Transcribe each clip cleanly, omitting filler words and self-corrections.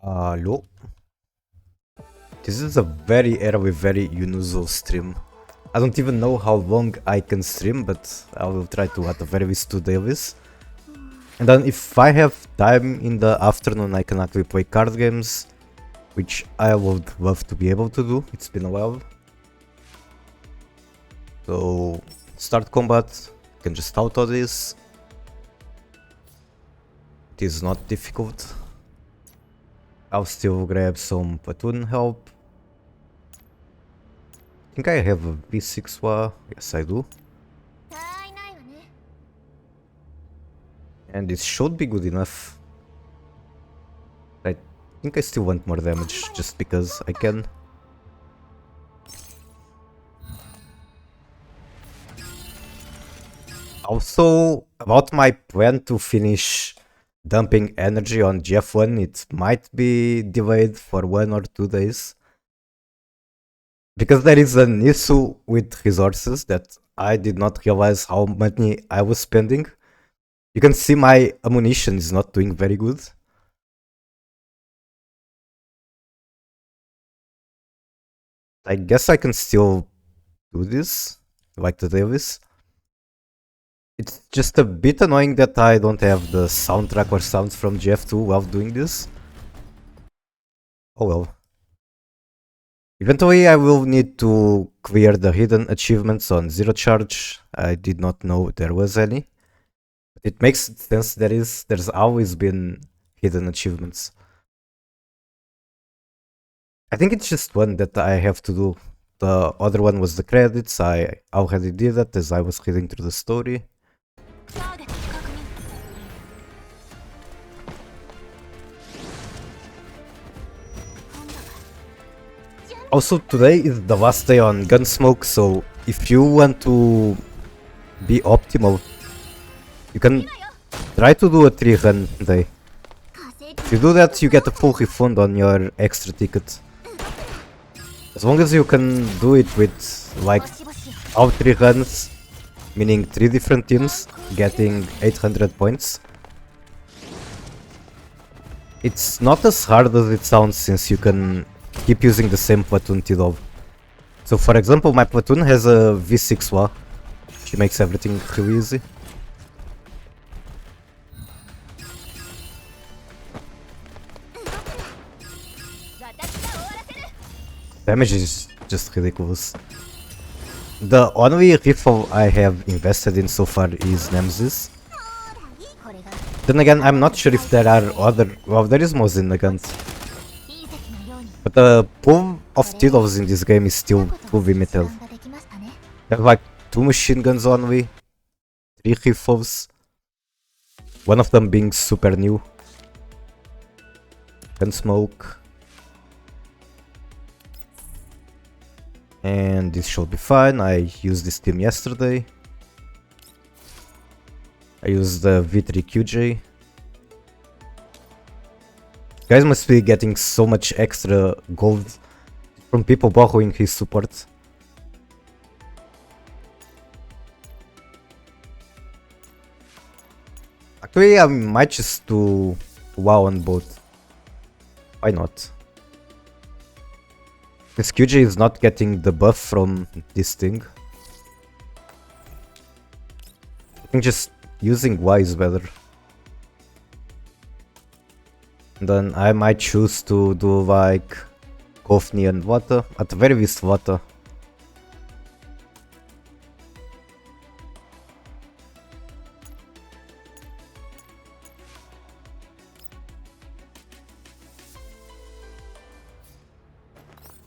Hello. This is a very unusual stream. I don't even know how long I can stream, but I will try to at the very least 2 dailies. And then if I have time in the afternoon, I can actually play card games, which I would love to be able to do. It's been a while. So start combat, can just auto this. It is not difficult. I'll still grab some platoon help. I think I have a V6 wa. Yes, I do. And this should be good enough. I think I still want more damage, just because I can. Also, about my plan to finish dumping energy on GF1, it might be delayed for 1 or 2 days. Because there is an issue with resources that I did not realize how money I was spending. You can see my ammunition is not doing very good. I guess I can still do this, like the dailies. It's just a bit annoying that I don't have the soundtrack or sounds from GF2 while doing this. Oh well. Eventually I will need to clear the hidden achievements on Zero Charge. I did not know there was any. It makes sense there's always been hidden achievements. I think it's just one that I have to do. The other one was the credits. I already did that as I was reading through the story. Also, today is the last day on Gunsmoke, so if you want to be optimal, you can try to do a 3-run day. If you do that, you get a full refund on your extra ticket. As long as you can do it with like all 3 runs, meaning 3 different teams, getting 800 points. It's not as hard as it sounds since you can keep using the same platoon Tidal. So for example, my platoon has a V6 wa. She makes everything really easy. Damage is just ridiculous. The only rifle I have invested in so far is Nemesis. Then again, I'm not sure if there are other... Well, there is Mosin again. But the pool of Tidals in this game is still too limited. I have like 2 machine guns only, 3 rifles, one of them being super new. Gunsmoke. And this should be fine. I used this team yesterday. I used the V3QJ. Guys must be getting so much extra gold from people borrowing his support. Actually, I might just do WoW on both. Why not? This QJ is not getting the buff from this thing. I think just using Y is better. And then I might choose to do like Kofni and Vata, at the very least Vata.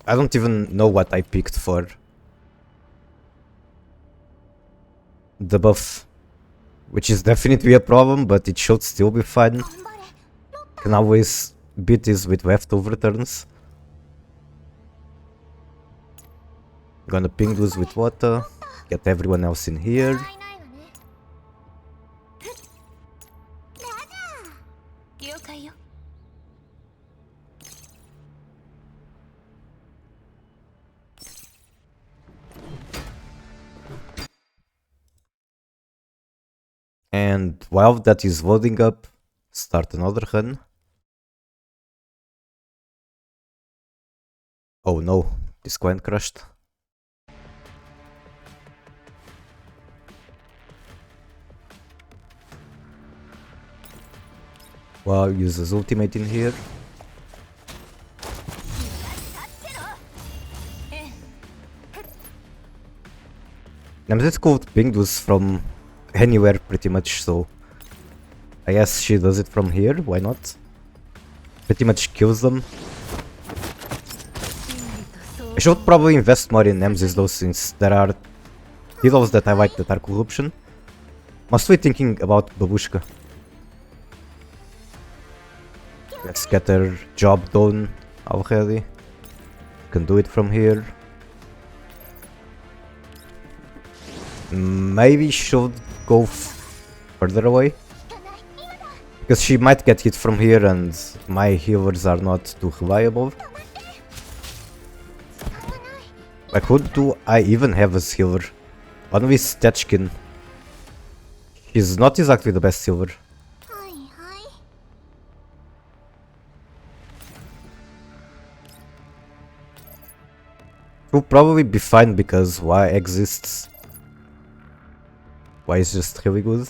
I don't even know what I picked for the buff, which is definitely a problem, but it should still be fine. Can always beat this with leftover turns. Gonna ping those with water, get everyone else in here. And while that is loading up, start another run. Oh no, this coin crashed. Wow, use his ultimate in here. Nemesis could ping those from anywhere pretty much, so I guess she does it from here, why not? Pretty much kills them. I should probably invest more in Nemesis though, since there are heroes that I like that are corruption. Mostly thinking about Babushka. Let's get her job done already. Can do it from here. Maybe should go further away. Because she might get hit from here and my healers are not too reliable. Like, who do I even have as healer? One with Stechkin. He's not exactly the best healer. Will probably be fine because Y exists. Y is just really good.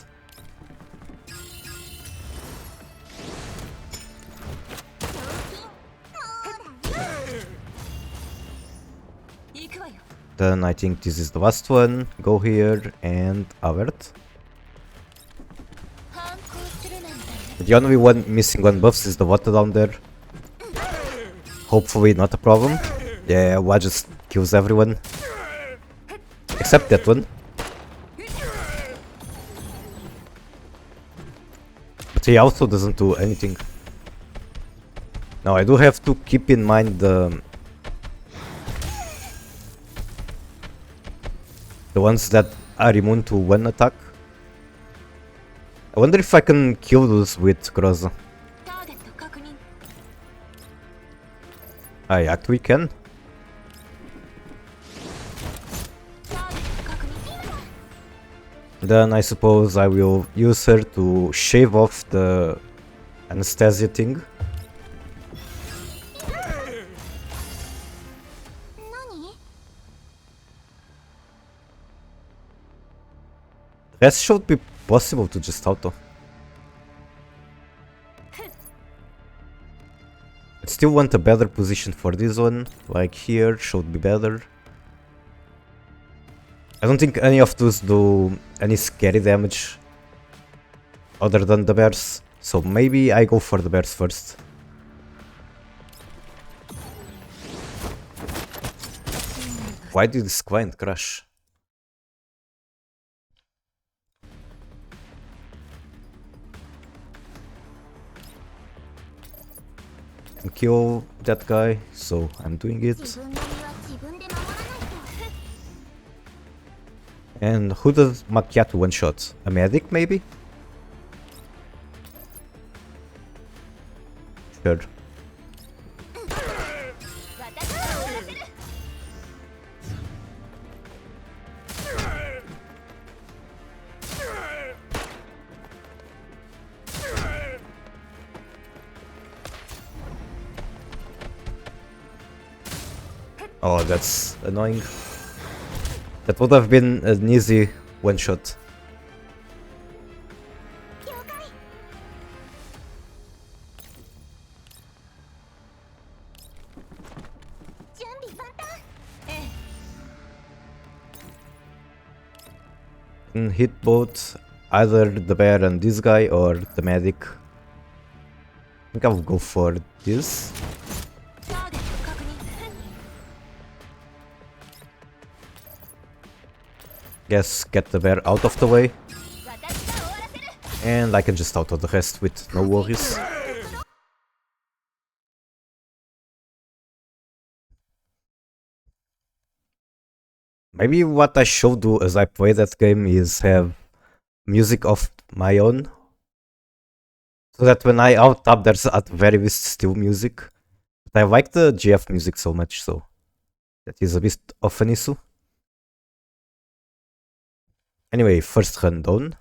Then I think this is the last one. Go here and avert. The only one missing on buffs is the water down there. Hopefully not a problem. Yeah, Y just kills everyone. Except that one. But he also doesn't do anything. Now I do have to keep in mind the ones that are immune to one attack. I wonder if I can kill those with Cross. I actually can. Then I suppose I will use her to shave off the anesthesia thing. That should be possible to just auto. I still want a better position for this one, like here should be better. I don't think any of those do any scary damage other than the bears, so maybe I go for the bears first. Why did this client crash? And kill that guy, so I'm doing it. And who does Macchiato one shot? A medic maybe? Sure. Oh, that's annoying. That would have been an easy one shot. And hit both either the bear and this guy or the medic. I think I'll go for this. Guess get the bear out of the way. And I can just auto the rest with no worries. Maybe what I should do as I play that game is have music of my own. So that when I out tap there's at very least still music. But I like the GF music so much, so that is a bit of an issue. Anyway, first run done.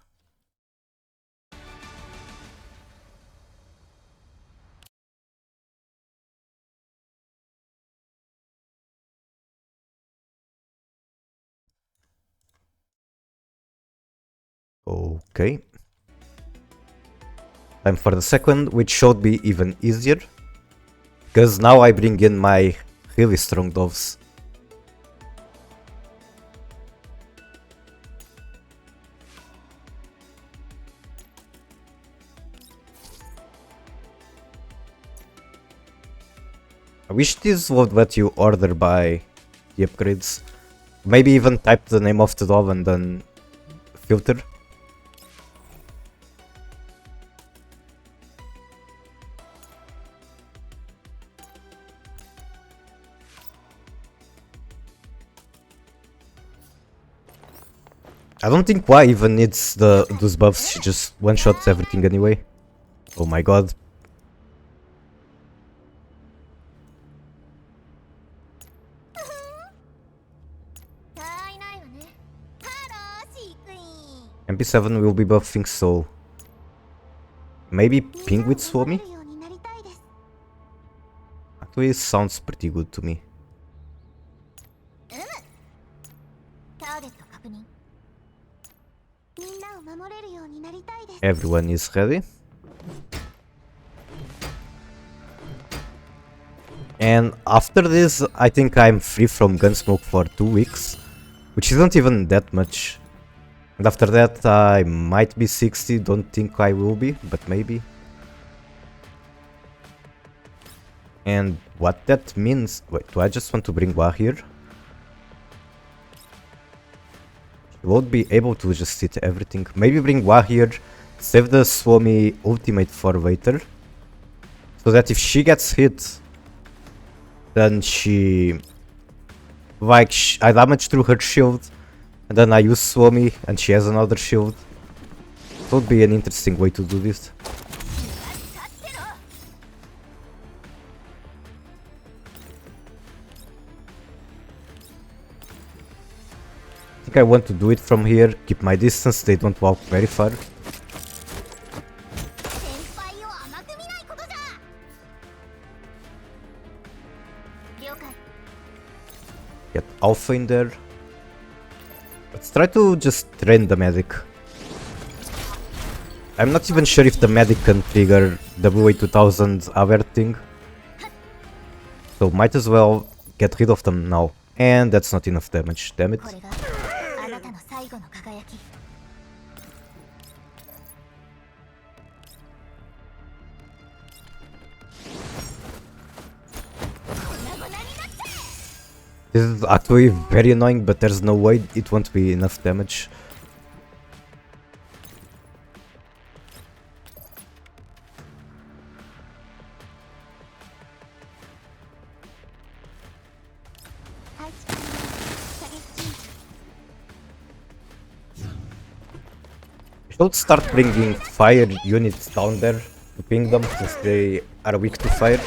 Okay. Time for the second, which should be even easier. Because now I bring in my really strong doves. I wish this would let you order by the upgrades. Maybe even type the name of the dove and then filter. I don't think Y even needs those buffs, she just one-shots everything anyway. Oh my god. MP7 will be buffing, so maybe ping with Swami? Actually, it sounds pretty good to me. Everyone is ready. And after this, I think I'm free from Gunsmoke for 2 weeks, which isn't even that much. And after that, I might be 60, don't think I will be, but maybe. And what that means... Wait, do I just want to bring Wa here? She won't be able to just hit everything. Maybe bring Wa here, save the Swami ultimate for later. So that if she gets hit, then she... Like, I damage through her shield, and then I use Swami, and she has another shield. It would be an interesting way to do this. I think I want to do it from here, keep my distance, they don't walk very far. Get Alpha in there. Let's try to just train the medic. I'm not even sure if the medic can trigger WA2000 Aver thing. So might as well get rid of them now. And that's not enough damage, damn it. This is actually very annoying, but there's no way it won't be enough damage. I should start bringing fire units down there to ping them since they are weak to fire.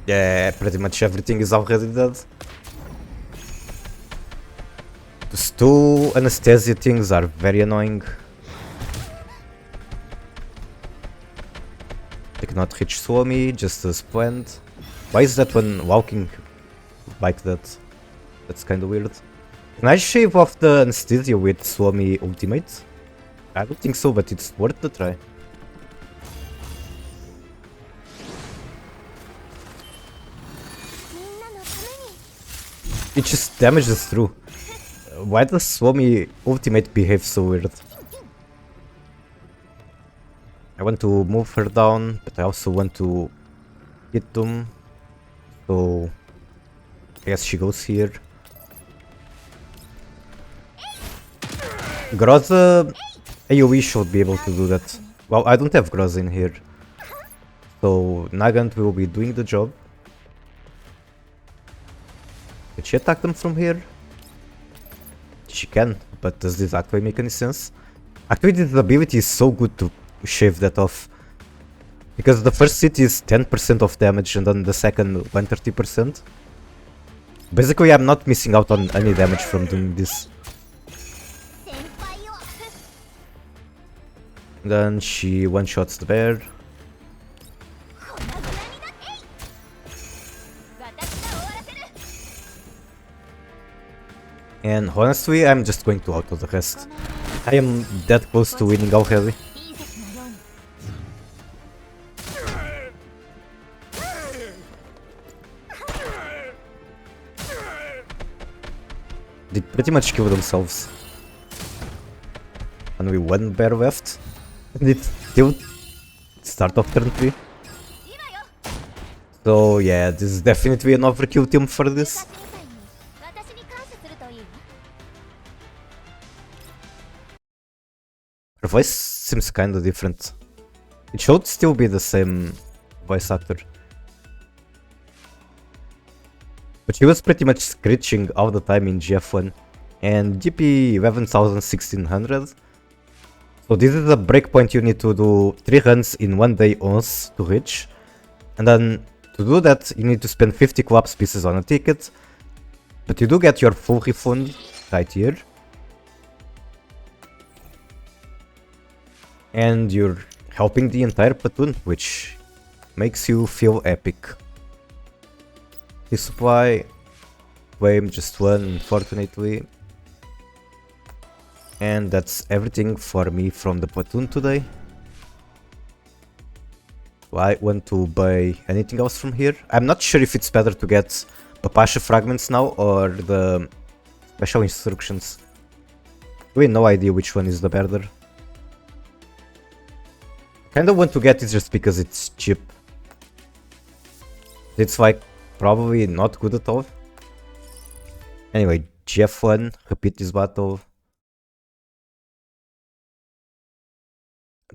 Yeah, pretty much everything is already dead. Those two anesthesia things are very annoying. They cannot reach Swami, just as planned. Why is that one walking like that? That's kinda weird. Can I shave off the anesthesia with Swami ultimate? I don't think so, but it's worth the try. It just damages through. Why does Swami ultimate behave so weird? I want to move her down, but I also want to hit them. So I guess she goes here. Groza AoE should be able to do that. Well, I don't have Groza in here. So Nagant will be doing the job. Can she attack them from here? She can, but does this actually make any sense? Actually, this ability is so good to shave that off. Because the first hit is 10% of damage and then the second 130%. Basically, I'm not missing out on any damage from doing this. Then she one-shots the bear. And honestly, I'm just going to auto the rest. I am that close to winning already. They pretty much kill themselves. Only one bear left. And it's still start of turn 3. So yeah, this is definitely an overkill team for this. Her voice seems kinda different. It should still be the same voice actor. But she was pretty much screeching all the time in GF1. And GP 11,1600. So this is a breakpoint you need to do 3 runs in 1 day once to reach. And then to do that you need to spend 50 collapse pieces on a ticket. But you do get your full refund right here. And you're helping the entire platoon, which makes you feel epic. Resupply, flame just one, unfortunately. And that's everything for me from the platoon today. Do I want to buy anything else from here? I'm not sure if it's better to get Papasha fragments now or the special instructions. We have no idea which one is the better. Kinda want to get it just because it's cheap. It's like probably not good at all. Anyway, GF1, repeat this battle.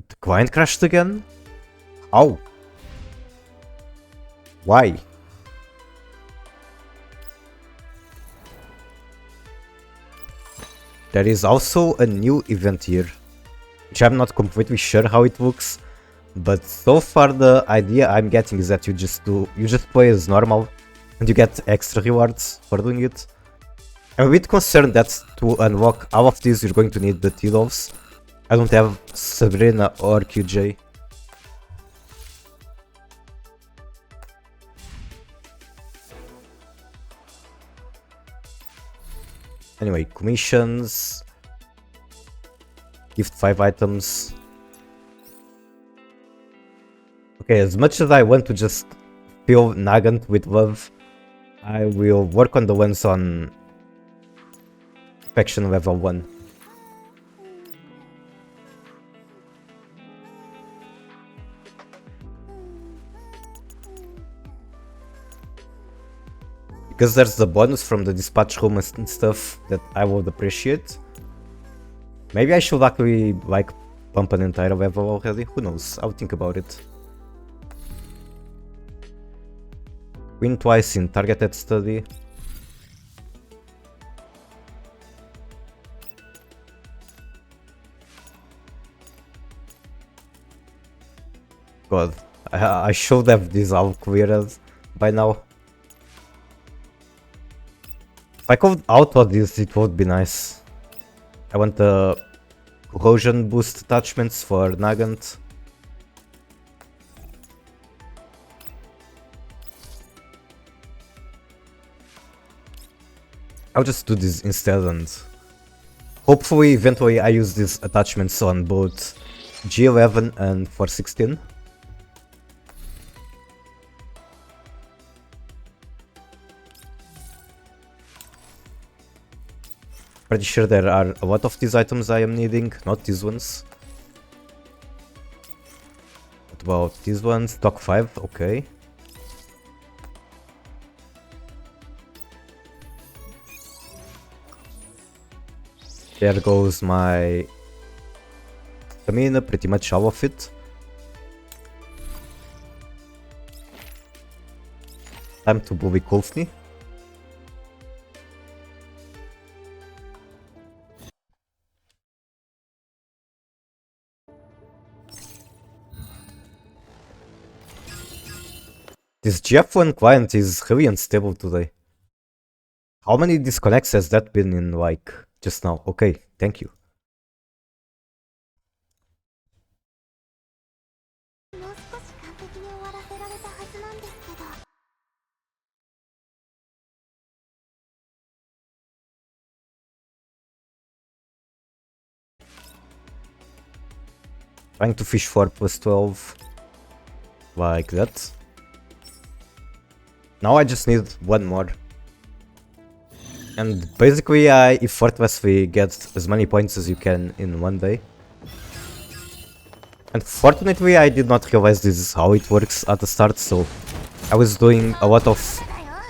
The client crashed again? How? Why? There is also a new event here, which I'm not completely sure how it looks, but so far the idea I'm getting is that you just play as normal and you get extra rewards for doing it. I'm a bit concerned that to unlock all of these you're going to need the T-Dolls. I don't have Sabrina or QJ. Anyway, commissions. Gift 5 items. Okay, as much as I want to just fill Nagant with love, I will work on the ones on faction level 1. Because there's the bonus from the dispatch room and stuff that I would appreciate. Maybe I should actually like pump an entire level already, who knows, I'll think about it. Win twice in targeted study. God, I should have this all cleared by now. If I could auto this, it would be nice. I want the corrosion boost attachments for Nagant. I'll just do this instead and hopefully eventually I use these attachments on both G11 and 416. Pretty sure there are a lot of these items I am needing, not these ones. What about these ones? Stock 5, okay. There goes my stamina, pretty much all of it. Time to bully Kolfni. This GF1 client is really unstable today. How many disconnects has that been in, like, just now? Okay, thank you. Trying to fish for +12. Like that. Now I just need one more. And basically, if effortlessly get as many points as you can in one day. Unfortunately, I did not realize this is how it works at the start, so I was doing a lot of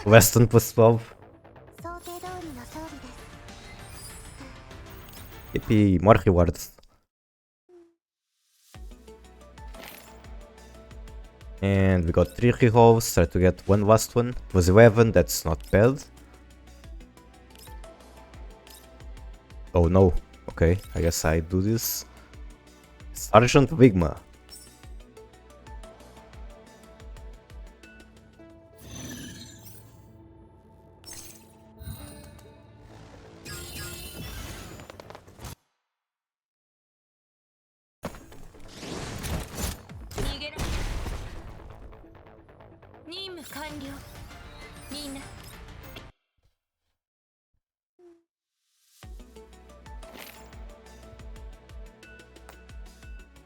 less than +12. Yippee, more rewards. And we got 3 rerolls, try to get one last one. It was 11, that's not bad. Oh no, okay, I guess I do this. Sergeant Vigma.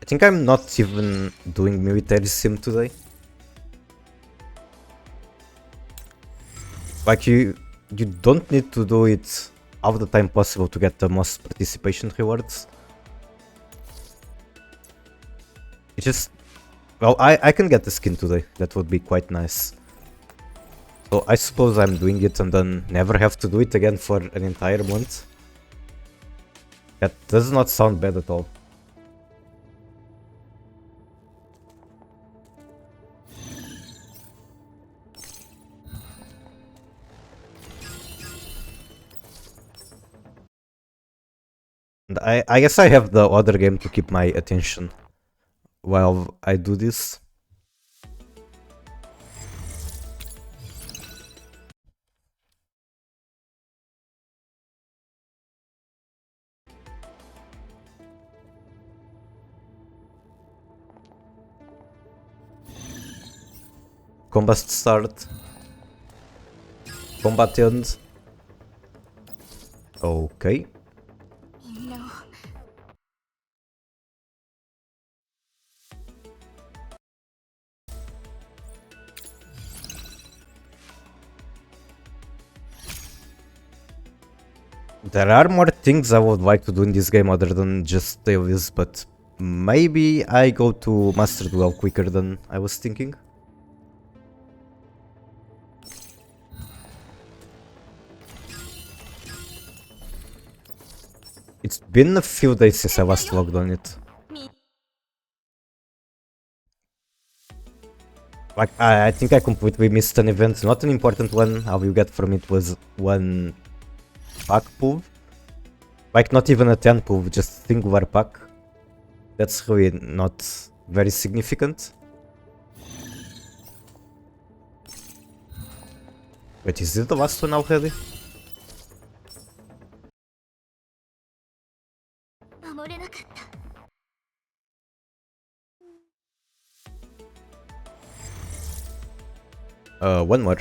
I think I'm not even doing military sim today. Like you don't need to do it all the time possible to get the most participation rewards. It just, well, I can get the skin today. That would be quite nice. So I suppose I'm doing it and then never have to do it again for an entire month. That does not sound bad at all. And I guess I have the other game to keep my attention while I do this. Combat start. Combat end. Okay. There are more things I would like to do in this game other than just Dailies, but maybe I go to Master Duel quicker than I was thinking. It's been a few days since I last logged on it. Like, I think I completely missed an event, not an important one. All you get from it was one pack pull. Like, not even a 10 pull, just singular pack. That's really not very significant. Wait, is it the last one already? One more.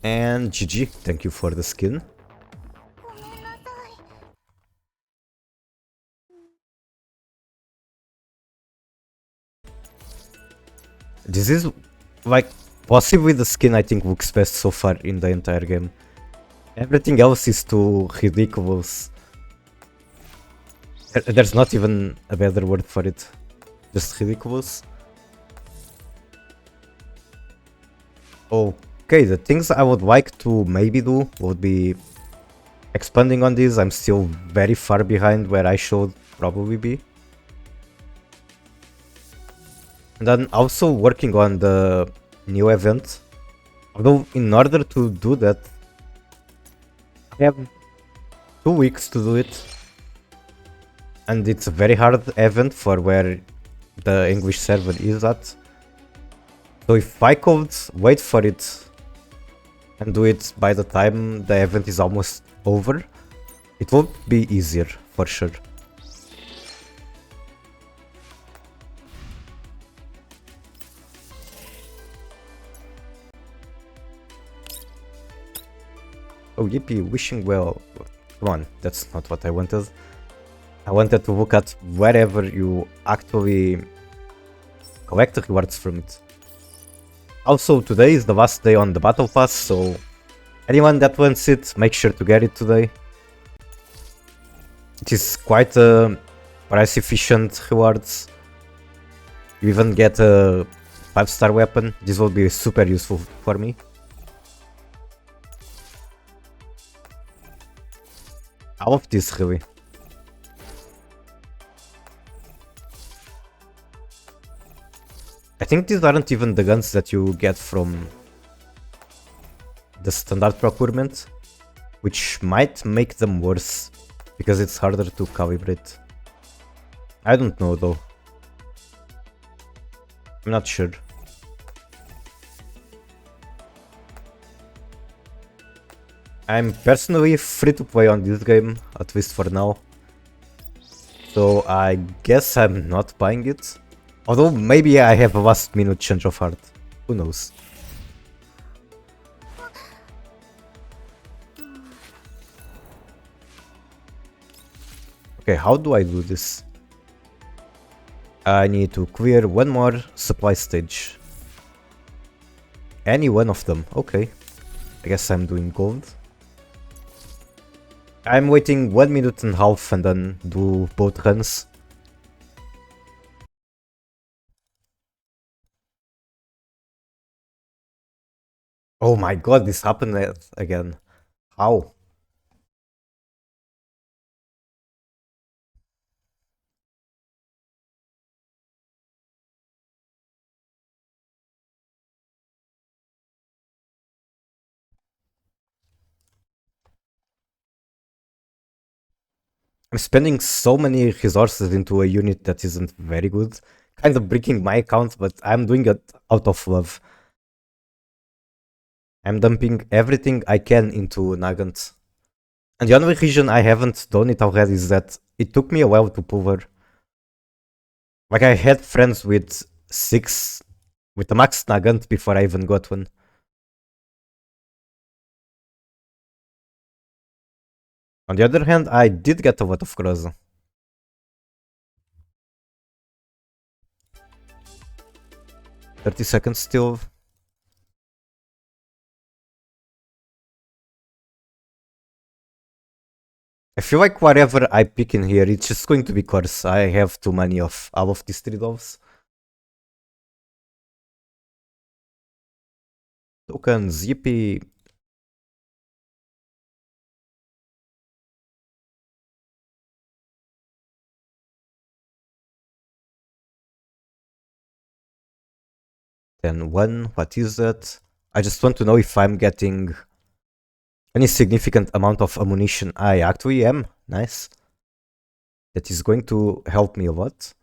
And GG, thank you for the skin. This is, like, possibly the skin I think looks best so far in the entire game. Everything else is too ridiculous. There's not even a better word for it. Just ridiculous. Okay, the things I would like to maybe do would be expanding on this. I'm still very far behind where I should probably be. And then also working on the new event. Although in order to do that, I have 2 weeks to do it. And it's a very hard event for where the English server is at. So if I could wait for it and do it by the time the event is almost over, It will be easier, for sure. Oh, yippee, wishing well. Come on, that's not what I wanted. I wanted to look at wherever you actually collect the rewards from it. Also, today is the last day on the battle pass, so anyone that wants it, make sure to get it today. It is quite a price efficient rewards. You even get a 5-star weapon. This will be super useful for me. All of this, really. I think these aren't even the guns that you get from the standard procurement, which might make them worse, because it's harder to calibrate. I don't know though. I'm not sure. I'm personally free to play on this game, at least for now. So I guess I'm not buying it. Although maybe I have a last minute change of heart. Who knows? Okay, how do I do this? I need to clear one more supply stage. Any one of them, okay. I guess I'm doing gold. I'm waiting 1 minute and a half and then do both runs. Oh my god, this happened again. How? I'm spending so many resources into a unit that isn't very good. Kind of breaking my account, but I'm doing it out of love. I'm dumping everything I can into Nagant. And the only reason I haven't done it already is that it took me a while to pull her. Like I had friends with 6, with the max Nagant before I even got one. On the other hand, I did get a lot of cross. 30 seconds still. I feel like whatever I pick in here, it's just going to be curse. I have too many of all of these 3 dolls. Tokens, yippee. Then 1, what is that? I just want to know if I'm getting any significant amount of ammunition. I actually am. Nice. That is going to help me a lot.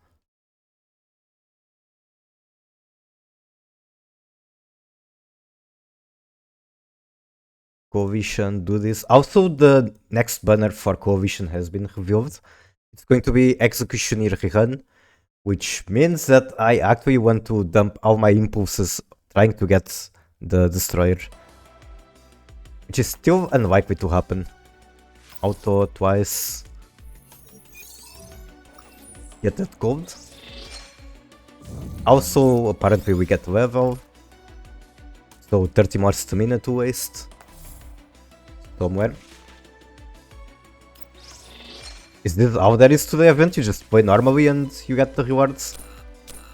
Coalition, do this. Also, the next banner for Coalition has been revealed. It's going to be Executioner Rerun, which means that I actually want to dump all my impulses trying to get the Destroyer. Which is still unlikely to happen. Auto twice. Get that gold. Also, apparently we get level. So 30 more stamina to waste. Somewhere. Is this all there is to the event? You just play normally and you get the rewards?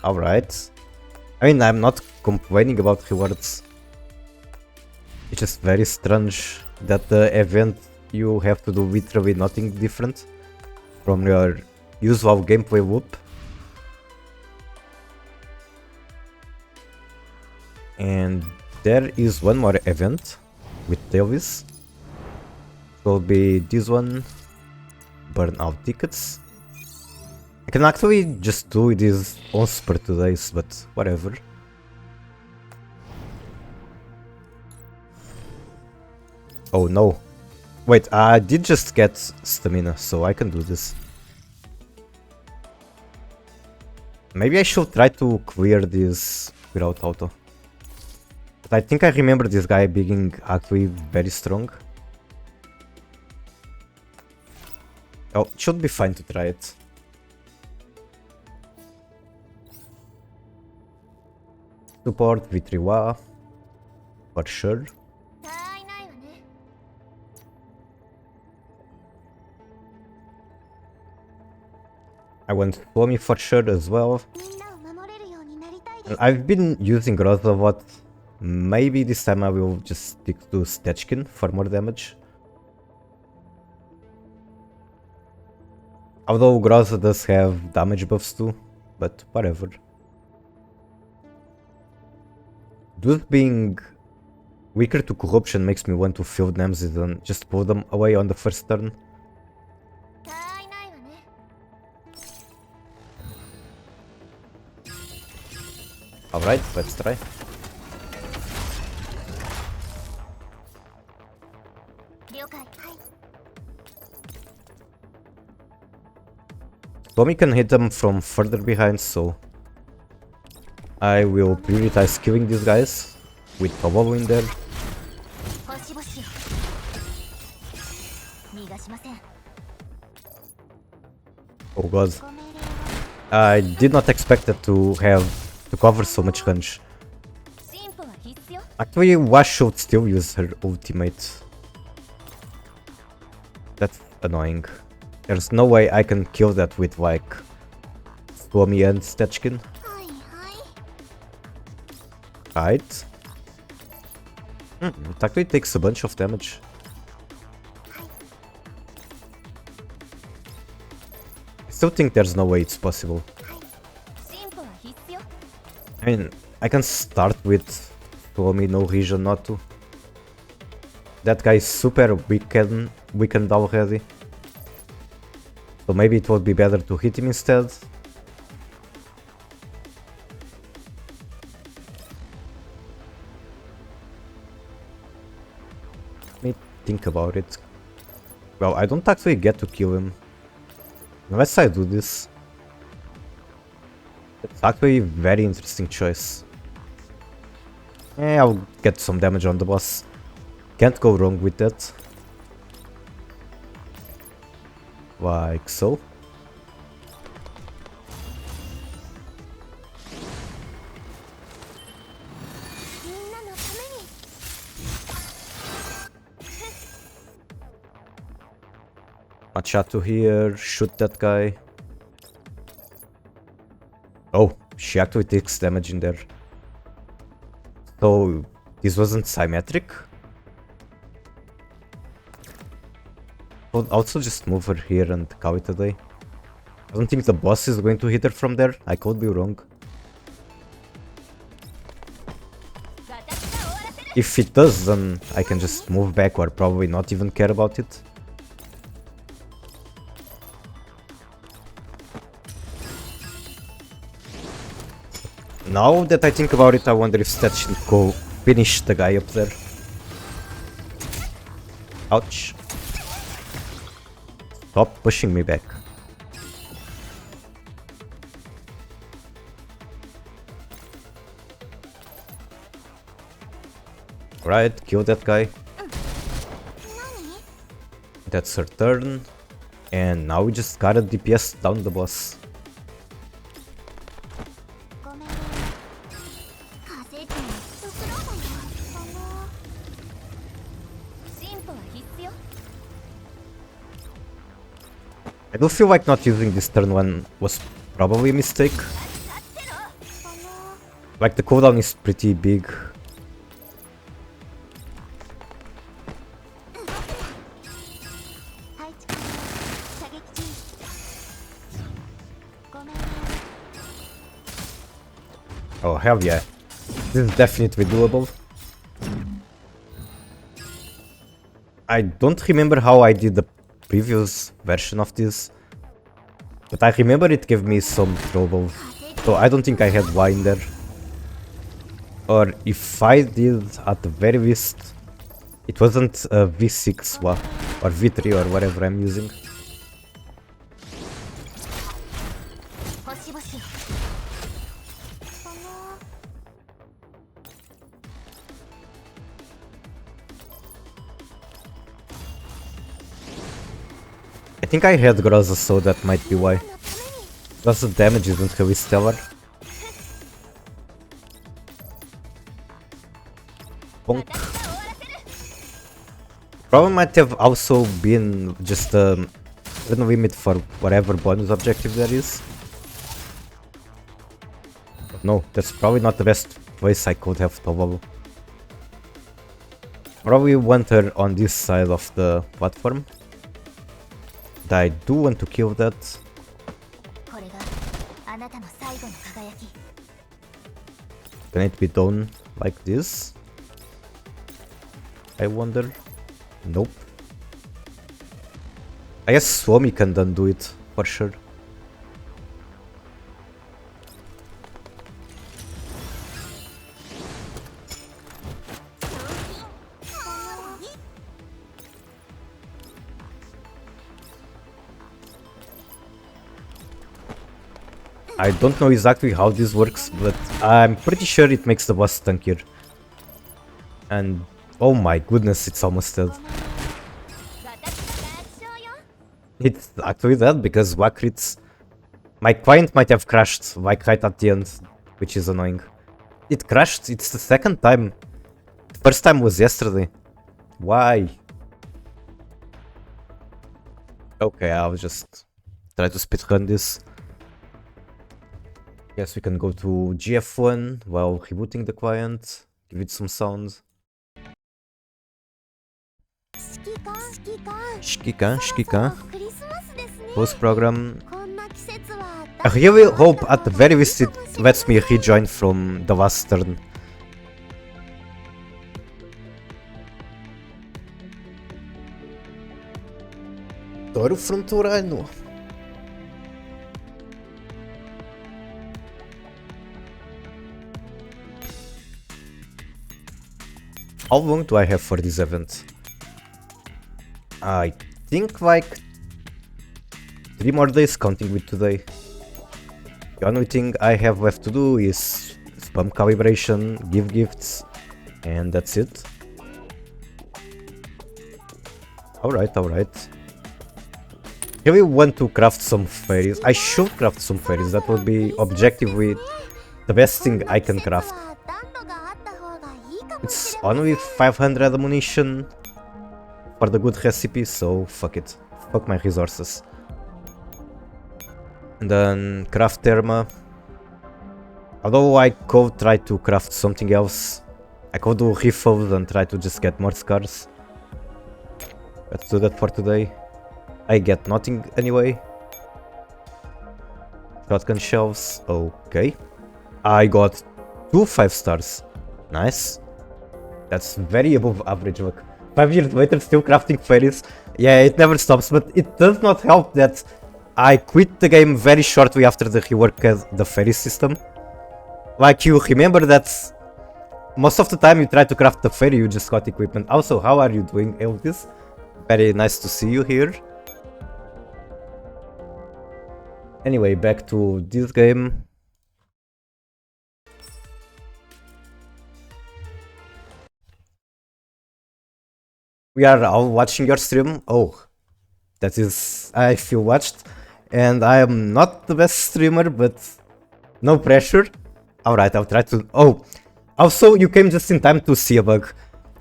Alright. I mean, I'm not complaining about rewards. It's just very strange that the event you have to do literally nothing different from your usual gameplay loop. And there is one more event with Dailies. It will be this one. Burn out tickets. I can actually just do this once per 2 days, but whatever. Oh no. Wait, I did just get stamina, so I can do this. Maybe I should try to clear this without auto. But I think I remember this guy being actually very strong. Oh, it should be fine to try it. Support V3 for sure. I want Tommy for sure as well. And I've been using Groza a lot. Maybe this time I will just stick to Stechkin for more damage. Although Groza does have damage buffs too, but whatever. Dude being weaker to corruption makes me want to field Nemesis and just pull them away on the first turn. Alright, let's try. Tommy can hit them from further behind, so I will prioritize killing these guys with Pablo in there. Oh god. I did not expect it to cover so much range. Actually, Wash should still use her ultimate. That's annoying. There's no way I can kill that with like Suomi and Stechkin. Right. It actually takes a bunch of damage. I still think there's no way it's possible. I mean, I can start with Suomi, no reason not to. That guy is super weakened already. So maybe it would be better to hit him instead. Let me think about it. Well, I don't actually get to kill him. Unless I do this. It's actually a very interesting choice. I'll get some damage on the boss. Can't go wrong with that. Like so. Machato here, shoot that guy. Oh, she actually takes damage in there. So, this wasn't symmetric? I'll also just move her here and call it a day. I don't think the boss is going to hit her from there. I could be wrong. If it does, then I can just move back or probably not even care about it. Now that I think about it, I wonder if Stat should go finish the guy up there. Ouch. Stop pushing me back. Right, kill that guy. That's her turn. And now we just gotta DPS down the boss. I do feel like not using this turn one was probably a mistake. Like the cooldown is pretty big. Oh hell yeah, this is definitely doable. I don't remember how I did the previous version of this, but I remember it gave me some trouble, so I don't think I had Y in there. Or if I did, at the very least, It wasn't a V6 or V3 or whatever I'm using. I think I had Groza, so that might be why. Plus the damage isn't really stellar. Bonk. Problem might have also been just the limit for whatever bonus objective there is. But no, that's probably not the best place I could have probably. Probably want her on this side of the platform. I do want to kill that. Can it be done like this? I wonder. Nope. I guess Swami can then do it for sure. I don't know exactly how this works, but I'm pretty sure it makes the boss tankier. And oh my goodness, it's almost dead. It's actually dead because Wakrits... My client might have crashed like right at the end, which is annoying. It crashed, it's the second time. The first time was yesterday. Why? Okay, I'll just try to speedrun this. Guess we can go to GF1 while rebooting the client. Give it some sound. Shkika. Post program. I really hope at the very least it lets me rejoin from the last turn. Touro from Turano. How long do I have for this event? I think like 3 more days, counting with today. The only thing I have left to do is spam calibration, give gifts, and that's it. Alright. I really want to craft some fairies. I should craft some fairies, that would be objectively the best thing I can craft. It's only 500 ammunition for the good recipe, so fuck it. Fuck my resources. And then craft Therma. Although I could try to craft something else. I could do refills and try to just get more scars. Let's do that for today. I get nothing anyway. Shotgun shells, okay. I got 2 5 stars. Nice. That's very above average, look. 5 years later, still crafting fairies. Yeah, it never stops, but it does not help that I quit the game very shortly after the reworked the fairy system. Like, you remember that most of the time you try to craft the fairy, you just got equipment. Also, how are you doing, Elvis? Very nice to see you here. Anyway, back to this game. We are all watching your stream. Oh, that is, I feel watched. And I am not the best streamer, but no pressure. Alright, I'll try to... Oh, also you came just in time to see a bug.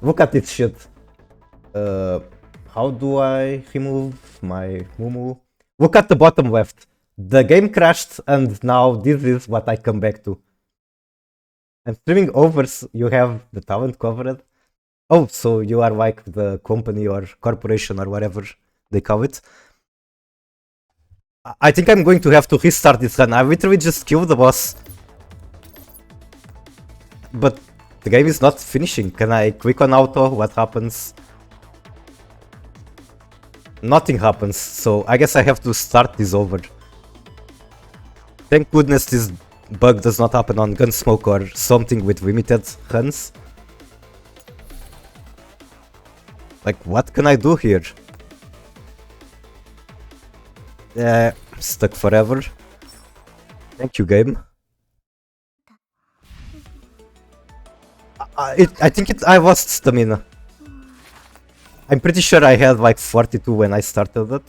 Look at this shit. How do I remove my Mumu? Look at the bottom left. The game crashed and now this is what I come back to. I'm streaming over, so you have the talent covered. Oh, so you are like the company or corporation or whatever they call it. I think I'm going to have to restart this run. I literally just killed the boss. But the game is not finishing. Can I click on auto? What happens? Nothing happens, so I guess I have to start this over. Thank goodness this bug does not happen on Gunsmoke or something with limited runs. Like, what can I do here? Yeah, stuck forever. Thank you, game. I think I lost stamina. I'm pretty sure I had like 42 when I started it.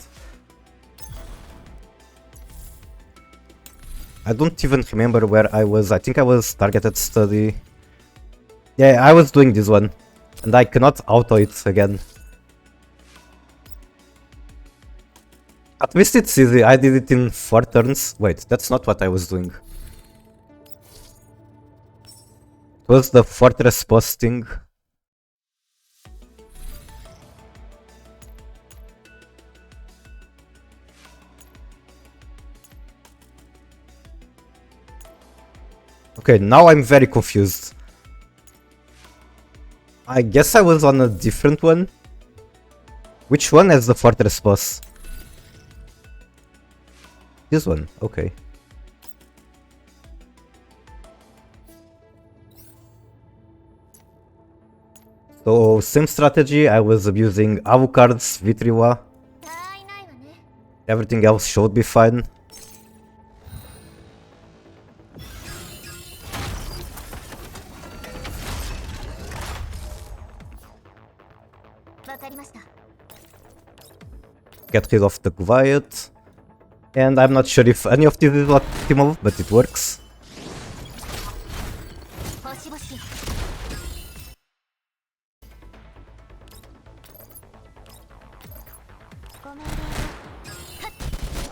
I don't even remember where I was. I think I was targeted study. Yeah, I was doing this one. And I cannot auto it again. At least it's easy. I did it in 4 turns. Wait, that's not what I was doing. It was the fortress boss thing. Okay, now I'm very confused. I guess I was on a different one. Which one has the fortress boss? This one, okay. So, same strategy, I was abusing Avucard's Vitriwa. Everything else should be fine. Get rid of the Quiet. And I'm not sure if any of this is optimal, but it works.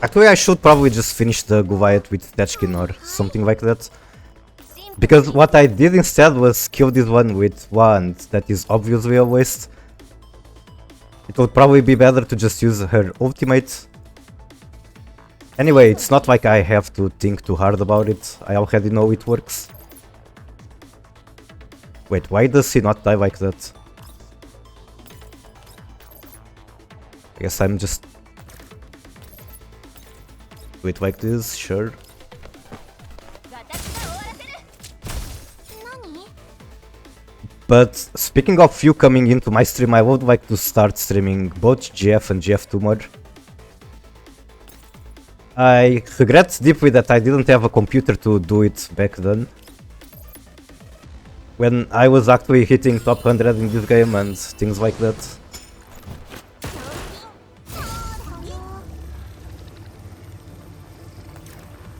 Actually, I should probably just finish the Guvayat with Tetchkin or something like that. Because what I did instead was kill this one with one that is obviously a waste. It would probably be better to just use her ultimate. Anyway, it's not like I have to think too hard about it. I already know it works. Wait, why does he not die like that? I guess I'm just... do it like this, sure. But speaking of you coming into my stream, I would like to start streaming both GF and GF2 more. I regret deeply that I didn't have a computer to do it back then. When I was actually hitting top 100 in this game and things like that.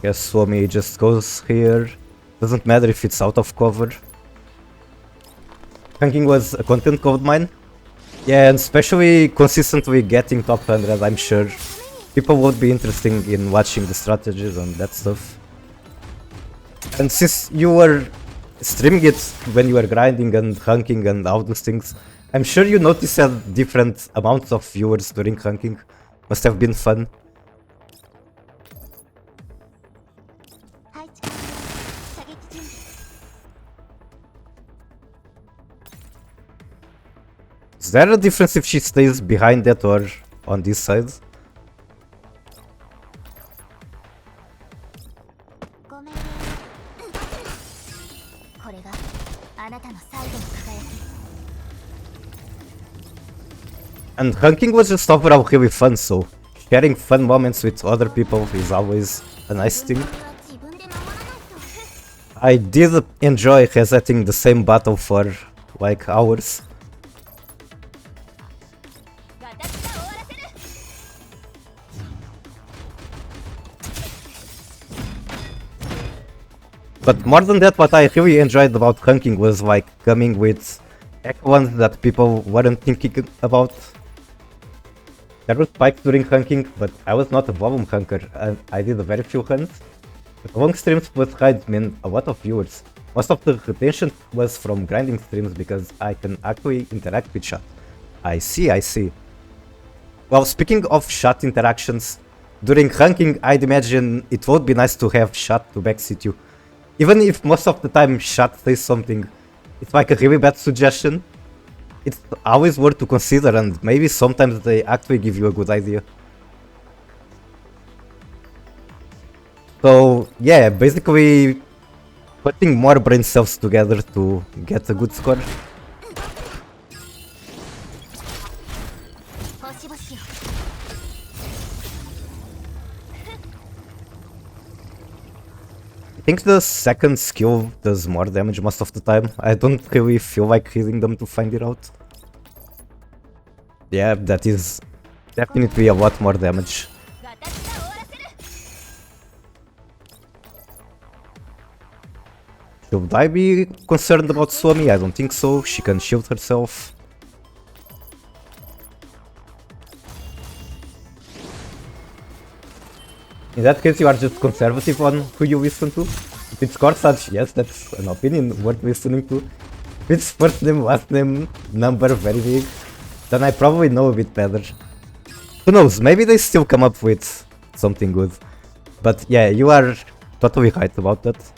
Guess Swami just goes here. Doesn't matter if it's out of cover. Ranking was a content gold mine. Yeah, and especially consistently getting top 100, I'm sure. People would be interested in watching the strategies and that stuff. And since you were streaming it when you were grinding and ranking and all those things, I'm sure you noticed that different amounts of viewers during ranking. Must have been fun. Is there a difference if she stays behind that or on this side? And ranking was just overall really fun, so sharing fun moments with other people is always a nice thing. I did enjoy resetting the same battle for like hours. But more than that, what I really enjoyed about ranking was like coming with ones that people weren't thinking about. There were spikes during ranking, but I was not a volume ranker and I did a very few runs. But long streams with raids meant a lot of viewers. Most of the retention was from grinding streams because I can actually interact with chat. I see, I see. Well, speaking of chat interactions, during ranking I'd imagine it would be nice to have chat to backseat you. Even if most of the time chat says something, it's like a really bad suggestion. It's always worth to consider and maybe sometimes they actually give you a good idea. So yeah, basically putting more brain cells together to get a good score. I think the second skill does more damage most of the time. I don't really feel like healing them to find it out. Yeah, that is definitely a lot more damage. Should I be concerned about Suomi? I don't think so. She can shield herself. In that case, you are just conservative on who you listen to. If it's Corsage, yes, that's an opinion worth listening to. If it's first name, last name, number very big, then I probably know a bit better. Who knows, maybe they still come up with something good. But yeah, you are totally right about that.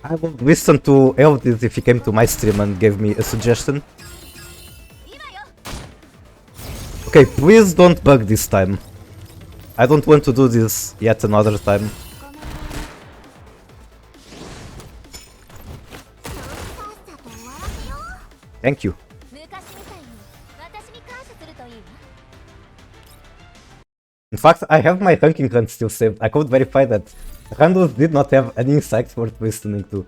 I would listen to Elvis if he came to my stream and gave me a suggestion. Okay, please don't bug this time. I don't want to do this yet another time. Thank you. In fact, I have my ranking run still saved. I could verify that randos did not have any insights worth listening to.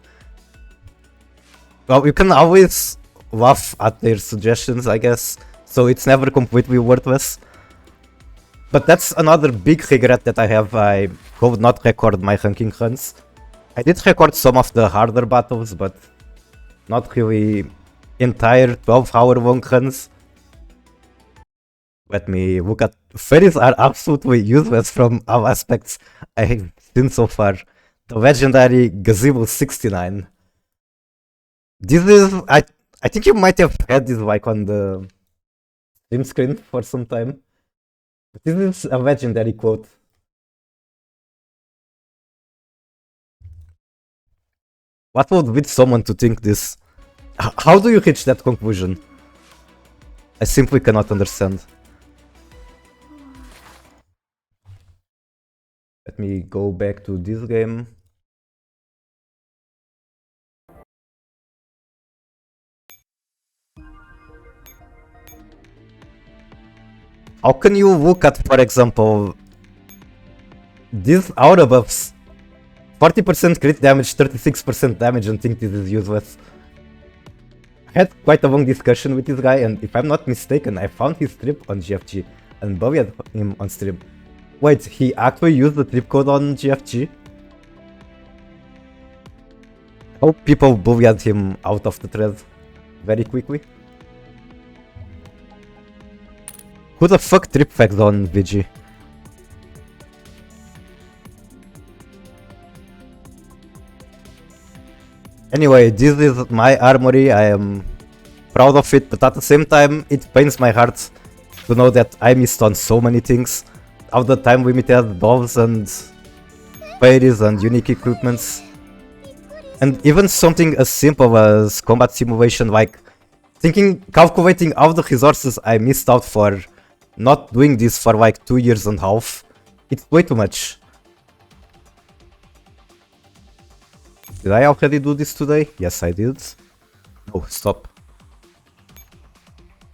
Well, you can always laugh at their suggestions, I guess, so it's never completely worthless. But that's another big regret that I have. I could not record my ranking runs. I did record some of the harder battles, but not really entire 12-hour long runs. Let me look at... Fairies are absolutely useless from all aspects I have seen so far. The legendary Gazebo 69. This is... I think you might have had this like on the stream screen for some time. This is a legendary quote. What would lead someone to think this? How do you reach that conclusion? I simply cannot understand. Let me go back to this game. How can you look at, for example, these auto buffs? 40% crit damage, 36% damage, and think this is useless. I had quite a long discussion with this guy, and if I'm not mistaken, I found his trip on GFG and bullied him on stream. Wait, he actually used the trip code on GFG? I hope people bullied him out of the thread very quickly. Who the fuck trip fags on VG? Anyway, this is my armory. I am proud of it, but at the same time, it pains my heart to know that I missed on so many things. All the time limited dolls and fairies and unique equipments. And even something as simple as combat simulation, like calculating all the resources I missed out for not doing this for like 2 years and a half. It's way too much. Did I already do this today? Yes, I did. Oh, stop.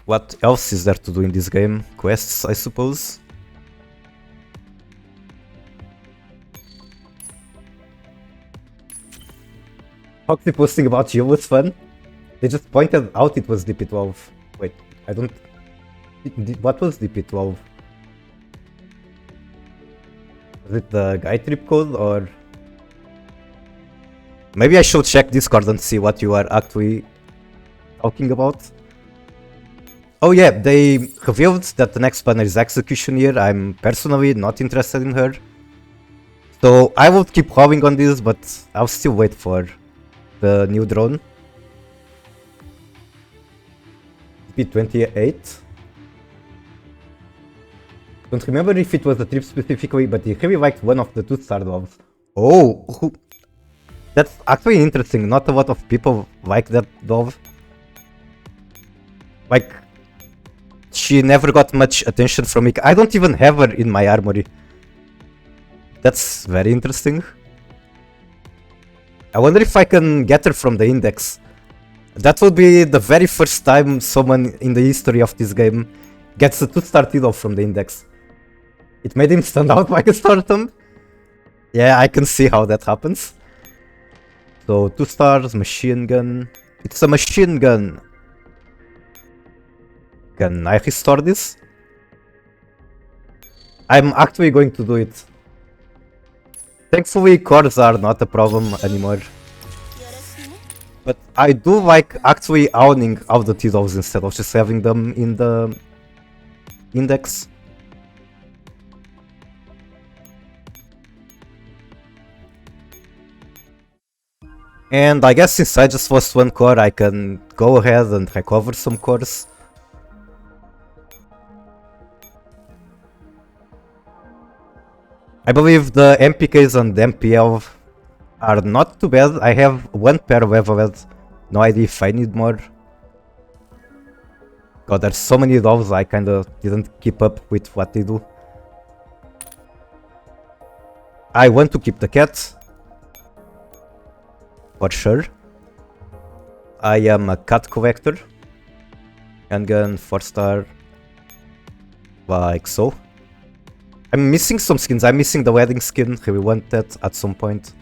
What else is there to do in this game? Quests, I suppose? Foxy posting about you was fun. They just pointed out it was DP12. Wait, I don't... What was DP12? Was it the guy trip code or... Maybe I should check Discord and see what you are actually talking about. Oh yeah, they revealed that the next banner is Executioner. I'm personally not interested in her. So I will keep holding on this, but I'll still wait for the new drone. DP28. Don't remember if it was a trip specifically, but he really liked one of the 2-star doves. Oh, that's actually interesting. Not a lot of people like that dove. Like, she never got much attention from me. I don't even have her in my armory. That's very interesting. I wonder if I can get her from the index. That would be the very first time someone in the history of this game gets a 2-star T-Dove from the index. It made him stand out by a stardom. Yeah, I can see how that happens. So 2 stars, machine gun. It's a machine gun. Can I restore this? I'm actually going to do it. Thankfully, cores are not a problem anymore. But I do like actually owning all the T-Doves instead of just having them in the index. And I guess since I just lost 1 core, I can go ahead and recover some cores. I believe the MPKs and the MPL are not too bad. I have 1 pair of Everred. No idea if I need more. God, there's so many dolls, I kinda didn't keep up with what they do. I want to keep the cat. For sure. I am a cat collector. Handgun, 4-star. Like so. I'm missing some skins. I'm missing the wedding skin. I will want that at some point.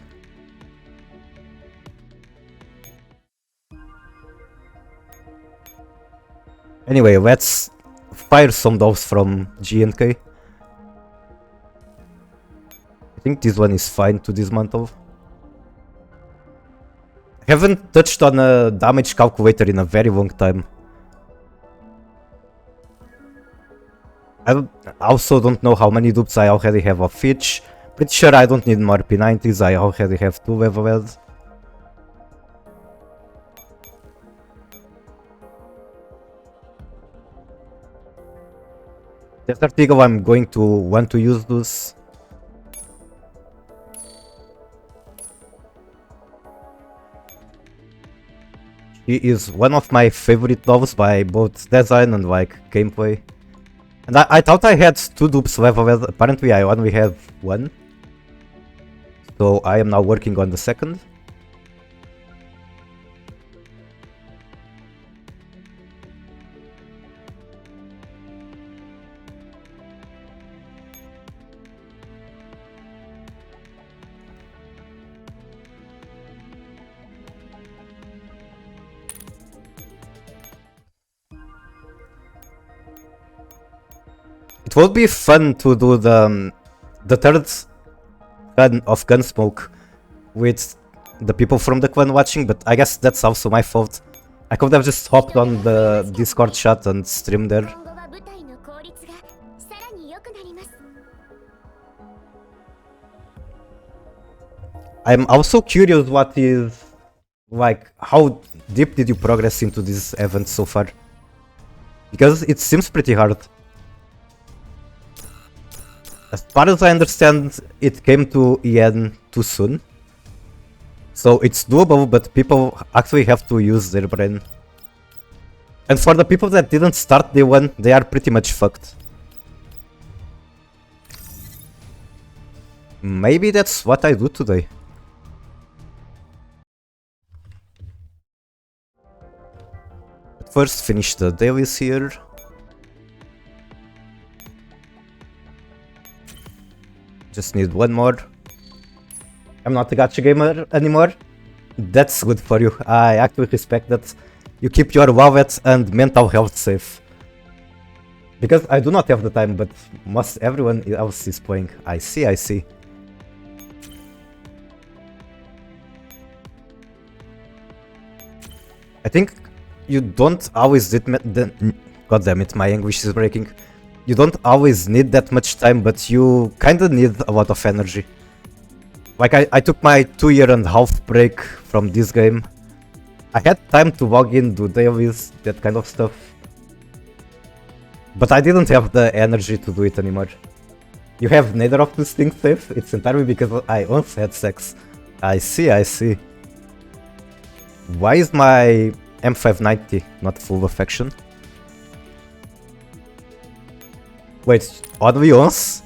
Anyway, let's fire some dolls from G&K. I think this one is fine to dismantle. I haven't touched on a damage calculator in a very long time. I also don't know how many dupes I already have of each. Pretty sure I don't need more P90s, I already have 2 leveled. Desert Eagle, I'm going to want to use this. She is one of my favorite dolls by both design and like gameplay. And I thought I had 2 dupes leveled, apparently I only have 1. So I am now working on the second. It would be fun to do the third gun of Gunsmoke with the people from the clan watching, but I guess that's also my fault. I could have just hopped on the Discord chat and streamed there. I'm also curious what is, like, how deep did you progress into this event so far? Because it seems pretty hard. As far as I understand, it came to EN too soon. So it's doable, but people actually have to use their brain. And for the people that didn't start day 1, they are pretty much fucked. Maybe that's what I do today. But first, finish the dailies here. Just need 1 more. I'm not a gacha gamer anymore. That's good for you. I actually respect that. You keep your wallet and mental health safe. Because I do not have the time, but most everyone else is playing. I see, I see. I think you don't always God damn it, my English is breaking. You don't always need that much time, but you kinda need a lot of energy. Like I took my 2.5-year break from this game. I had time to log in, do dailies, that kind of stuff. But I didn't have the energy to do it anymore. You have neither of these things safe? It's entirely because I once had sex. I see, I see. Why is my M590 not full of action? Wait, only once?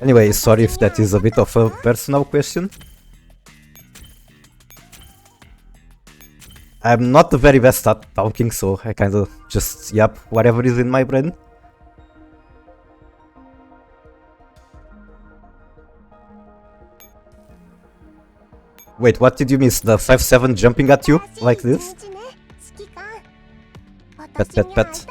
Anyway, sorry if that is a bit of a personal question. I'm not the very best at talking, so I kinda just yap whatever is in my brain. Wait, what did you miss? The 5-7 jumping at you like this? Pet, pet, pet.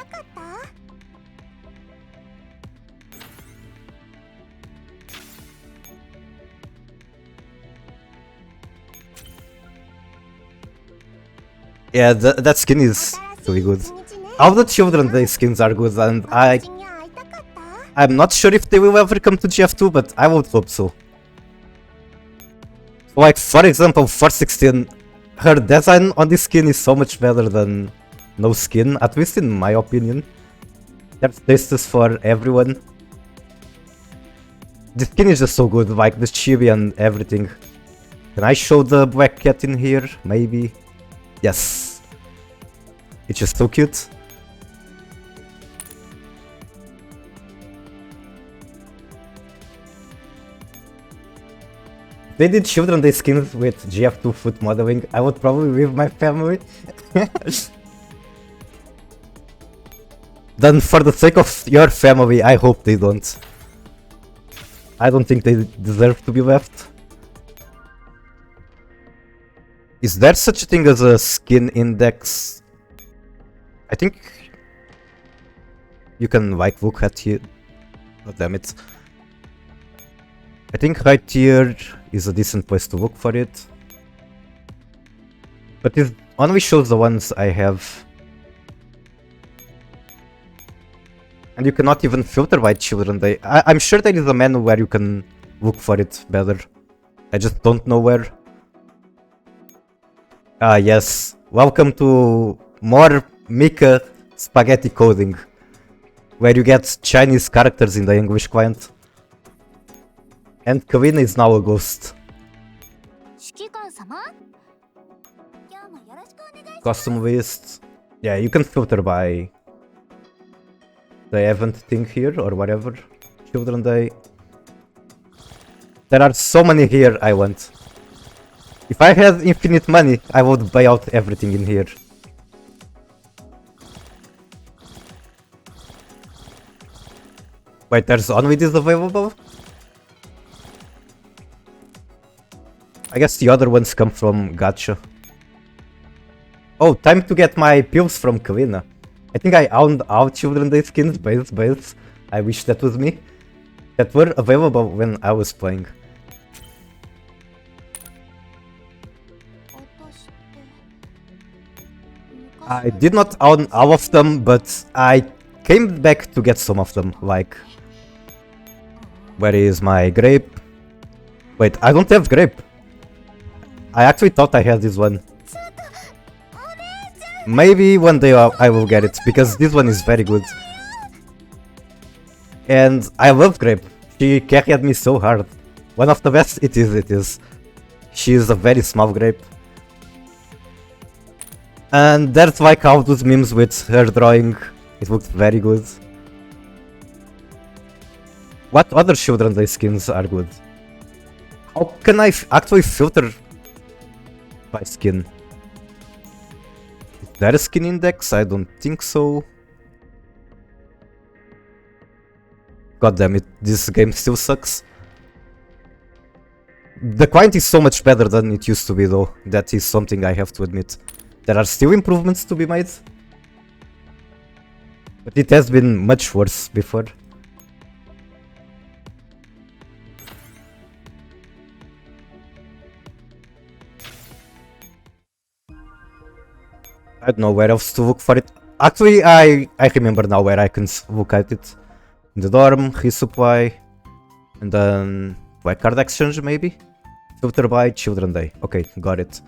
Yeah, that skin is really good. All the Children Day skins are good, and I'm not sure if they will ever come to GF2, but I would hope so. Like, for example, 416, her design on this skin is so much better than no skin, at least in my opinion. There's tastes for everyone. The skin is just so good, like the chibi and everything. Can I show the black cat in here? Maybe? Yes. It's just so cute. They did Children Day skins with GF2 foot modeling, I would probably leave my family. Then for the sake of your family, I hope they don't. I don't think they deserve to be left. Is there such a thing as a skin index? I think you can like look at here. Oh, damn it. I think right here is a decent place to look for it. But it only shows the ones I have. And you cannot even filter by Children Day. I'm sure there is a menu where you can look for it better. I just don't know where. Ah, yes. Welcome to more Mika spaghetti coding, where you get Chinese characters in the English client. And Kavina is now a ghost. Custom list. Yeah, you can filter by the event thing here or whatever. Children Day. There are so many here I want. If I had infinite money, I would buy out everything in here. Wait, there's only this available? I guess the other ones come from Gacha. Oh, time to get my pills from Kalina. I think I owned all Children Day skins, base. I wish that was me. That were available when I was playing. I did not own all of them, but I came back to get some of them, like... Where is my grape? Wait, I don't have grape. I actually thought I had this one. Maybe one day I will get it, because this one is very good. And I love grape. She carried me so hard. One of the best, it is. She is a very small grape. And that's like all those memes with her drawing. It looked very good. What other Children's Day skins are good? How can I actually filter by skin? Is there a skin index? I don't think so. God damn it, this game still sucks. The quality is so much better than it used to be though. That is something I have to admit. There are still improvements to be made. But it has been much worse before. I don't know where else to look for it. Actually, I remember now where I can look at it. In the dorm, resupply, and then black card exchange maybe? Filter by Children Day. Okay, got it.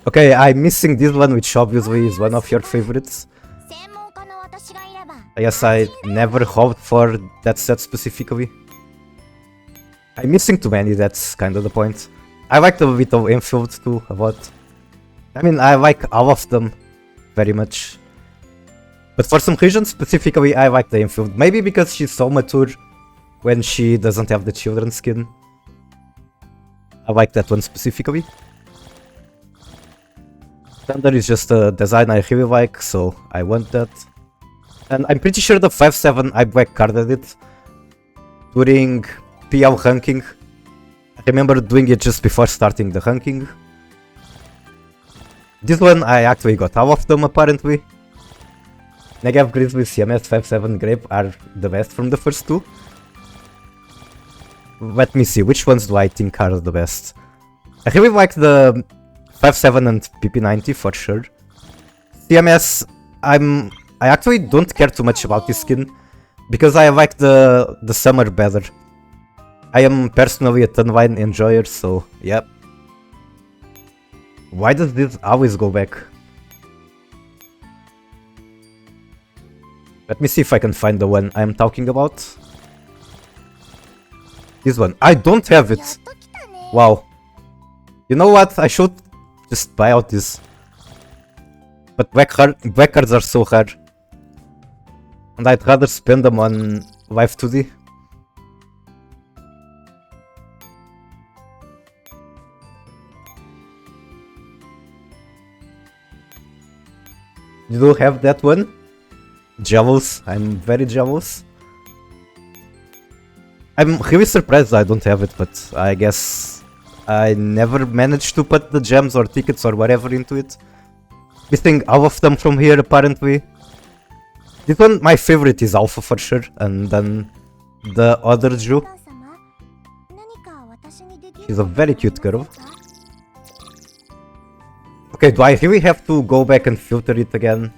Okay, I'm missing this one, which obviously is one of your favorites. I guess I never hoped for that set specifically. I'm missing too many, that's kind of the point. I like the bit of Enfield too, a lot. I mean, I like all of them very much. But for some reason, specifically, I like the Enfield. Maybe because she's so mature when she doesn't have the children's skin. I like that one specifically. Thunder is just a design I really like, so I want that. And I'm pretty sure the 5-7 I black carded it during PL ranking. I remember doing it just before starting the ranking. This one I actually got all of them apparently. Negav Grizzly, CMS, 5-7 Grape are the best from the first two. Let me see, which ones do I think are the best? I really like the 5-7 and PP90 for sure. CMS, I actually don't care too much about this skin, because I like the summer better. I am personally a Tunvine enjoyer, so yep. Why does this always go back? Let me see if I can find the one I'm talking about. This one. I don't have it. Wow. You know what? I should just buy out this. But black cards are so hard. And I'd rather spend them on Live 2D. You do have that one? Jealous. I'm very jealous. I'm really surprised I don't have it, but I guess I never managed to put the gems or tickets or whatever into it. Missing all of them from here apparently. This one, my favorite is Alpha for sure, and then the other Ju. She's a very cute girl. Okay, do I really have to go back and filter it again?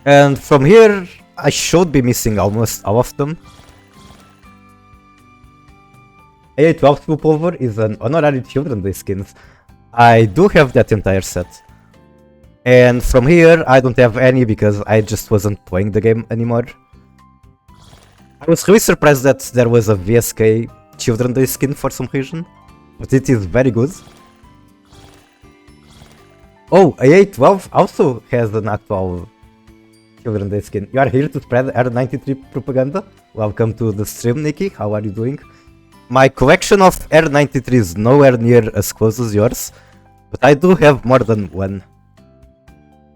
And from here, I should be missing almost all of them. AA12 Swoop is an honorary Children's Day skins. I do have that entire set. And from here, I don't have any because I just wasn't playing the game anymore. I was really surprised that there was a VSK Children's Day skin for some reason, but it is very good. Oh, AA12 also has an actual Children's Day skin. You are here to spread R93 propaganda? Welcome to the stream, Nikki. How are you doing? My collection of R93 is nowhere near as close as yours, but I do have more than one.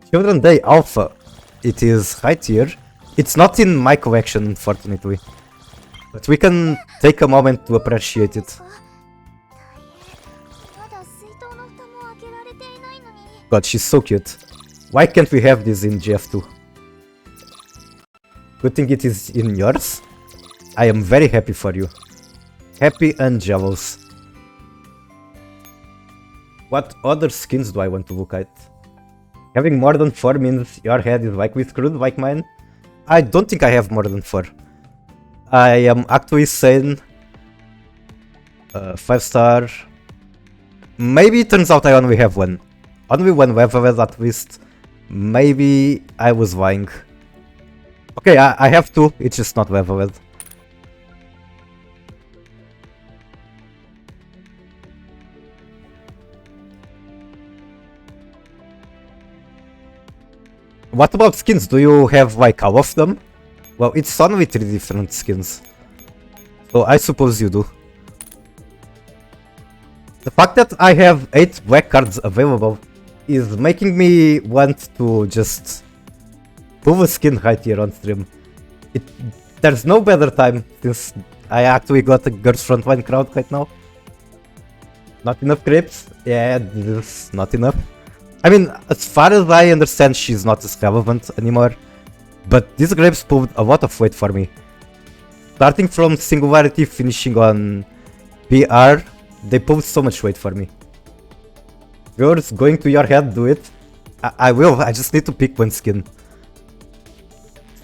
Children's Day Alpha. It is right here. It's not in my collection, unfortunately, but we can take a moment to appreciate it. God, she's so cute. Why can't we have this in GF2? Good thing it is in yours. I am very happy for you. Happy and jealous. What other skins do I want to look at? Having more than 4 means your head is likely screwed like mine. I don't think I have more than 4. I am actually saying 5-star. Maybe it turns out I only have one. Only one level at least. Maybe I was lying. Okay, I have 2, it's just not leveled. What about skins? Do you have like all of them? Well, it's only 3 different skins, so I suppose you do. The fact that I have 8 black cards available is making me want to just pull a skin right here on stream. There's no better time since I actually got a girls frontline crowd right now. Not enough grapes? Yeah, this is not enough. I mean, as far as I understand, she's not as relevant anymore, but these grapes pulled a lot of weight for me. Starting from Singularity, finishing on PR, they pulled so much weight for me. Yours going to your head, do it. I will, I just need to pick one skin.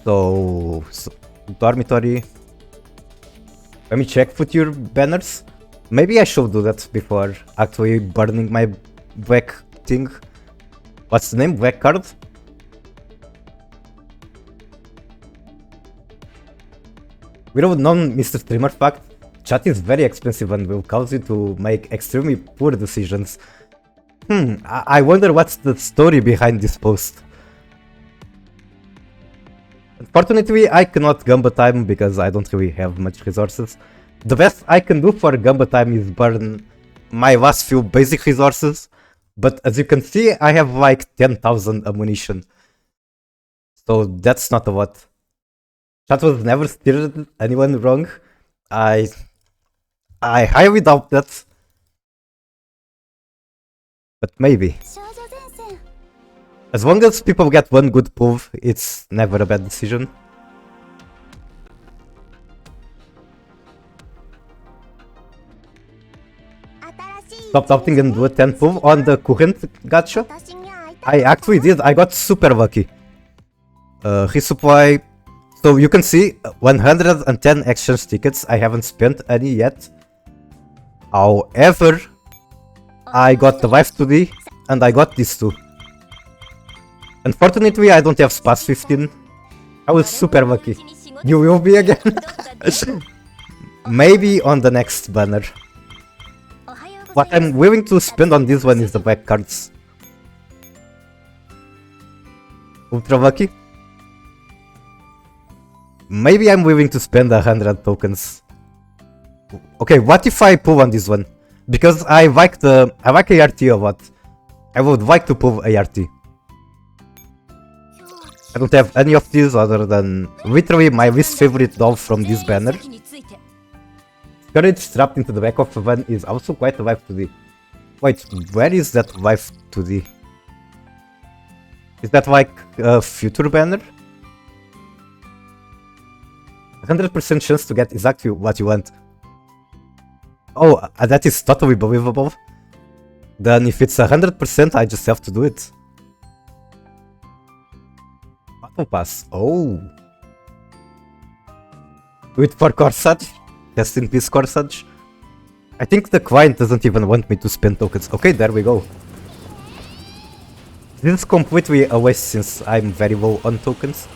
So Dormitory. Let me check future banners. Maybe I should do that before actually burning my black thing. What's the name? Black card? Without known Mr. Streamer fact, chat is very expensive and will cause you to make extremely poor decisions. I wonder what's the story behind this post. Unfortunately, I cannot Gamba time because I don't really have much resources. The best I can do for Gamba time is burn my last few basic resources, but as you can see, I have like 10,000 ammunition. So that's not a lot. Chat was never steered anyone wrong. I highly doubt that. But maybe. As long as people get one good pull, it's never a bad decision. Stop doubting and do a 10 pull on the current gacha. I actually did. I got super lucky. Resupply. So you can see 110 exchange tickets. I haven't spent any yet. However, I got the Life 2D and I got these two. Unfortunately, I don't have Spas 15. I was super lucky. You will be again? Maybe on the next banner. What I'm willing to spend on this one is the black cards. Ultra lucky? Maybe I'm willing to spend 100 tokens. Okay, what if I pull on this one? Because I like ART a lot. I would like to pull ART. I don't have any of these other than literally my least favorite doll from this banner. Courage strapped into the back of a van is also quite a Life 2D. Wait, where is that Life 2D? Is that like a future banner? 100% chance to get exactly what you want. Oh, that is totally believable. Then if it's 100%, I just have to do it. Battle Pass. Oh. Do it for Corsage. Rest in peace, Corsage. I think the client doesn't even want me to spend tokens. Okay, there we go. This is completely a waste since I'm very low on tokens.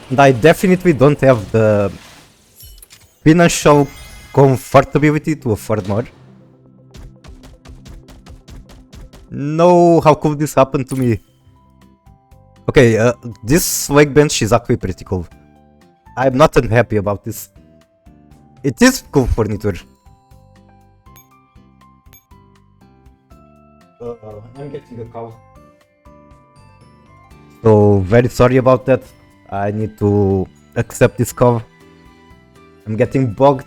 And I definitely don't have the financial comfortability to afford more. No, how could this happen to me? Okay, this leg bench is actually pretty cool. I'm not unhappy about this. It is cool furniture. I'm getting a call. So, very sorry about that. I need to accept this call. I'm getting bogged.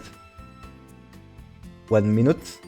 1 minute.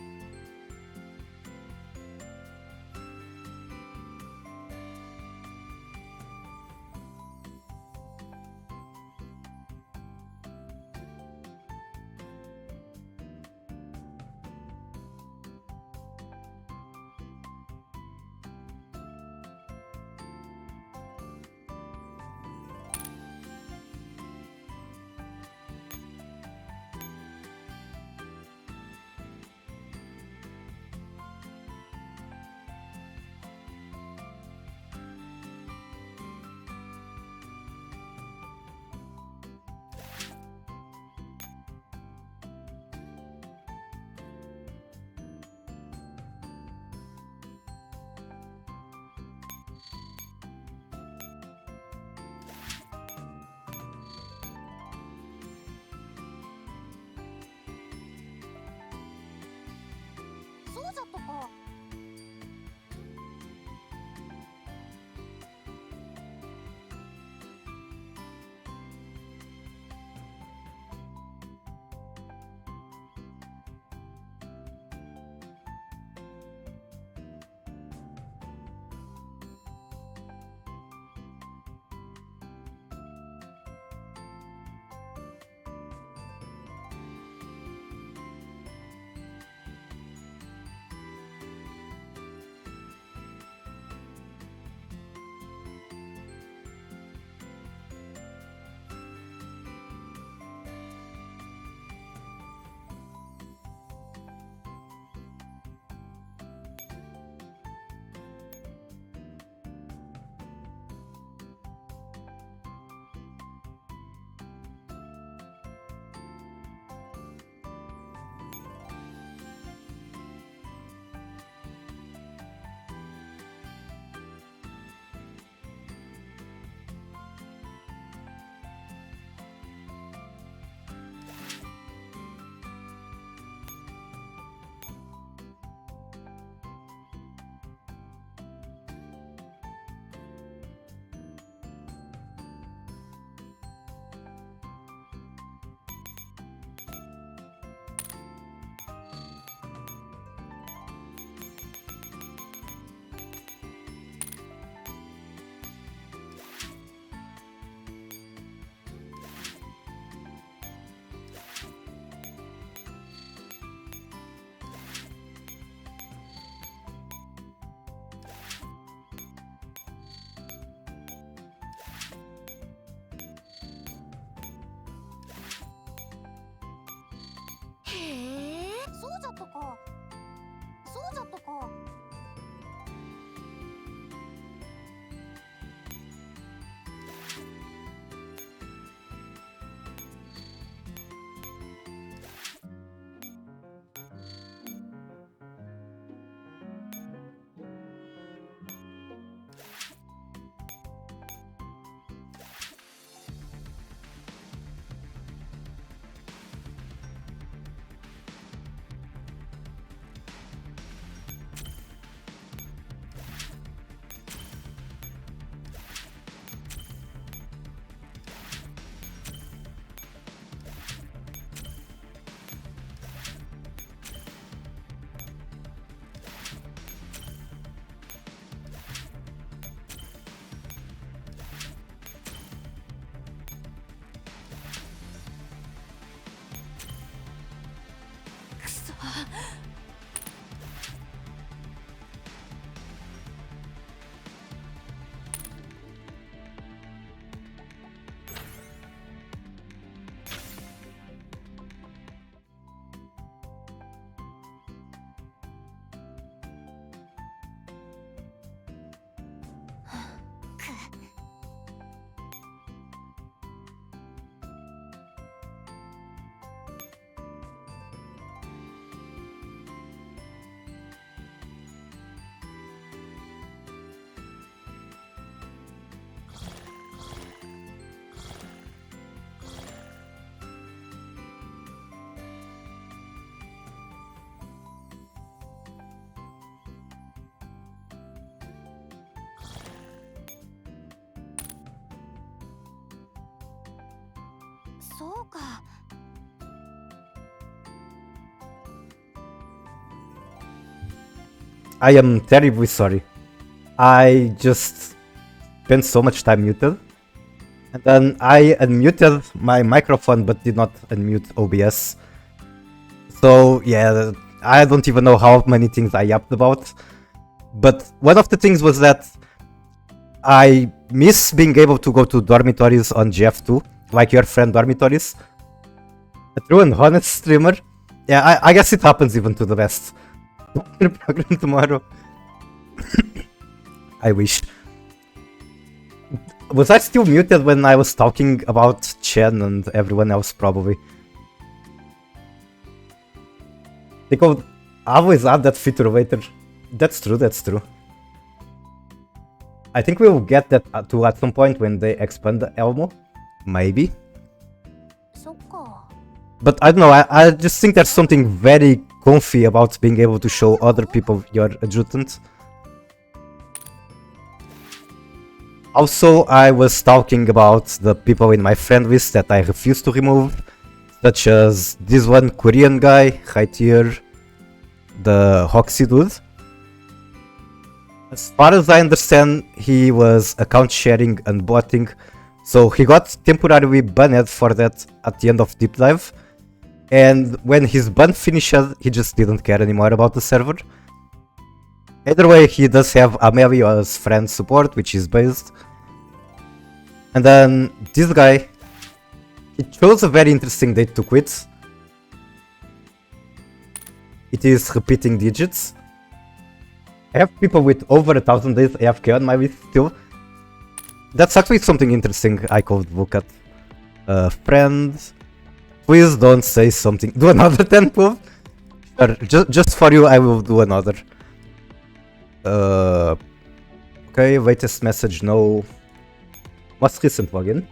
そうか。I am terribly sorry. I just spent so much time muted. And then I unmuted my microphone but did not unmute OBS. So yeah, I don't even know how many things I yapped about. But one of the things was that I miss being able to go to dormitories on GF2, like your friend dormitories. A true and honest streamer. Yeah, I guess it happens even to the best. Program tomorrow. I wish. Was I still muted when I was talking about Chen and everyone else, probably? They could always add that feature later. That's true, that's true. I think we'll get that to at some point when they expand the Elmo. Maybe. But I don't know, I just think there's something very comfy about being able to show other people your adjutant. Also, I was talking about the people in my friend list that I refuse to remove, such as this one Korean guy right here, the Hoxie dude. As far as I understand, he was account sharing and botting, so he got temporarily banned for that at the end of Deep Dive. And when his ban finished, he just didn't care anymore about the server. Either way, he does have Amelia as friend support, which is based. And then this guy, he chose a very interesting date to quit. It is repeating digits. I have people with over 1,000 days AFK on my list still. That's actually something interesting I could look at. Friend, please don't say something. Do another 10 proof? Sure, just for you I will do another. Okay, latest message, no. Most recent login.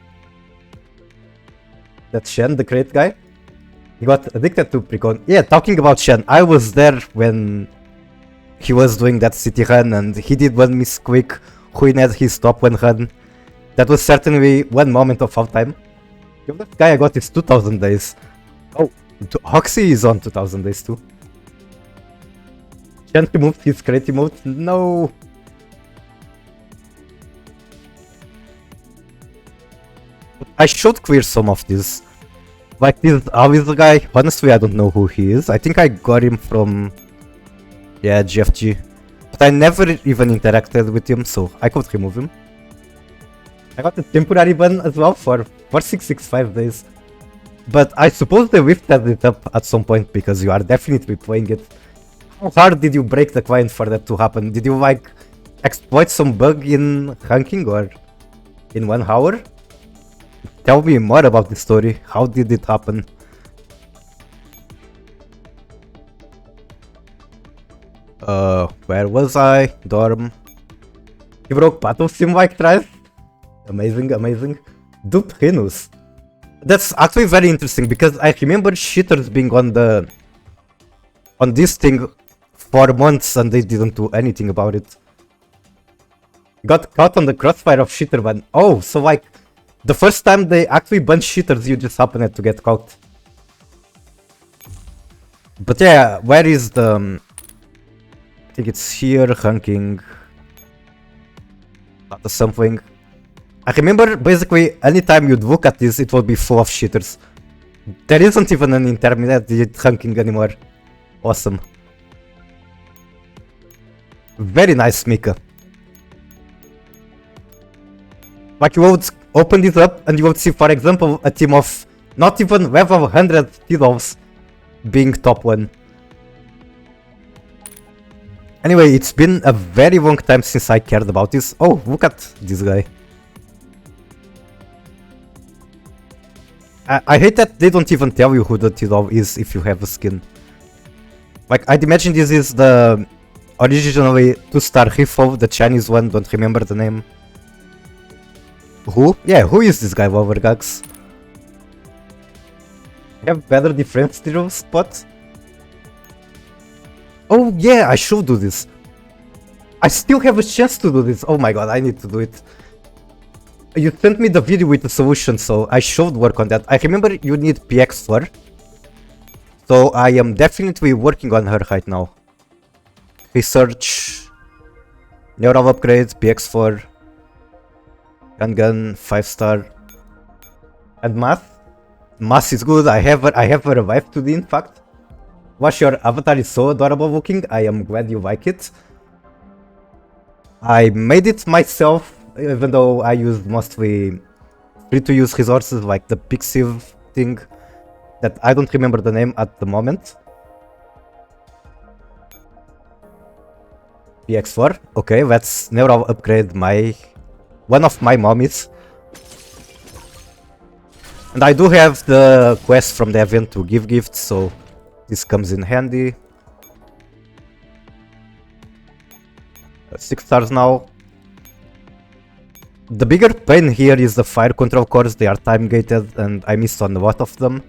That's Shen, the great guy. He got addicted to Precon. Yeah, talking about Shen, I was there when he was doing that city run and he did one misquick, ruined his top 1 run. That was certainly one moment of all time. That guy I got is 2,000 days. Oh, Hoxie is on 2,000 days too. Shen removed his crazy mode? No! I should clear some of this. Like this always the guy, honestly I don't know who he is. I think I got him from... yeah, GFG. But I never even interacted with him, so I could remove him. I got a temporary ban as well for 665 days. But I suppose they lifted it up at some point because you are definitely playing it. How hard did you break the client for that to happen? Did you like exploit some bug in ranking or in 1 hour? Tell me more about the story. How did it happen? Where was I? Dorm. He broke Battle Sim like thrice? Amazing, amazing. Dupe Renus. That's actually very interesting because I remember cheaters being on this thing for months and they didn't do anything about it. Got caught on the crossfire of cheater ban. Oh, so like the first time they actually banned cheaters, you just happened to get caught. But yeah, where is the... I think it's here, ranking... something. I remember basically anytime you'd look at this, it would be full of cheaters. There isn't even an intermediate ranking anymore. Awesome. Very nice, Mika. Like, you would open this up and you would see, for example, a team of not even level 100 T-Dolls being top 1. Anyway, it's been a very long time since I cared about this. Oh, look at this guy. I hate that they don't even tell you who the T-Doll is if you have a skin. Like, I'd imagine this is the originally 2-star Rifle, the Chinese one, don't remember the name. Who? Yeah, who is this guy, Wolvergax? Have better defense zero spot? Oh yeah, I should do this. I still have a chance to do this. Oh my god, I need to do it. You sent me the video with the solution, so I should work on that. I remember you need PX4. So I am definitely working on her right now. Research. Neural upgrade, PX4. Gun 5-star. And math. Math is good. I have a revive today, in fact. Watch, your avatar is so adorable looking. I am glad you like it. I made it myself, even though I used mostly free-to-use resources like the Pixiv thing that I don't remember the name at the moment. PX4. Okay, let's neural upgrade one of my mommies. And I do have the quest from the event to give gifts, so this comes in handy. 6 stars now. The bigger pain here is the fire control cores. They are time gated and I missed on a lot of them.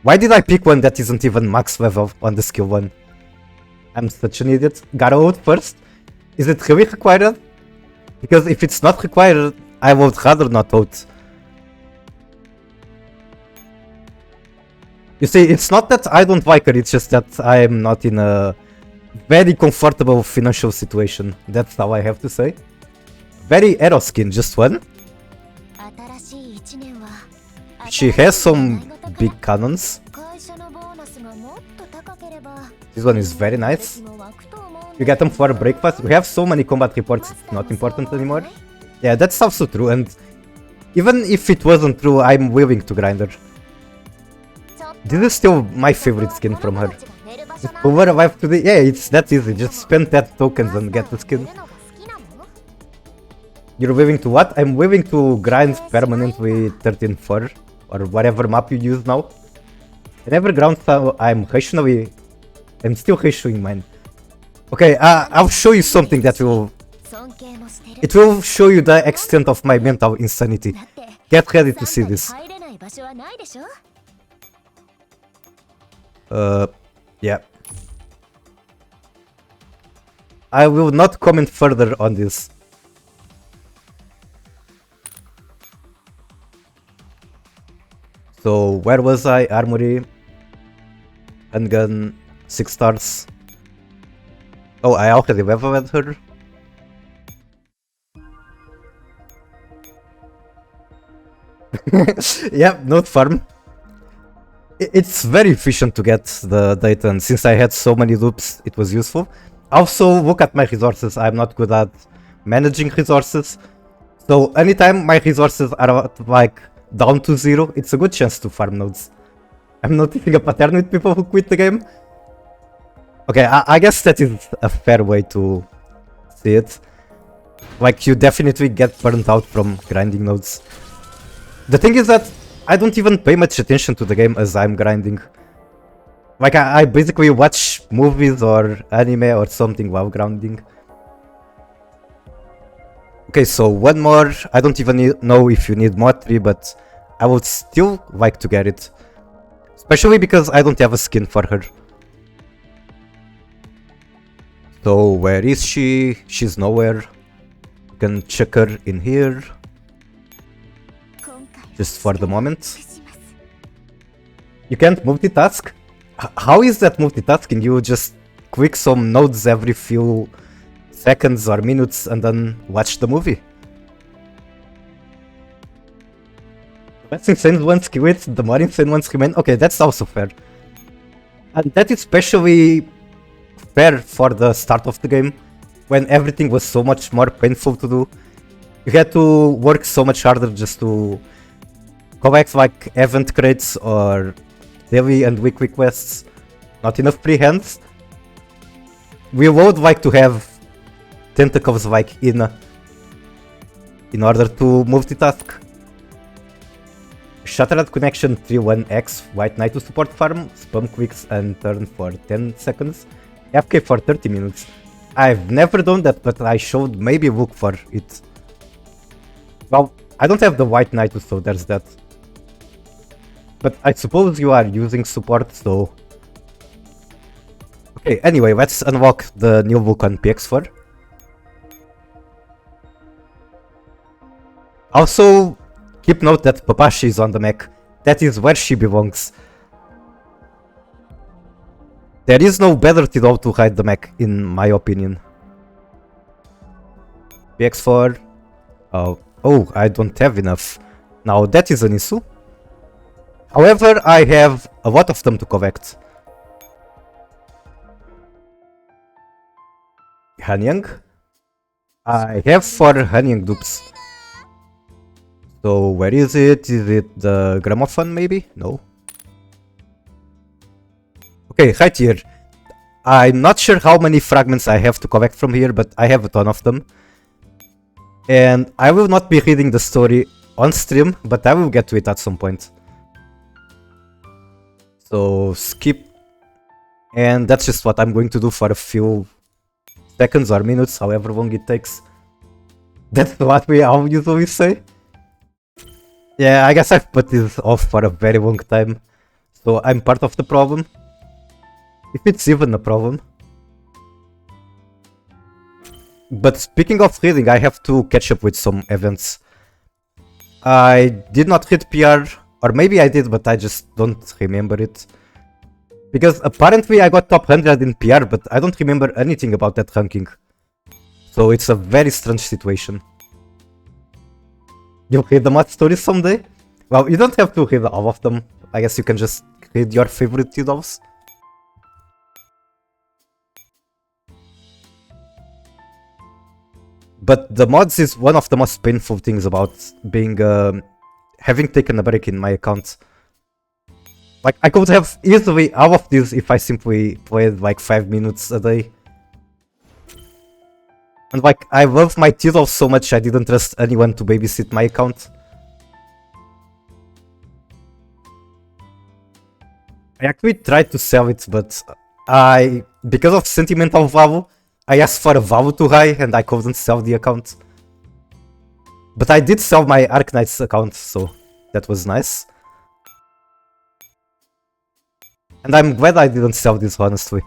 Why did I pick one that isn't even max level on the skill one? I'm such an idiot. Gotta ult first. Is it really required? Because if it's not required, I would rather not ult. You see, it's not that I don't like her, it's just that I'm not in a very comfortable financial situation. That's how I have to say. Very arrow skin, just one. She has some big cannons. This one is very nice. You get them for breakfast. We have so many combat reports, it's not important anymore. Yeah, that's also true, and even if it wasn't true, I'm willing to grind her. This is still my favorite skin from her. Just overrevive today. Yeah, it's that easy. Just spend that tokens and get the skin. You're willing to what? I'm willing to grind permanently 13-4 or whatever map you use now. I never ground, so I'm rationally. I'm still rationing mine. Okay, I'll show you something that will. It will show you the extent of my mental insanity. Get ready to see this. Yeah. I will not comment further on this. So, where was I? Armory. Handgun. 6 stars. Oh, I already leveled her. Yeah, not farm. It's very efficient to get the data, and since I had so many loops, it was useful. Also, look at my resources. I'm not good at managing resources. So anytime my resources are like down to 0, it's a good chance to farm nodes. I'm noticing a pattern with people who quit the game. Okay, I guess that is a fair way to see it. Like, you definitely get burnt out from grinding nodes. The thing is that I don't even pay much attention to the game as I'm grinding. Like, I basically watch movies or anime or something while grinding. Okay, so one more. I don't even know if you need mod 3, but I would still like to get it. Especially because I don't have a skin for her. So, where is she? She's nowhere. You can check her in here. Just for the moment. You can't multitask? How is that multitasking? You just click some nodes every few seconds or minutes and then watch the movie. Less insane ones kill it, the more insane ones remain. Okay, that's also fair. And that is especially fair for the start of the game, when everything was so much more painful to do. You had to work so much harder just to collect like event crates or daily and weekly quests. Not enough pre-hands. We would like to have tentacles like in order to multitask. Shattered connection 31x, White Knight to support farm, spam quicks and turn for 10 seconds, FK for 30 minutes. I've never done that, but I should maybe look for it. Well, I don't have the White Knight, so there's that. But I suppose you are using support, so... Okay, anyway, let's unlock the new book on PX4. Also, keep note that Papashi is on the mech. That is where she belongs. There is no better Tidal to hide the mech, in my opinion. PX4. Oh, I don't have enough. Now that is an issue. However, I have a lot of them to collect. Hanyang. I have 4 Hanyang dupes. So where is it? Is it the gramophone maybe? No. Okay, right here. I'm not sure how many fragments I have to collect from here, but I have a ton of them. And I will not be reading the story on stream, but I will get to it at some point. So skip. And that's just what I'm going to do for a few seconds or minutes, however long it takes. That's what we all usually say. Yeah, I guess I've put this off for a very long time. So I'm part of the problem. If it's even a problem. But speaking of reading, I have to catch up with some events. I did not hit PR, or maybe I did, but I just don't remember it. Because apparently I got top 100 in PR, but I don't remember anything about that ranking. So it's a very strange situation. You'll read the mod stories someday? Well, you don't have to read all of them. I guess you can just read your favorite Tidals. But the mods is one of the most painful things about being having taken a break in my account. Like, I could have easily all of this if I simply played like 5 minutes a day. And like, I love my Tidals so much I didn't trust anyone to babysit my account. I actually tried to sell it, but because of sentimental value, I asked for a value too high and I couldn't sell the account. But I did sell my Arknight's account, so that was nice. And I'm glad I didn't sell this, honestly.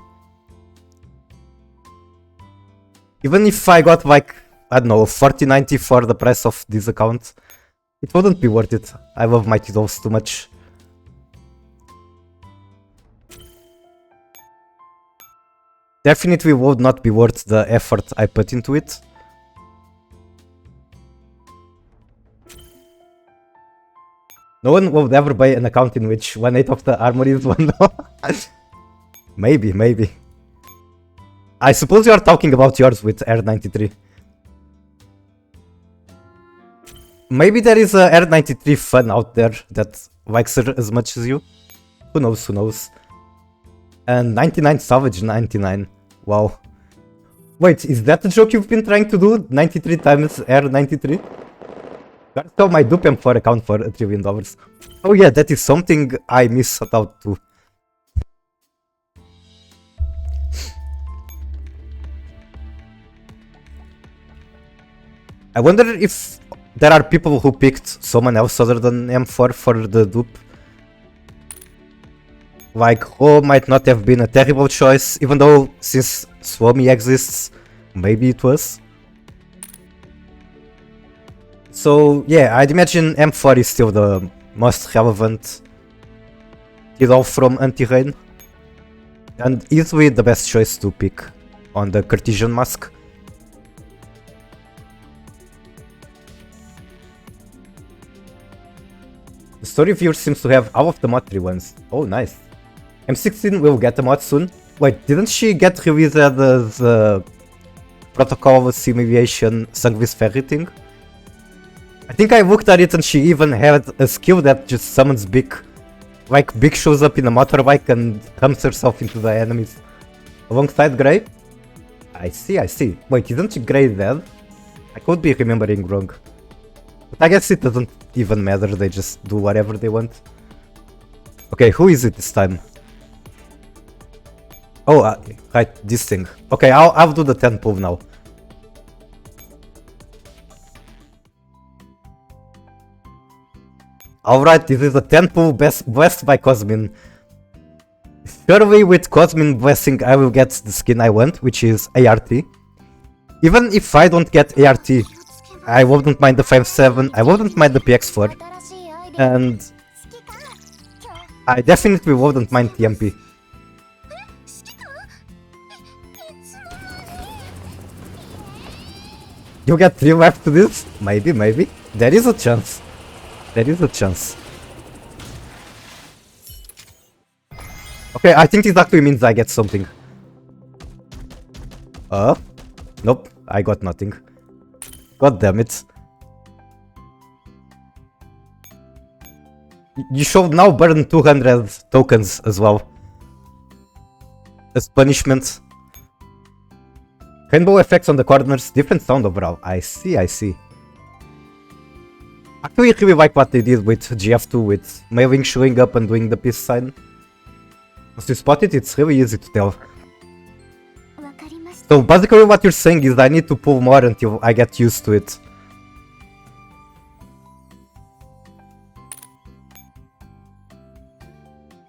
Even if I got like, I don't know, 40-90 for the price of this account, it wouldn't be worth it. I love my Tidals too much. Definitely would not be worth the effort I put into it. No one would ever buy an account in which 1/8 of the armor is 1. Maybe. I suppose you are talking about yours with R93. Maybe there is a R93 fan out there that likes her as much as you. Who knows. And 99 Savage 99. Wow. Wait, is that the joke you've been trying to do? 93 times R93? Gotta sell my dupe M4 account for $1 trillion. Oh yeah, that is something I missed out too. I wonder if there are people who picked someone else other than M4 for the dupe. Like, Ho might not have been a terrible choice, even though since Suomi exists, maybe it was. So yeah, I'd imagine M4 is still the most relevant Tidal from Anti-Rain. And easily the best choice to pick on the Cartesian mask. The story viewer seems to have all of the mod 3 ones. Oh, nice. M16 will get a mod soon. Wait, didn't she get released as Protocol Simulation Sungvis Fairy thing? I think I looked at it and she even had a skill that just summons Big. Like Big shows up in a motorbike and humps herself into the enemies. Alongside Grey? I see. Wait, isn't Grey dead? I could be remembering wrong. But I guess it doesn't even matter, they just do whatever they want. Okay, who is it this time? Oh, right, this thing. Okay, I'll do the 10 pull now. Alright, this is a 10 pull blessed by Cosmin. Surely with Cosmin blessing I will get the skin I want, which is ART. Even if I don't get ART, I wouldn't mind the 5.7, I wouldn't mind the PX4. And I definitely wouldn't mind TMP. You get 3 left to this? Maybe. There is a chance. Okay, I think this actually means I get something. Nope, I got nothing. God damn it. You should now burn 200 tokens as well. As punishment. Rainbow effects on the corners, different sound overall. I see. Actually, I really like what they did with GF2 with Mailing showing up and doing the peace sign. Once you spot it, it's really easy to tell. So basically what you're saying is I need to pull more until I get used to it.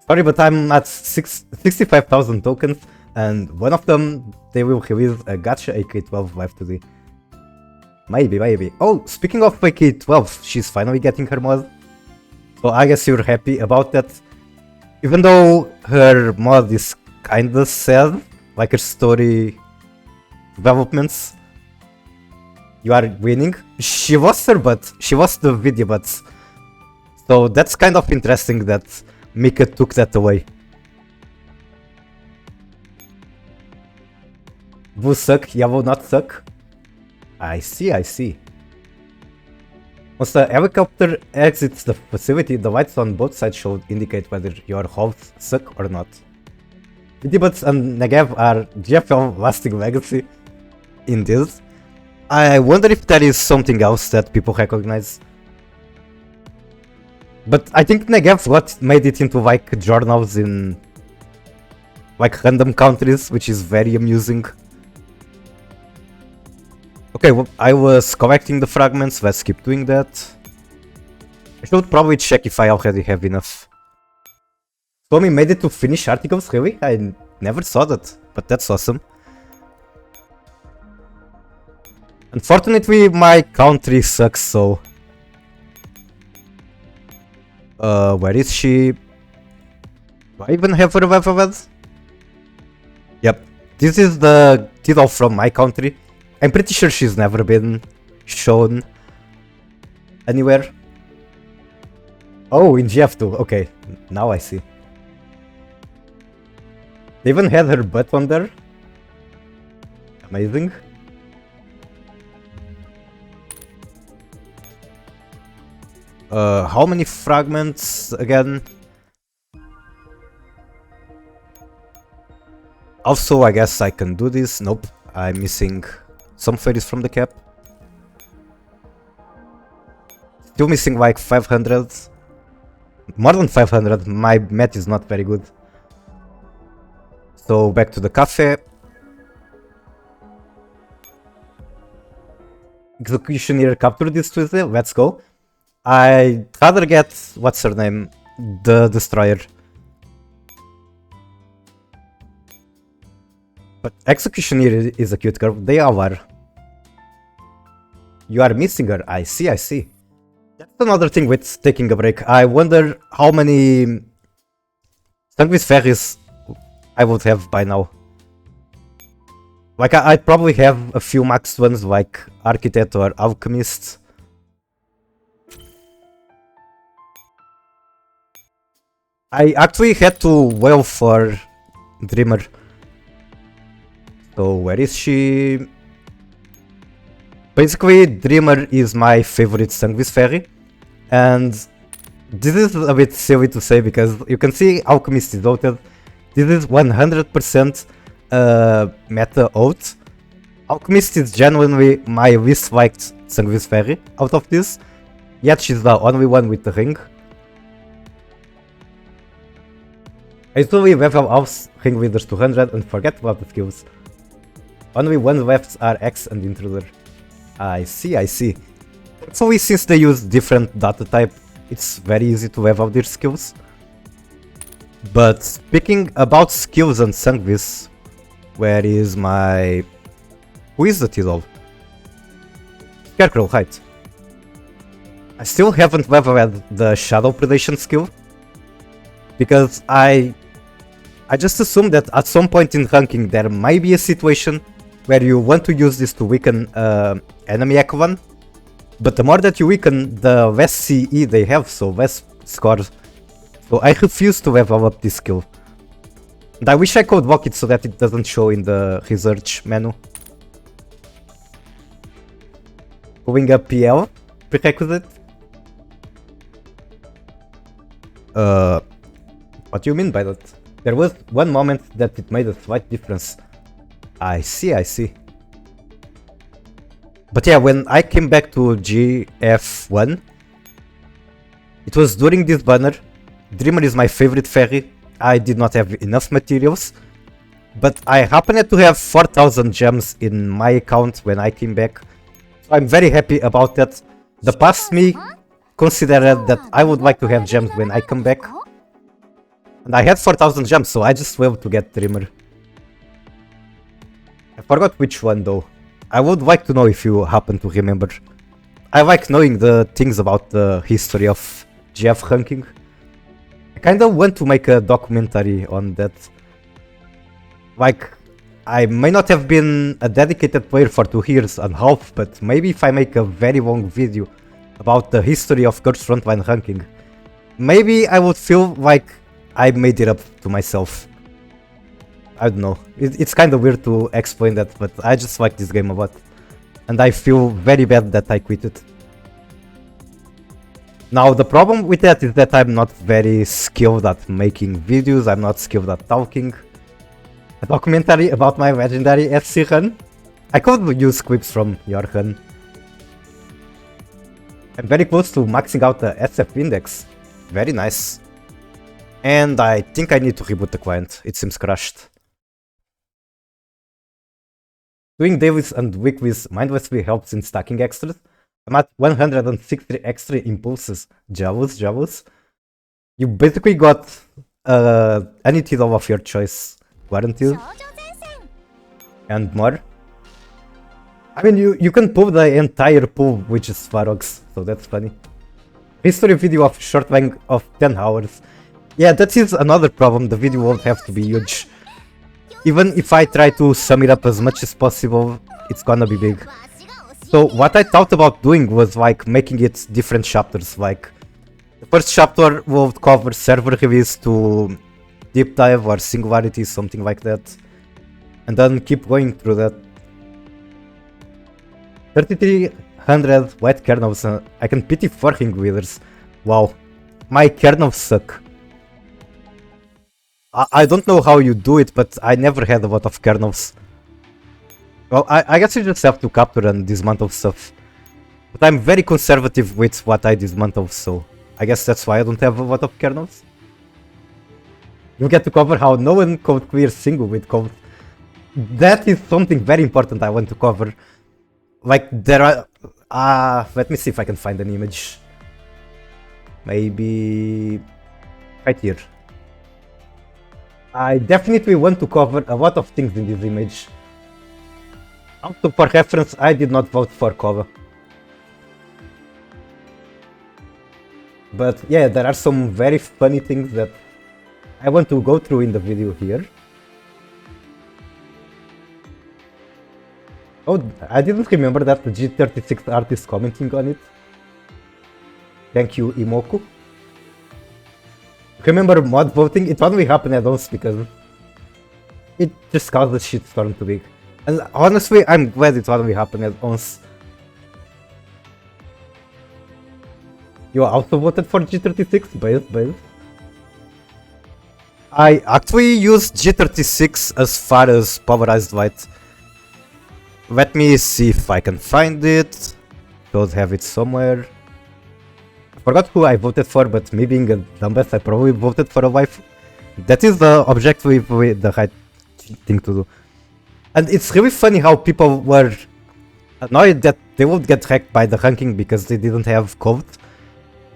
Sorry, but I'm at 65,000 tokens, and one of them, they will release a gacha AK-12 live today. Maybe. Oh, speaking of AK-12, she's finally getting her mod. So I guess you're happy about that. Even though her mod is kinda sad, like her story developments, you are winning. She lost her butt, she lost the video butts. So that's kind of interesting that Mika took that away. Blue suck, yellow not suck. I see. Once the helicopter exits the facility, the lights on both sides should indicate whether your halves suck or not. Vidibuts and Negev are GFL lasting legacy in this. I wonder if there is something else that people recognize. But I think Negev what made it into like journals in like random countries, which is very amusing. Okay, well, I was collecting the fragments, let's keep doing that. I should probably check if I already have enough. Tommy made it to finish articles, really? I never saw that, but that's awesome. Unfortunately, my country sucks, so... where is she? Do I even have her level ads? Yep, this is the title from my country. I'm pretty sure she's never been shown anywhere. Oh, in GF2, okay, now I see. They even had her butt on there. Amazing. How many fragments again? Also, I guess I can do this. Nope, I'm missing some fairies from the cap. Still missing like 500. More than 500. My math is not very good. So back to the cafe. Executioner captured this Tuesday. Let's go. I'd rather get, what's her name? The Destroyer. But Executioner is a cute girl. They all are. You are missing her. I see. That's another thing with taking a break. I wonder how many Sungvis Ferries I would have by now. Like, I'd probably have a few maxed ones like Architect or Alchemist. I actually had to wail for Dreamer. So where is she? Basically, Dreamer is my favorite Sungvis fairy, and this is a bit silly to say because you can see Alchemist is outed. This is 100% meta out. Alchemist is genuinely my least liked Sungvis fairy out of this, yet she's the only one with the ring. I usually level up ring leaders to 100 and forget about the skills. Only one left are X and Intruder. I see. Hopefully, since they use different data type, it's very easy to level their skills. But speaking about skills and Sungvis, where is my... Who is the Tidal? Scarecrow, right. I still haven't leveled the Shadow Predation skill, because I just assume that at some point in ranking there might be a situation where you want to use this to weaken enemy Echelon, but the more that you weaken, the less CE they have, so less scores. So I refuse to level up this skill. And I wish I could walk it so that it doesn't show in the research menu. Going up PL prerequisite? What do you mean by that? There was one moment that it made a slight difference. I see. But yeah, when I came back to GF1, it was during this banner. Dreamer is my favorite fairy. I did not have enough materials, but I happened to have 4000 gems in my account when I came back. So I'm very happy about that. The past me considered that I would like to have gems when I come back. And I had 4000 gems, so I just went to get Dreamer. I forgot which one though. I would like to know if you happen to remember. I like knowing the things about the history of GF ranking. I kinda want to make a documentary on that. Like, I may not have been a dedicated player for 2 years and a half, but maybe if I make a very long video about the history of Curse Frontline ranking, maybe I would feel like I made it up to myself. I don't know. It's kind of weird to explain that, but I just like this game a lot. And I feel very bad that I quit it. Now, the problem with that is that I'm not very skilled at making videos, I'm not skilled at talking. A documentary about my legendary SC run? I could use clips from your run. I'm very close to maxing out the SF index. Very nice. And I think I need to reboot the client, it seems crashed. Doing dailies and weeklies mindlessly helps in stacking extras. I'm at 160 extra impulses. Jealous. You basically got any title of your choice, guaranteed. And more. I mean, you can pull the entire pool, which is Svarogs, so that's funny. History video of short length of 10 hours. Yeah, that is another problem, the video won't have to be huge. Even if I try to sum it up as much as possible, it's gonna be big. So what I thought about doing was like making it different chapters, like the first chapter will cover server release to deep dive or singularity, something like that. And then keep going through that. 3300 white kernels, I can pity 4 ring wheelers. Wow, my kernels suck. I don't know how you do it, but I never had a lot of kernels. Well, I guess you just have to capture and dismantle stuff. But I'm very conservative with what I dismantle, so I guess that's why I don't have a lot of kernels. You get to cover how no one code clears single with code. That is something very important I want to cover. Like, there are... let me see if I can find an image. Maybe... right here. I definitely want to cover a lot of things in this image. Also, for reference, I did not vote for cover. But yeah, there are some very funny things that I want to go through in the video here. Oh, I didn't remember that the G36 art is commenting on it. Thank you, Imoku. remember mod voting, it only happened at once because it just caused the shitstorm too big. And honestly, I'm glad it only happened at once. You also voted for G36? Base. I actually used G36 as far as Polarized White. Let me see if I can find it. Should have it somewhere. I forgot who I voted for, but me being a dumbass, I probably voted for a wife. That is the objectively the right thing to do. And it's really funny how people were annoyed that they would get hacked by the ranking because they didn't have code.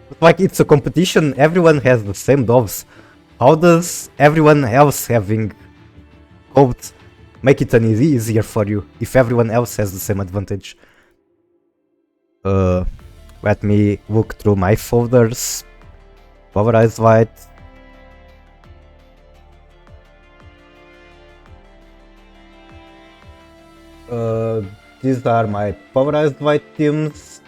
But like, it's a competition, everyone has the same doves. How does everyone else having code make it easier for you if everyone else has the same advantage? Let me look through my folders. Polarized White. These are my Polarized White teams.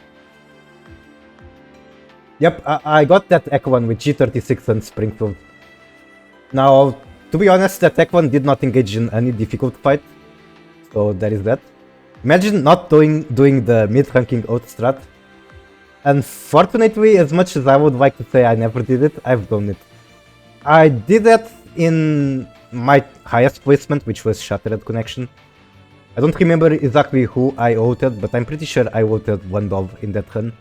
Yep, I got that Echo one with G36 and Springfield. Now, to be honest, that Tech one did not engage in any difficult fight, so there is that. Imagine not doing the mid-ranking out strat. Unfortunately, as much as I would like to say I never did it, I've done it. I did that in my highest placement, which was Shattered Connection. I don't remember exactly who I ulted, but I'm pretty sure I ulted one dove in that run.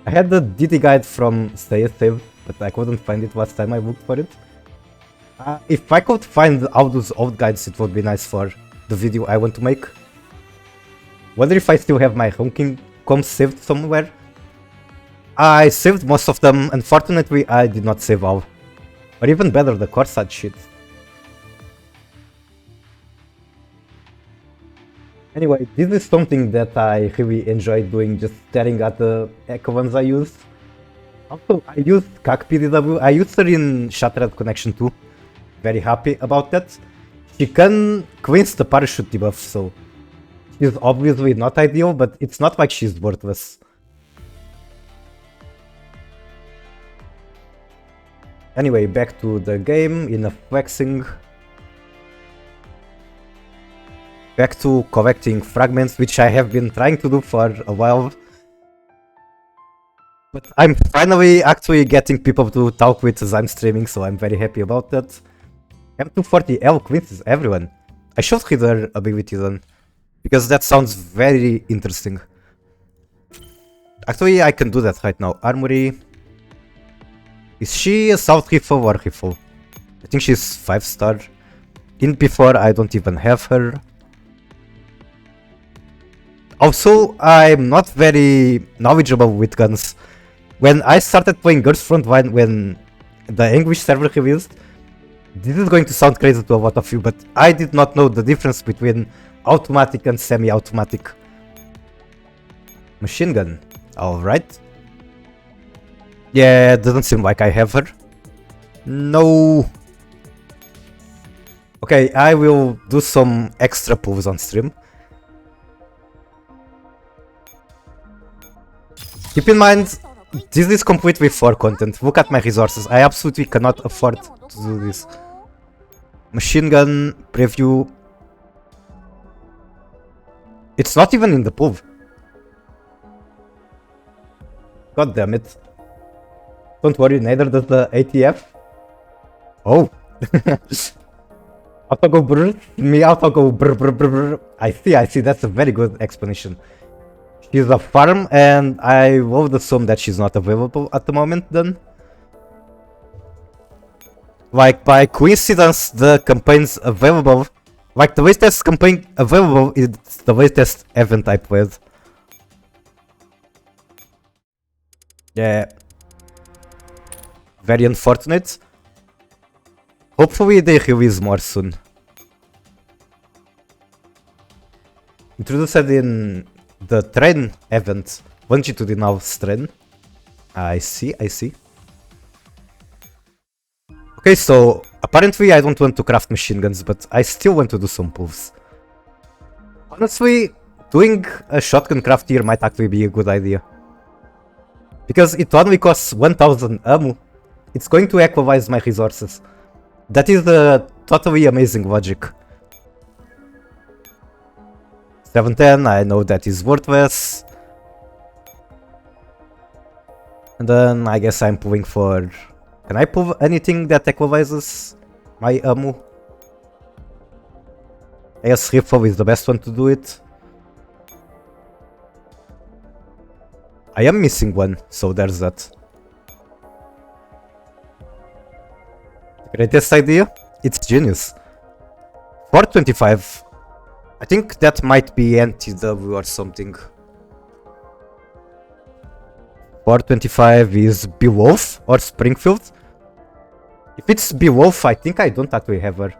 I had the DD guide from Stay Save, but I couldn't find it last time I looked for it. If I could find all those old guides, it would be nice for the video I want to make. Wonder if I still have my ranking comms saved somewhere. I saved most of them, unfortunately I did not save all. Or even better, the Corsad shit. Anyway, this is something that I really enjoy doing, just staring at the Echo ones I used. Also, I used CAC PDW, I used her in Shattered Connection too. Very happy about that. She can cleanse the parachute debuff, so she's obviously not ideal, but it's not like she's worthless. Anyway, back to the game, enough flexing. Back to collecting fragments, which I have been trying to do for a while. But I'm finally actually getting people to talk with as I'm streaming, so I'm very happy about that. M240L cleanses everyone. I should read her ability then, because that sounds very interesting. Actually, I can do that right now. Armory. Is she a South Rifle or Rifle? I think she's 5-star. In P4, I don't even have her. Also, I'm not very knowledgeable with guns. When I started playing Girls Frontline when the English server released, this is going to sound crazy to a lot of you, but I did not know the difference between automatic and semi-automatic. Machine gun. Alright. Yeah, doesn't seem like I have her. No. Okay, I will do some extra pulls on stream. Keep in mind, this is completely for content. Look at my resources. I absolutely cannot afford to do this. Machine gun preview. It's not even in the pool. God damn it. Don't worry, neither does the ATF. Oh. Auto go brr. Me auto go brr brr brr brr. I see. That's a very good explanation. She's a farm, and I would assume that she's not available at the moment then. Like, by coincidence, the campaign's available. Like, the latest campaign available is the latest event I played. Yeah. Very unfortunate. Hopefully they release more soon. Introduced in the train event, longitudinal train. I see. Okay, so apparently I don't want to craft machine guns, but I still want to do some pulls. Honestly, doing a shotgun craft here might actually be a good idea. Because it only costs 1000 ammo, it's going to equalize my resources. That is the totally amazing logic. 710, I know that is worthless. And then I guess I'm pulling for... Can I pull anything that equalizes my ammo? I guess Rifle is the best one to do it. I am missing one, so there's that. Greatest idea? It's genius. 425. I think that might be NTW or something. 425 is Beowulf or Springfield. If it's Beowulf, I think I don't actually have her.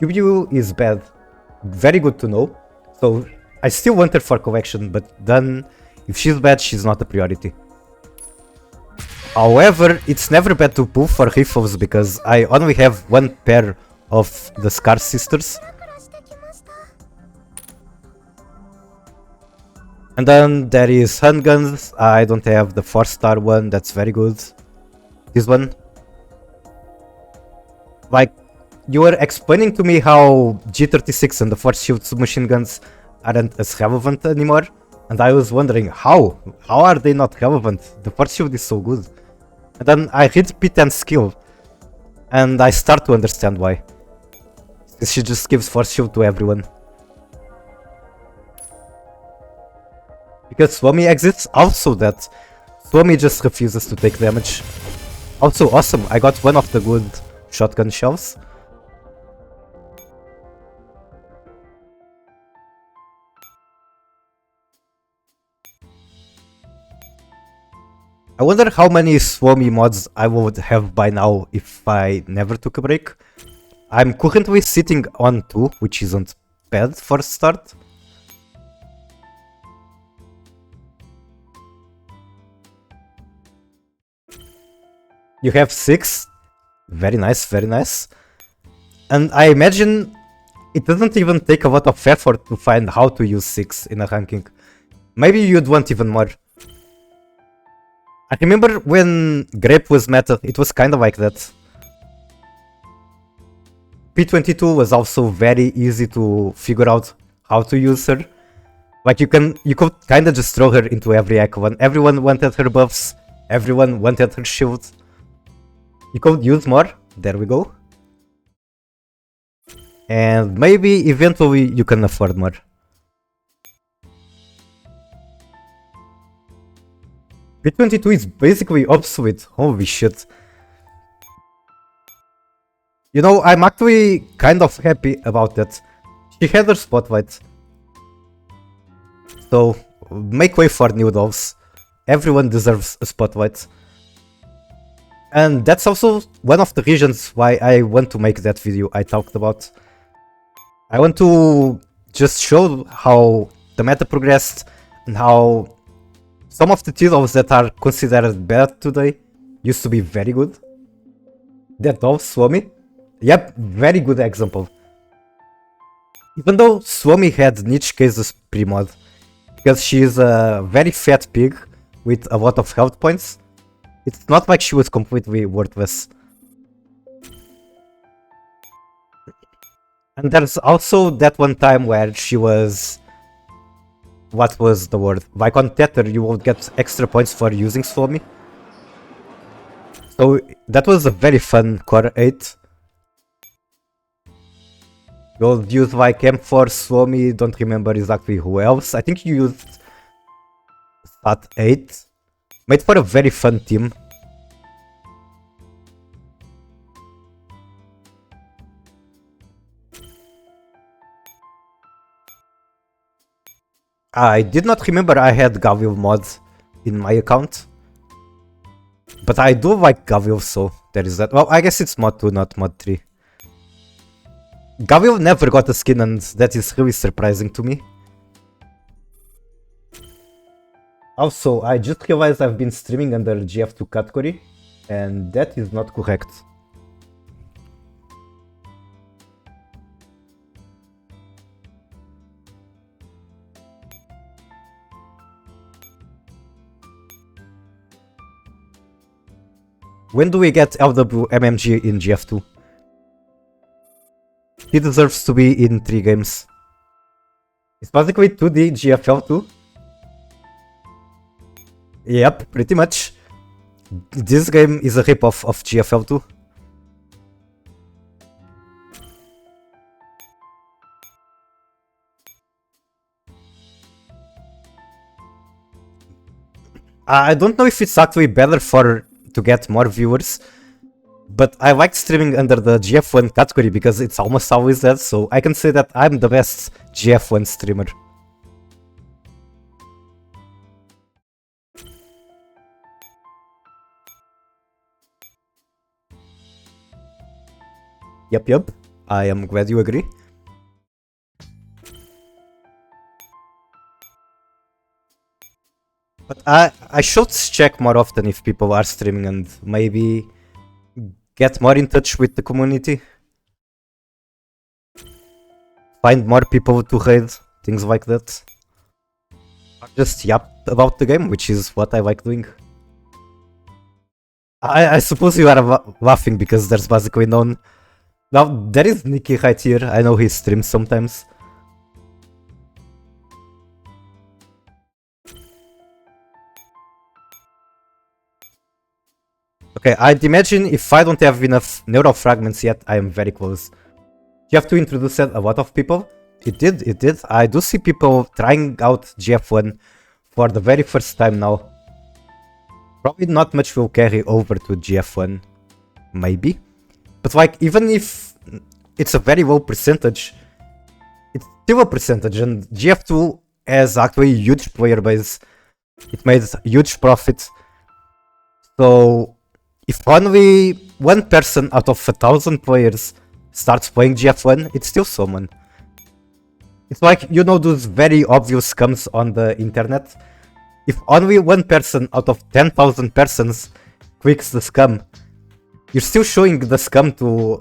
QBU is bad. Very good to know. So I still want her for collection, but then if she's bad, she's not a priority. However, it's never bad to pull for rifles because I only have one pair of the Scar Sisters. And then there is handguns. I don't have the 4-star one, that's very good. This one. Like, you were explaining to me how G36 and the Force Shield submachine guns aren't as relevant anymore. And I was wondering, how? How are they not relevant? The Force Shield is so good. And then I read P10 skill. And I start to understand why. She just gives Force Shield to everyone. Because Swami exists, also that Swami just refuses to take damage. Also awesome, I got one of the good shotgun shells. I wonder how many Swami mods I would have by now if I never took a break. I'm currently sitting on 2, which isn't bad for a start. You have 6. Very nice, very nice. And I imagine it doesn't even take a lot of effort to find how to use 6 in a ranking. Maybe you'd want even more. I remember when Grape was meta, it was kind of like that. P22 was also very easy to figure out how to use her. Like you could kind of just throw her into every icon. Everyone wanted her buffs, everyone wanted her shield. You could use more, there we go. And maybe eventually you can afford more. P22 is basically obsolete, holy shit. You know, I'm actually kind of happy about that. She had her spotlight. So, make way for new dolls. Everyone deserves a spotlight. And that's also one of the reasons why I want to make that video I talked about. I want to just show how the meta progressed and how some of the titles that are considered bad today used to be very good. That of Swami? Yep, very good example. Even though Swami had niche cases pre-mod, because she is a very fat pig with a lot of health points, it's not like she was completely worthless. And there's also that one time where she was... What was the word? Like on Tether, you will get extra points for using Swami. So that was a very fun core 8. You'll use like M4, Swami, don't remember exactly who else. I think you used Stat 8. Made for a very fun team. I did not remember I had Gavil mod in my account. But I do like Gavil, so there is that. Well, I guess it's mod 2, not mod 3. Gavil never got a skin and that is really surprising to me. Also, I just realized I've been streaming under GF2 category, and that is not correct. When do we get LWMMG in GF2? He deserves to be in 3 games. It's basically 2D GFL2. Yep, pretty much. This game is a ripoff of GFL2. I don't know if it's actually better to get more viewers, but I like streaming under the GF1 category because it's almost always that, so I can say that I'm the best GF1 streamer. Yep, I am glad you agree. But I should check more often if people are streaming and maybe get more in touch with the community. Find more people to raid, things like that. Or just yap about the game, which is what I like doing. I suppose you are laughing because there's basically none. Now, there is Nikki right here. I know he streams sometimes. Okay, I'd imagine if I don't have enough neural fragments yet, I am very close. You have to introduce a lot of people. It did. I do see people trying out GF1 for the very first time now. Probably not much will carry over to GF1, maybe. But like, even if it's a very low percentage, it's still a percentage, and GF2 has actually a huge player base. It made huge profit. So if only one person out of 1,000 players starts playing GF1, it's still someone. It's like, you know, those very obvious scams on the internet. If only one person out of 10,000 persons clicks the scam, you're still showing the scam to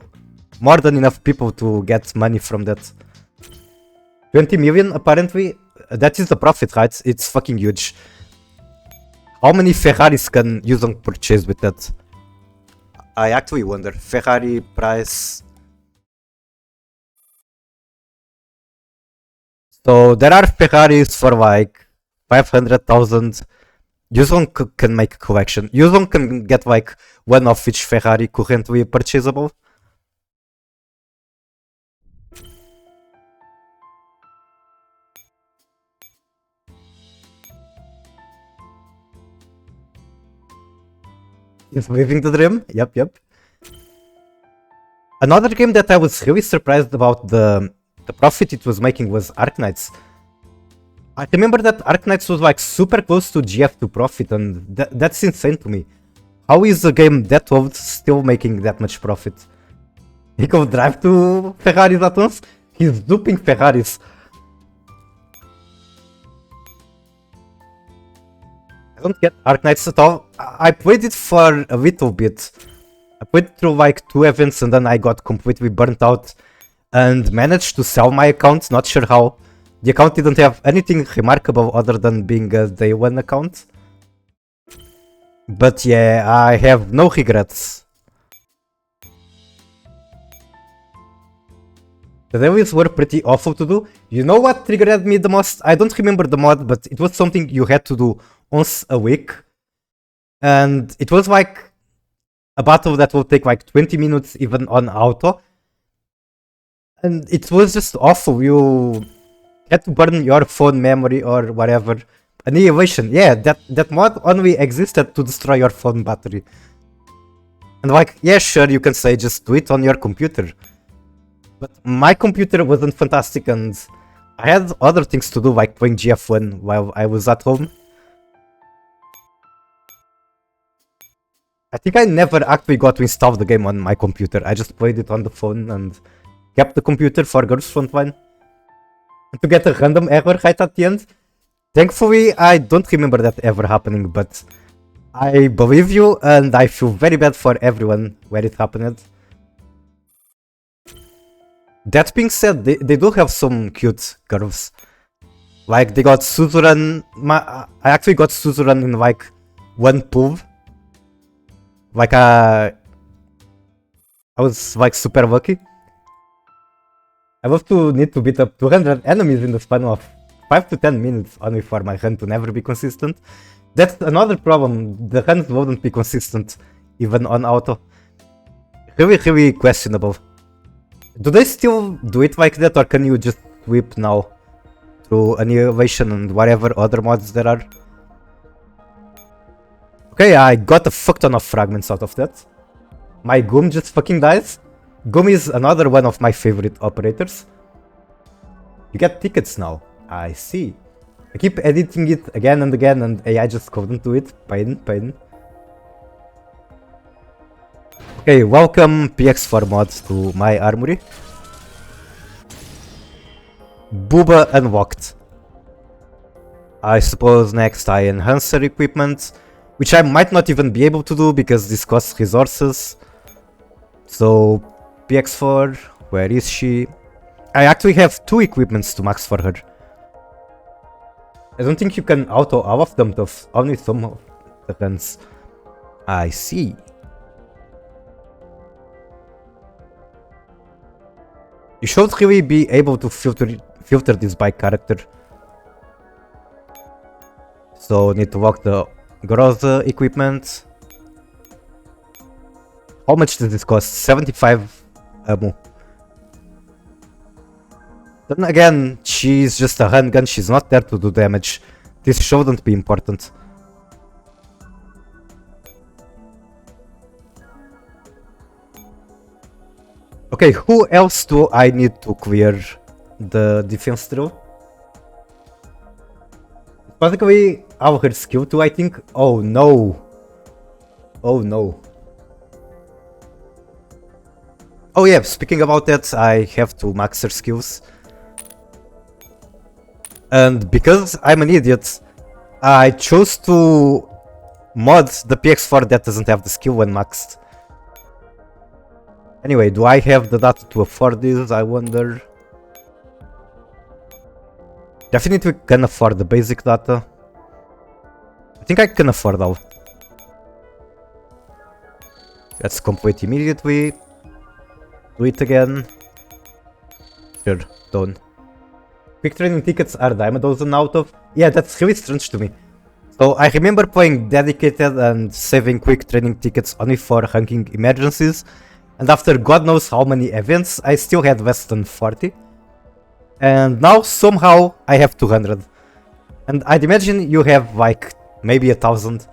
more than enough people to get money from that. 20 million apparently, that is the profit, right? It's fucking huge. How many Ferraris can Yuzong purchase with that? I actually wonder. Ferrari price. So there are Ferraris for like 500,000. Yuzong can make a collection. Yuzong can get like one of each Ferrari currently purchasable. He's living the dream. Yep. Another game that I was really surprised about the profit it was making was Arknights. I remember that Arknights was like super close to GF2 profit, and that's insane to me. How is a game that old still making that much profit? He could drive to Ferraris at once? He's duping Ferraris. I don't get Arknights at all. I played it for a little bit. I played through like 2 events and then I got completely burnt out and managed to sell my account, not sure how. The account didn't have anything remarkable other than being a day 1 account. But yeah, I have no regrets. The dailies were pretty awful to do. You know what triggered me the most? I don't remember the mod, but it was something you had to do once a week. And it was like a battle that will take like 20 minutes even on auto. And it was just awful. You had to burn your phone memory or whatever. Annihilation, yeah, that mod only existed to destroy your phone battery. And like, yeah, sure, you can say just do it on your computer. But my computer wasn't fantastic and I had other things to do like playing GF1 while I was at home. I think I never actually got to install the game on my computer. I just played it on the phone and kept the computer for Girls Frontline. And to get a random error right at the end. Thankfully, I don't remember that ever happening, but I believe you and I feel very bad for everyone where it happened. That being said, they do have some cute girls. Like, they got Suzuran. I actually got Suzuran in like one pool. Like I was like super lucky. I love to need to beat up 200 enemies in the span of 5 to 10 minutes only for my run to never be consistent. That's another problem. The runs wouldn't be consistent even on auto. Really questionable. Do they still do it like that, or can you just sweep now through Annihilation and whatever other mods there are? Okay, I got a fuck ton of fragments out of that. My Goom just fucking dies. Goom is another one of my favorite operators. You get tickets now. I see. I keep editing it again and again and AI just couldn't do it. Pain. Okay, welcome PX4 mods to my armory. Booba unlocked. I suppose next I enhance her equipment, which I might not even be able to do because this costs resources. So, PX4, where is she? I actually have 2 equipments to max for her. I don't think you can auto all of them, though, only some of the guns. I see. You should really be able to filter this by character. So need to lock the Groza equipment. How much does this cost? 75 ammo. Then again, she's just a handgun, she's not there to do damage. This shouldn't be important. Okay, who else do I need to clear the defense through? Basically, our skill 2, I think. Oh no. Oh no. Oh yeah, speaking about that, I have to max her skills. And because I'm an idiot, I chose to mod the PX4 that doesn't have the skill when maxed. Anyway, do I have the data to afford this? I wonder. Definitely can afford the basic data. I think I can afford all. Let's complete immediately. Do it again. Sure, done. Quick training tickets are Diamond Dozen out of? Yeah, that's really strange to me. So I remember playing dedicated and saving quick training tickets only for ranking emergencies. And after God knows how many events, I still had less than 40. And now somehow I have 200. And I'd imagine you have like maybe 1,000.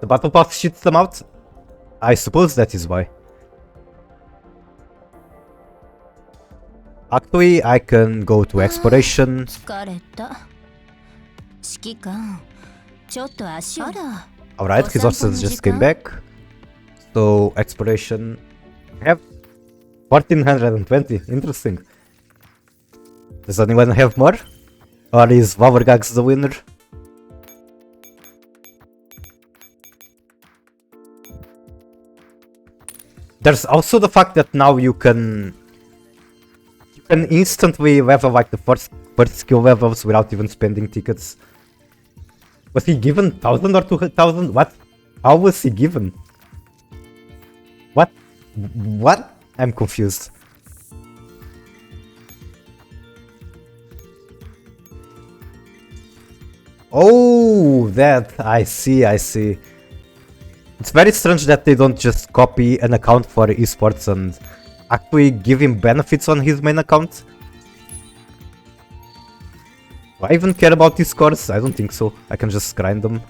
The battle pass shits them out? I suppose that is why. Actually, I can go to exploration. Alright, resources just came back. So, exploration. I have 1420. Interesting. Does anyone have more? Or is Wavergax the winner? There's also the fact that now you can instantly level like the first skill levels without even spending tickets. Was he given 1,000 or 2,000? What? How was he given? What? What? I'm confused. Oh, that. I see. It's very strange that they don't just copy an account for esports and actually give him benefits on his main account. Do I even care about these scores? I don't think so. I can just grind them.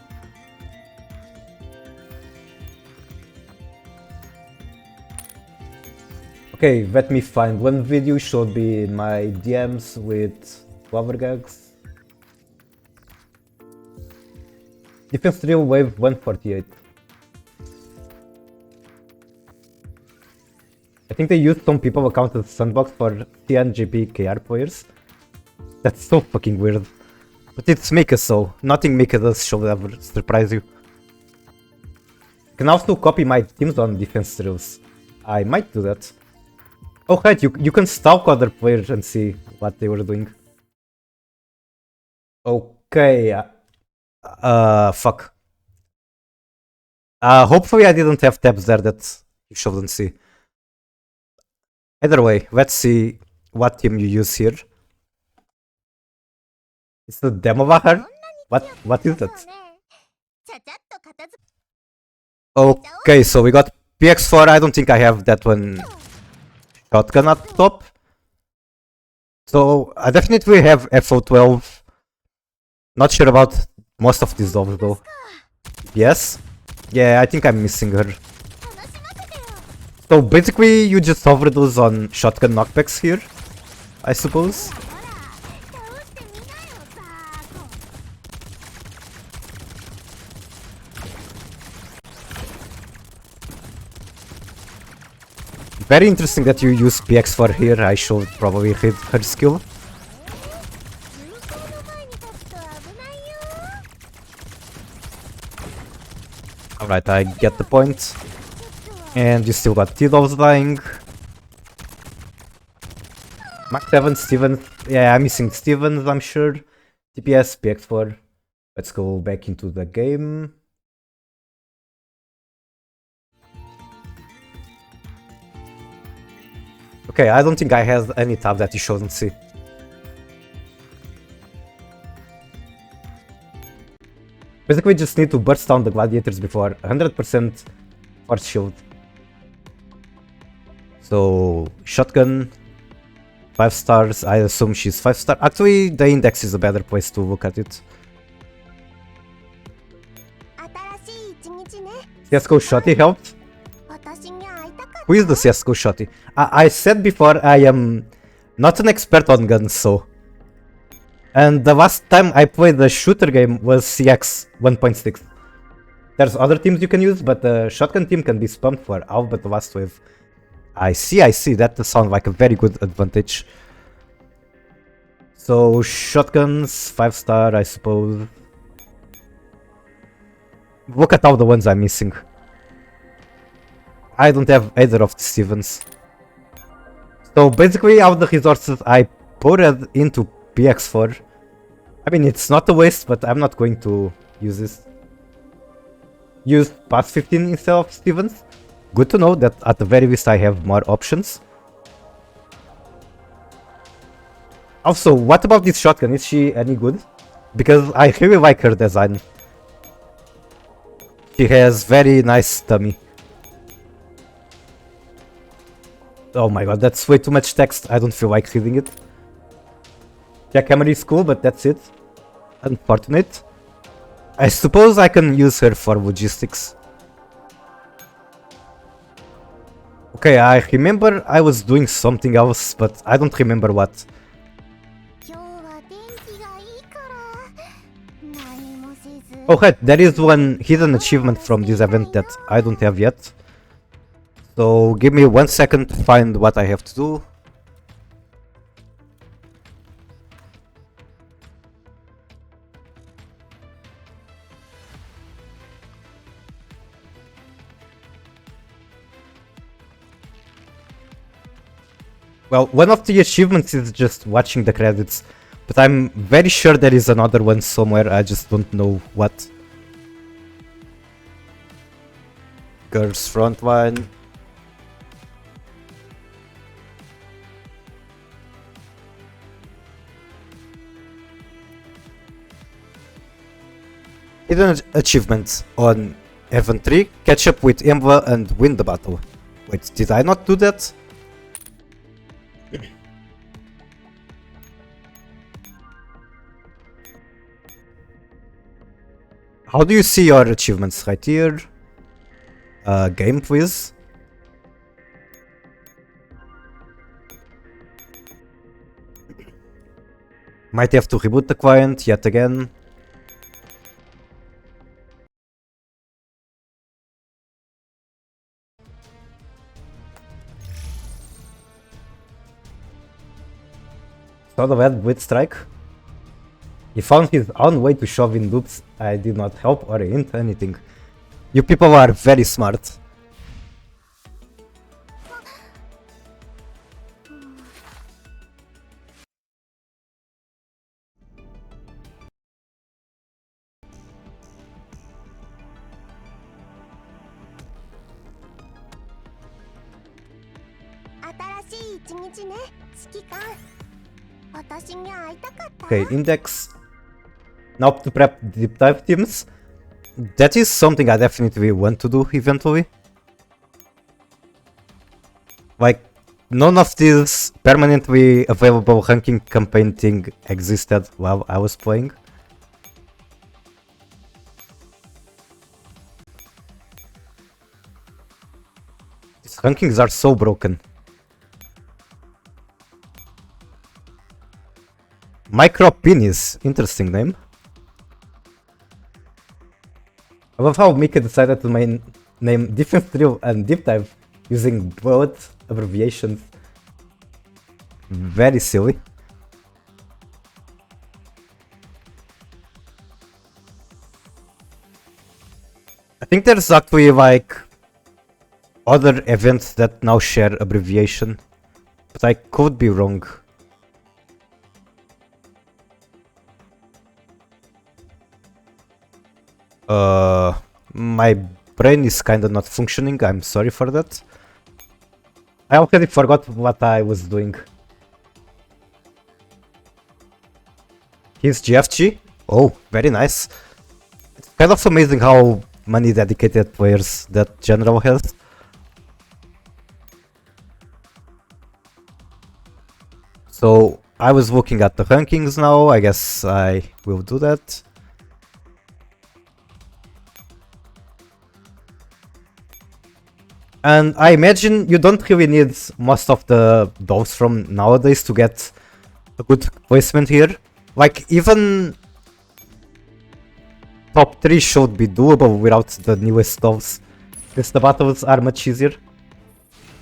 Okay, let me find one video, should be in my DMs with Wavergags. Defense drill wave 148. I think they used some people account as sandbox for TNGP KR players. That's so fucking weird. But it's Mika, so nothing Mika does should ever surprise you. You can also copy my teams on defense drills. I might do that. Oh right, you can stalk other players and see what they were doing. Okay. Fuck. Hopefully I didn't have tabs there that you shouldn't see. Either way, let's see what team you use here. It's the demo bahar? What is that? Okay, so we got PX4. I don't think I have that one shotgun at top. So I definitely have FO12. Not sure about most of these dogs though. Yes? Yeah, I think I'm missing her. So basically you just overdose on shotgun knockbacks here, I suppose. Very interesting that you use PX4 here. I should probably hit her skill. Alright, I get the point. And you still got T-Doves dying. Max 7, Stevens. Yeah, I'm missing Stevens, I'm sure. TPS, PX4. Let's go back into the game. Okay, I don't think I have any tab that you shouldn't see. Basically, just need to burst down the gladiators before 100% force shield. So, shotgun, 5 stars. I assume she's 5 star. Actually, the index is a better place to look at it. CSGO Shotty helped. Who is the CSGO Shotty? I said before I am not an expert on guns, so. And the last time I played the shooter game was CX 1.6. There's other teams you can use, but the shotgun team can be spammed for all but the last wave. I see. That sounds like a very good advantage. So, shotguns, 5 star, I suppose. Look at all the ones I'm missing. I don't have either of the Stevens. So basically all the resources I put it into PX4. I mean, it's not a waste, but I'm not going to use this. Use pass 15 instead of Stevens. Good to know that at the very least I have more options. Also, what about this shotgun? Is she any good? Because I really like her design. She has very nice tummy. Oh my god, that's way too much text. I don't feel like reading it. Jackhammer is cool, but that's it. Unfortunate. I suppose I can use her for logistics. Okay, I remember I was doing something else, but I don't remember what. Oh hey, there is one hidden achievement from this event that I don't have yet. So give me 1 second to find what I have to do. Well, one of the achievements is just watching the credits, but I'm very sure there is another one somewhere, I just don't know what. Girls frontline. Hidden achievement on Event 3, catch up with Emva and win the battle. Wait, did I not do that? How do you see your achievements? Right here. Game please. Might have to reboot the client yet again. Saw the bad Blitz strike. He found his own way to shove in loops. I did not help or hint anything. You people are very smart. Okay, index. Now to prep deep dive teams. That is something I definitely want to do eventually. Like, none of this permanently available ranking campaign thing existed while I was playing. These rankings are so broken. Micro Penis, interesting name. I love how Mika decided to name Defense Drill and Deep Dive using both abbreviations. Very silly. I think there's actually like other events that now share abbreviation, but I could be wrong. My brain is kinda not functioning, I'm sorry for that. I already forgot what I was doing. He's GFG? Oh, very nice. It's kind of amazing how many dedicated players that General has. So, I was looking at the rankings now, I guess I will do that. And I imagine you don't really need most of the dolls from nowadays to get a good placement here. Like, even top 3 should be doable without the newest dolls, because the battles are much easier.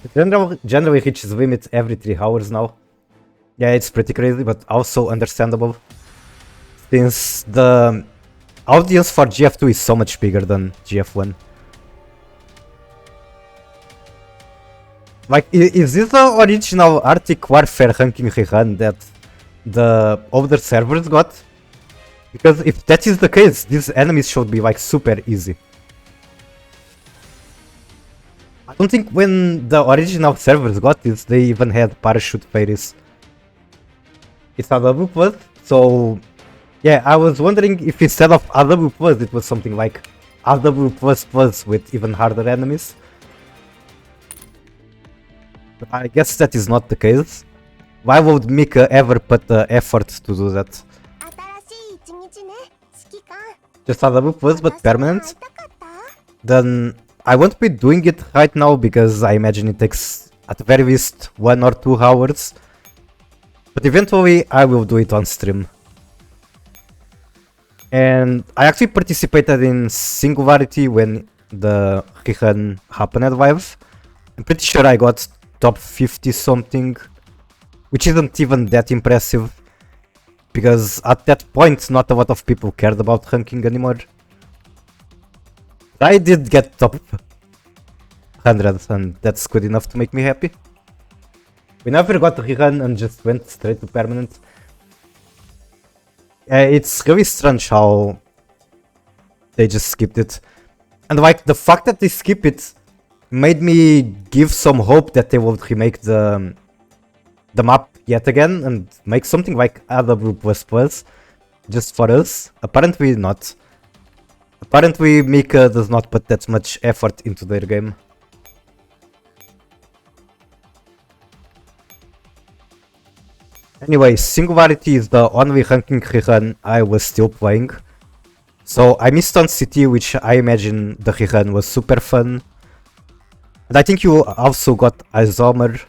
The generally reaches limit every 3 hours now. Yeah, it's pretty crazy, but also understandable, since the audience for GF2 is so much bigger than GF1. Like, is this the original Arctic Warfare ranking rerun that the older servers got? Because if that is the case, these enemies should be like super easy. I don't think when the original servers got this, they even had parachute fairies. It's AW plus, so yeah, I was wondering if instead of AW plus, it was something like AW plus plus with even harder enemies. But I guess that is not the case. Why would Mika ever put the effort to do that? Just AW plus but permanent? Then I won't be doing it right now because I imagine it takes at the very least 1 or 2 hours. But eventually I will do it on stream. And I actually participated in Singularity when the rerun happened live. I'm pretty sure I got top 50 something, which isn't even that impressive, because at that point not a lot of people cared about ranking anymore. I did get top 100 and that's good enough to make me happy. We never got a rerun and just went straight to permanent. It's really strange how they just skipped it. And like, the fact that they skip it made me give some hope that they will remake the map yet again and make something like AW++ just for us. Apparently not. Apparently Mika does not put that much effort into their game. Anyway, Singularity is the only ranking rerun I was still playing. So I missed on City, which I imagine the rerun was super fun. And I think you also got Isomer.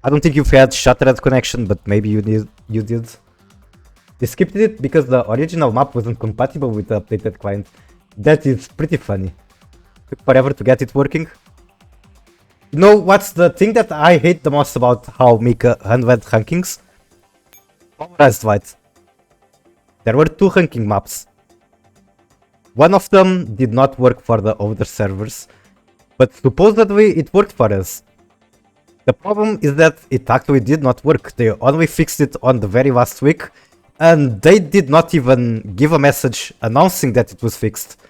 I don't think you've had Shattered Connection, but maybe you did. They skipped it because the original map wasn't compatible with the updated client. That is pretty funny. Took forever to get it working. You know what's the thing that I hate the most about how Mika handled rankings? Polarized White. There were 2 ranking maps. One of them did not work for the older servers, but supposedly it worked for us. The problem is that it actually did not work. They only fixed it on the very last week, and they did not even give a message announcing that it was fixed.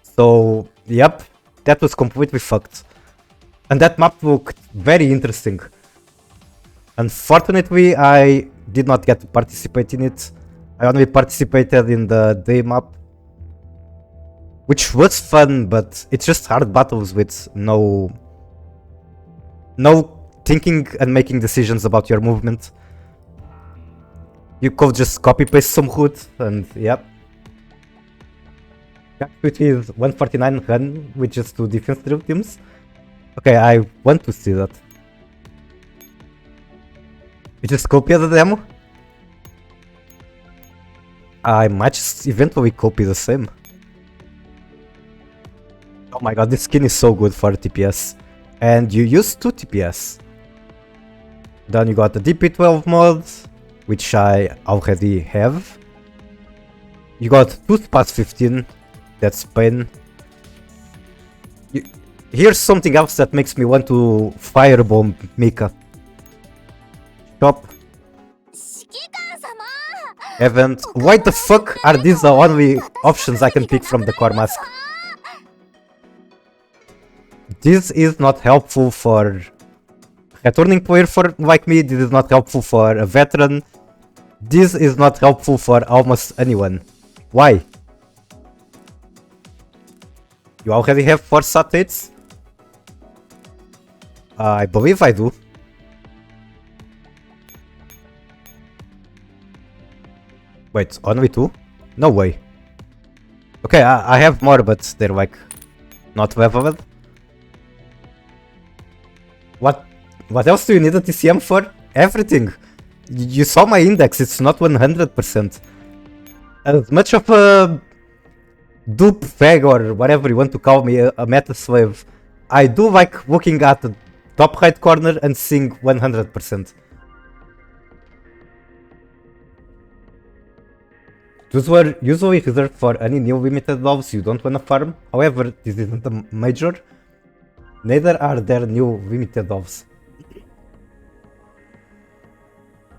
So, yep, that was completely fucked. And that map looked very interesting. Unfortunately, I did not get to participate in it. I only participated in the day map, which was fun, but it's just hard battles with no thinking and making decisions about your movement. You could just copy paste some HUD and yep. With his 149 run with just 2 defense drill teams. Okay, I want to see that. You just copy the demo? I might just eventually copy the same. Oh my god, this skin is so good for TPS. And you use 2 TPS. Then you got the DP12 mod, which I already have. You got 2 Spas 15, that's pain. Here's something else that makes me want to firebomb Mika. Shop. Event. Why the fuck are these the only options I can pick from the core mask? This is not helpful for a returning player like me, this is not helpful for a veteran. This is not helpful for almost anyone. Why? You already have 4 satellites? I believe I do. Wait, only 2? No way. Okay, I have more, but they're like not leveled. What else do you need a TCM for? Everything. You saw my index, it's not 100%. As much of a dupe fag or whatever you want to call me, a meta slave, I do like looking at the top right corner and seeing 100%. Those were usually reserved for any new limited lobs you don't wanna farm. However, this isn't a major. Neither are there new limited lobs.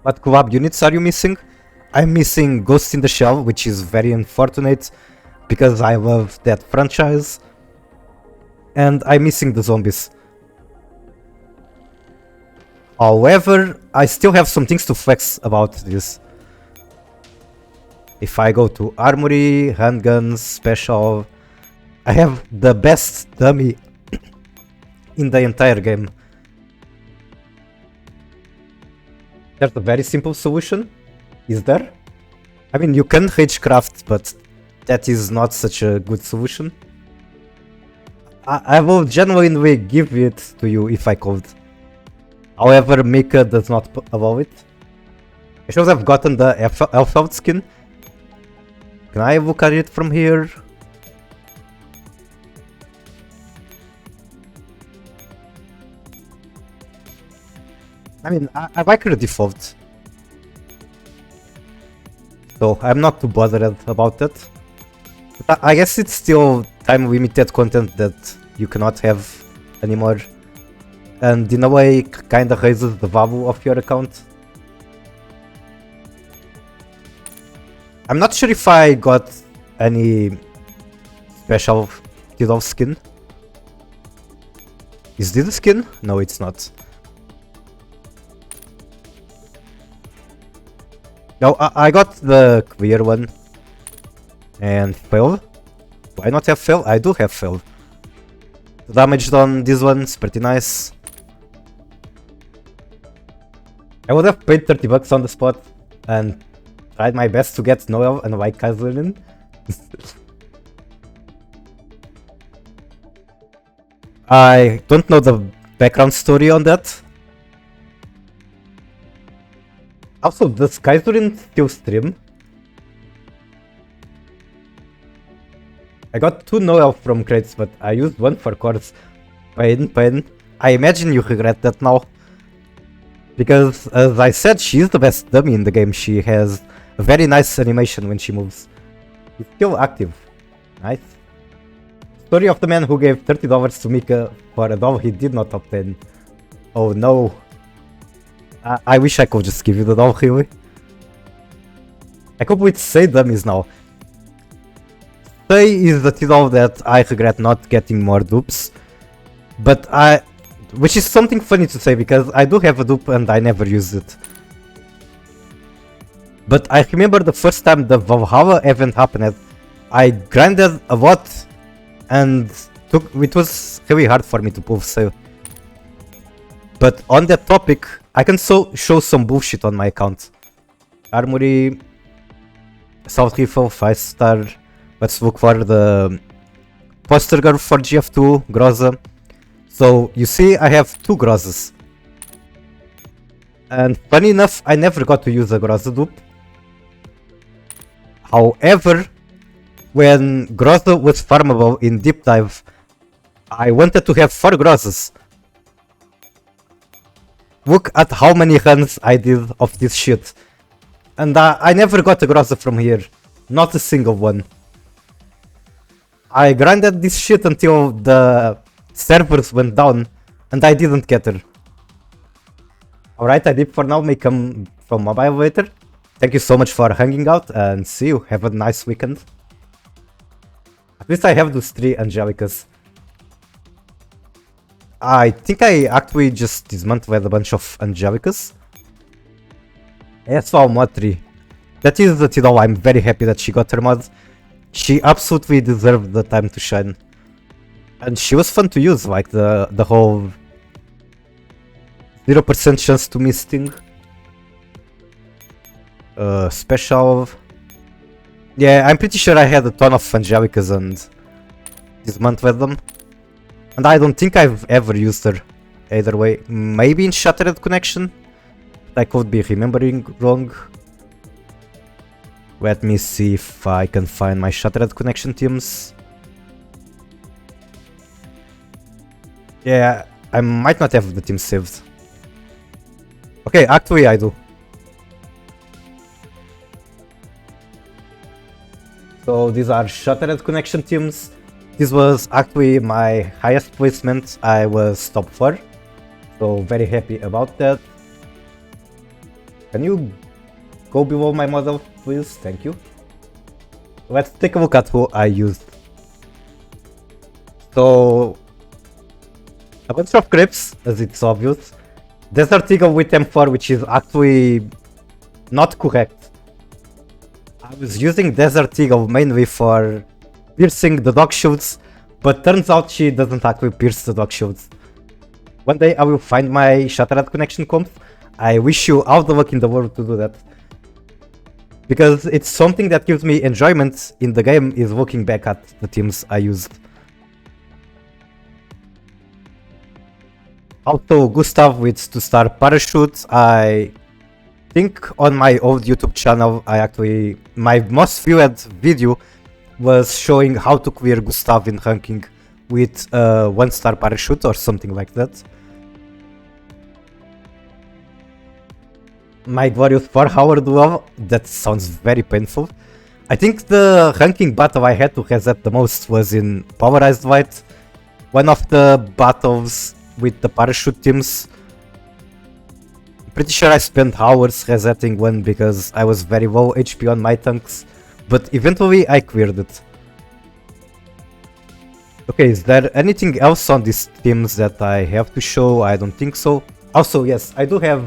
What collab units are you missing? I'm missing Ghost in the Shell, which is very unfortunate because I love that franchise. And I'm missing the zombies. However, I still have some things to flex about this. If I go to Armory, Handguns, Special, I have the best dummy in the entire game. There's a very simple solution, is there? I mean, you can Ragecraft, but that is not such a good solution. I will genuinely give it to you if I could. However, Mika does not allow it. I should have gotten the Elf skin. Can I look at it from here? I mean, I like her default. So I'm not too bothered about it. But I guess it's still time limited content that you cannot have anymore. And in a way, kinda raises the value of your account. I'm not sure if I got any special Tidal skin. Is this a skin? No, it's not. No, I got the clear one. And failed. Do I not have failed? I do have failed. The damage on this one is pretty nice. I would have paid 30 bucks on the spot and tried my best to get Noel and White Kaiser in. I don't know the background story on that. Also, does Kaizurin still stream? I got 2 Noel from crates, but I used 1 for cores. Pain. I imagine you regret that now. Because, as I said, she's the best dummy in the game. She has a very nice animation when she moves. She's still active. Nice. Story of the man who gave $30 to Mika for a doll he did not obtain. Oh no. I wish I could just give you the doll, really. I could with Say dummies now. Say is the doll that I regret not getting more dupes. But Which is something funny to say because I do have a dupe and I never used it. But I remember the first time the Valhalla event happened, I grinded a lot and it was really hard for me to pull save. But on that topic, I can show some bullshit on my account. Armory, South Rifle, 5-star. Let's look for the poster girl for GF2, Groza. So you see I have 2 Grozas. And funny enough, I never got to use a Groza dupe. However, when Groza was farmable in Deep Dive, I wanted to have 4 Grozas. Look at how many runs I did of this shit. And I never got a Groza from here. Not a single one. I grinded this shit until the servers went down and I didn't get her. Alright, I did for now. May come from mobile later. Thank you so much for hanging out and see you. Have a nice weekend. At least I have those 3 Angelicas. I think I actually just dismantled a bunch of Angelicas. Yes, mod 3. That is the Tidal. I'm very happy that she got her mod. She absolutely deserved the time to shine. And she was fun to use, like the whole 0% chance to miss thing. Special. Yeah, I'm pretty sure I had a ton of Angelicas and dismantled them. And I don't think I've ever used her either way. Maybe in Shattered Connection? I could be remembering wrong. Let me see if I can find my Shattered Connection teams. Yeah, I might not have the team saved. Okay, actually I do. So these are Shattered Connection teams. This was actually my highest placement. I was top 4. So very happy about that. Can you go below my model, please? Thank you. Let's take a look at who I used. So a bunch of creeps, as it's obvious. Desert Eagle with M4, which is actually not correct. I was using Desert Eagle mainly for piercing the dog shields, but turns out she doesn't actually pierce the dog shields. One day I will find my Shattered Connection comp. I wish you all the luck in the world to do that. Because it's something that gives me enjoyment in the game, is looking back at the teams I used. Also, Gustav with 2-star parachute. I think on my old YouTube channel, my most viewed video was showing how to clear Gustav in ranking with a 1-star parachute or something like that. My glorious 4-hour duel, that sounds very painful. I think the ranking battle I had to reset the most was in Polarized Light. One of the battles with the parachute teams. I'm pretty sure I spent hours resetting one because I was very low HP on my tanks, but eventually I cleared it. Okay, is there anything else on these teams that I have to show? I don't think so. Also, yes, I do have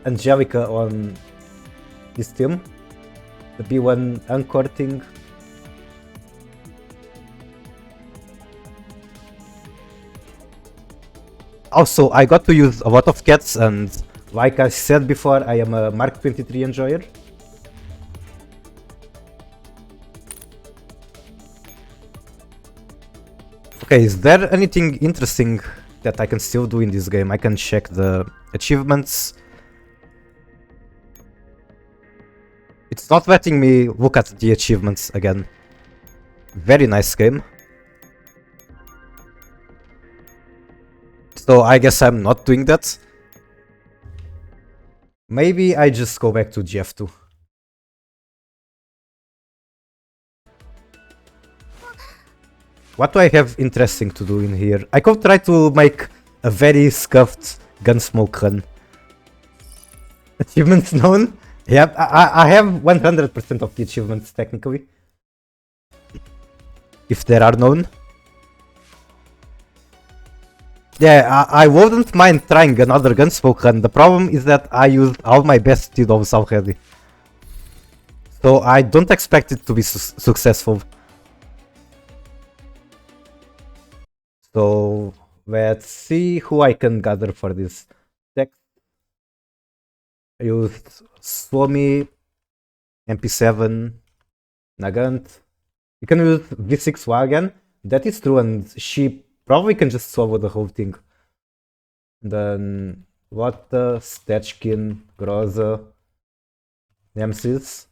Angelica on this team, the B1 Anchor thing. Also, I got to use a lot of cats, and like I said before, I am a Mark 23 enjoyer. Okay, is there anything interesting that I can still do in this game? I can check the achievements. It's not letting me look at the achievements again. Very nice game. So I guess I'm not doing that. Maybe I just go back to GF2. What do I have interesting to do in here? I could try to make a very scuffed Gunsmoke run. Achievements known? Yep, I have 100% of the achievements technically. If there are known. Yeah, I wouldn't mind trying another Gunsmoke run. The problem is that I used all my best T-Doves already. So I don't expect it to be successful. So let's see who I can gather for this deck. I used Suomi, MP7, Nagant. You can use V6 Wagon. That is true, and she probably can just swallow the whole thing. Then Lotta, Stechkin, Groza, Nemesis.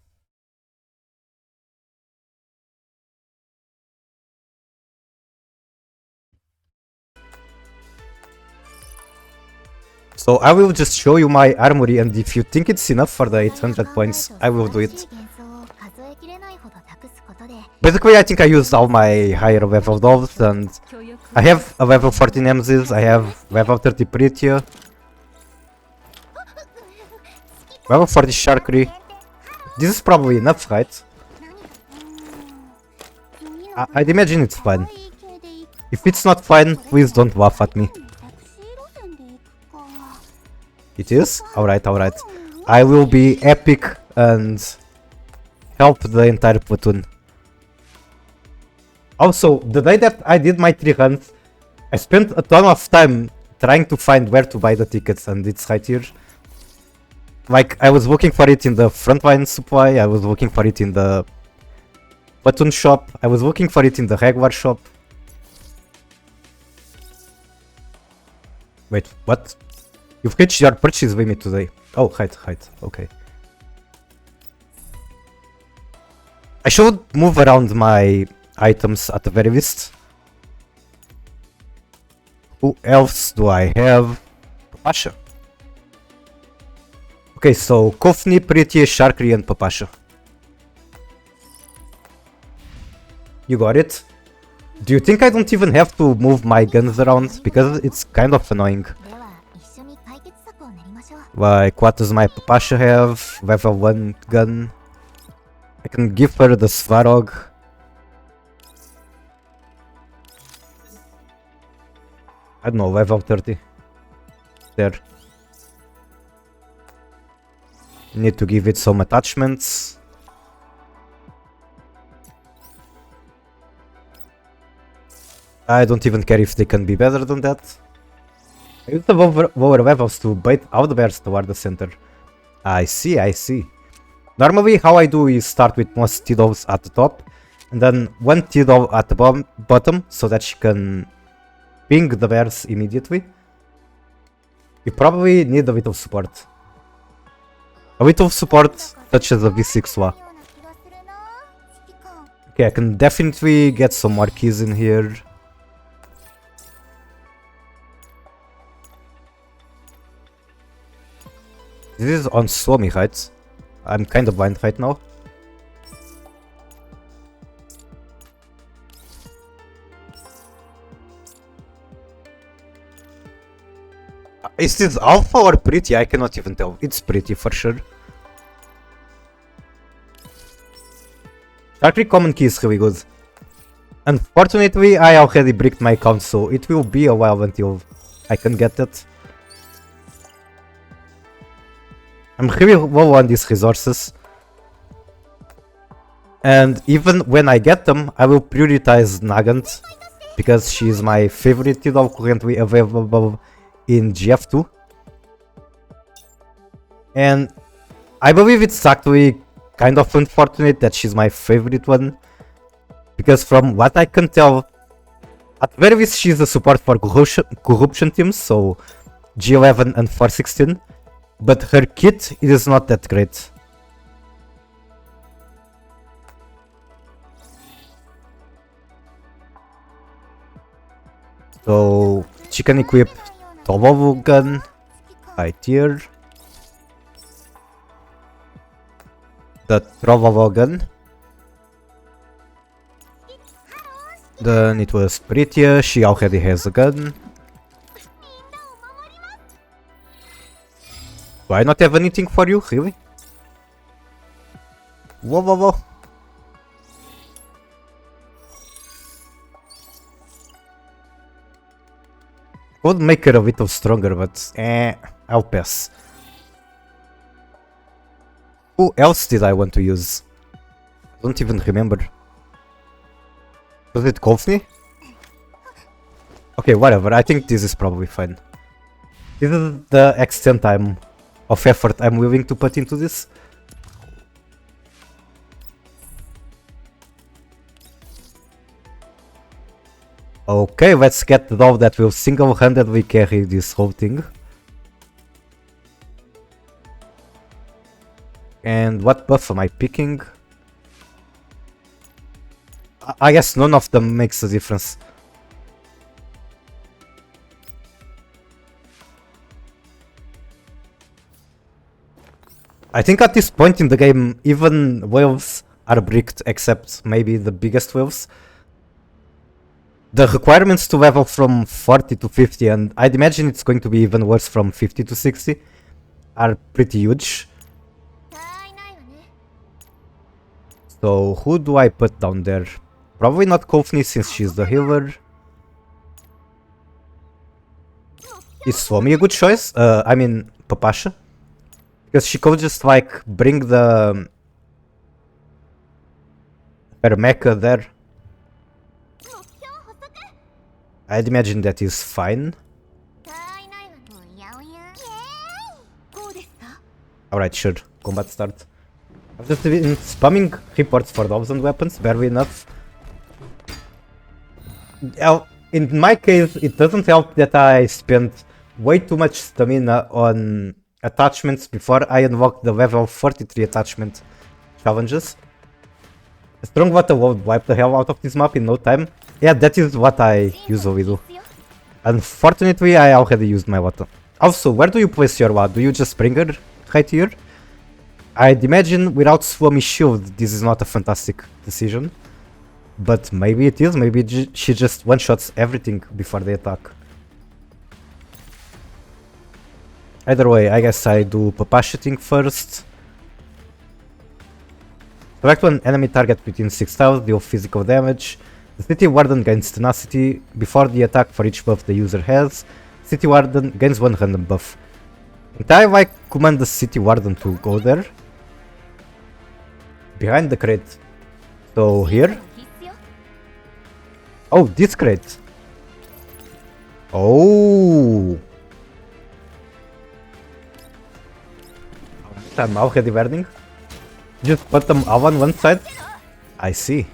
So I will just show you my armory, and if you think it's enough for the 800 points, I will do it. Basically, I think I used all my higher level dolls, and I have a level 40 Nemesis, I have level 30 Pretty, level 40 Sharkery. This is probably enough, right? I'd imagine it's fine. If it's not fine, please don't laugh at me. It is? Alright, alright. I will be epic and help the entire platoon. Also, the day that I did my 3 runs, I spent a ton of time trying to find where to buy the tickets, and it's right here. Like, I was looking for it in the frontline supply, I was looking for it in the platoon shop, I was looking for it in the regular shop. Wait, what? You've reached your purchase limit today. Oh, height, okay. I should move around my items at the very least. Who else do I have? Papasha. Okay, so Kofni, Pretty, Sharkery, and Papasha. You got it? Do you think I don't even have to move my guns around? Because it's kind of annoying. Like, what does my Papasha have? Level 1 gun. I can give her the Svarog. I don't know, level 30. There. Need to give it some attachments. I don't even care if they can be better than that. I use the lower levels to bait out the bears toward the center. I see. Normally how I do is start with most T-Doves at the top, and then one T-Dove at the bottom, so that she can ping the bears immediately. You probably need a bit of support. A bit of support such as a V6 Wa. Okay, I can definitely get some more keys in here. This is on Suomi, right? I'm kind of blind right now. Is this alpha or pretty? I cannot even tell. It's pretty for sure. Sharkery common key is really good. Unfortunately, I already bricked my account, so it will be a while until I can get it. I'm really low on these resources. And even when I get them, I will prioritize Nagant, because she is my favorite T-Dove currently available in GF2. And I believe it's actually kind of unfortunate that she's my favorite one, because from what I can tell, at very least she's a support for corruption teams, so G11 and 416. But her kit is not that great. So she can equip Tovovu gun, high tier, the Trovovo gun. Then it was Pretty, she already has a gun. Do I not have anything for you, really? Whoa. Would make her a bit stronger, but I'll pass. Who else did I want to use? I don't even remember. Was it Kofni? Okay, whatever. I think this is probably fine. This is the extent of effort I'm willing to put into this. Okay, let's get the dog that will single-handedly carry this whole thing. And what buff am I picking? I guess none of them makes a difference. I think at this point in the game, even waves are bricked, except maybe the biggest waves. The requirements to level from 40 to 50, and I'd imagine it's going to be even worse from 50 to 60, are pretty huge. So who do I put down there? Probably not Kofni since she's the healer. Is Swami a good choice? I mean Papasha? Because she could just like bring the her mecha there. I'd imagine that is fine. Alright, sure. Combat start. I've just been spamming reports for dogs and weapons, barely enough. In my case, it doesn't help that I spent way too much stamina on attachments before I unlocked the level 43 attachment challenges. A strong water would wipe the hell out of this map in no time. Yeah, that is what I usually do. Unfortunately, I already used my water. Also, where do you place your ward? Do you just bring her right here? I'd imagine without Swami shield, this is not a fantastic decision. But maybe it is, maybe she just one-shots everything before they attack. Either way, I guess I do Papasha thing first. Select one enemy target within 6 tiles, deal physical damage. The City Warden gains tenacity before the attack for each buff the user has. City Warden gains one random buff. And I like command the City Warden to go there. Behind the crate. So here. Oh, this crate. Oh. I'm already burning. Just put them all on one side. I see.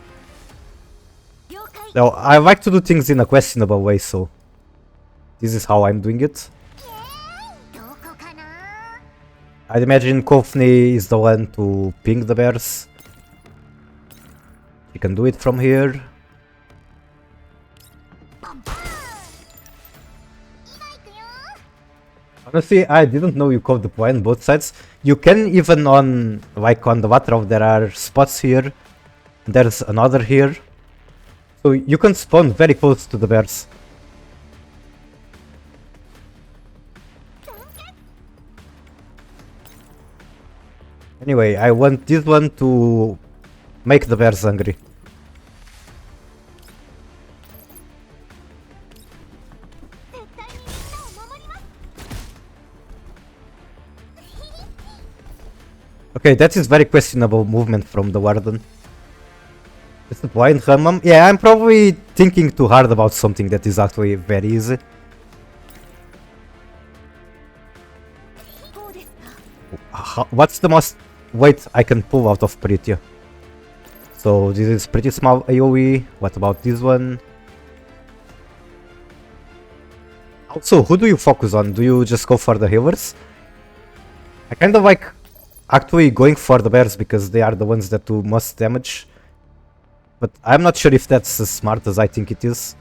Now, I like to do things in a questionable way, so this is how I'm doing it. I'd imagine Kofni is the one to ping the bears. You can do it from here. Honestly, I didn't know you could deploy on both sides. You can even on, like on the Watrov, there are spots here. There's another here. So you can spawn very close to the bears. Anyway, I want this one to make the bears angry. Okay, that is very questionable movement from the Warden. Is the blind Hammam? Yeah, I'm probably thinking too hard about something that is actually very easy. What's the most weight I can pull out of Pritya? So this is pretty small AoE. What about this one? Also, who do you focus on? Do you just go for the healers? I kind of like actually going for the bears because they are the ones that do most damage. But I'm not sure if that's as smart as I think it is.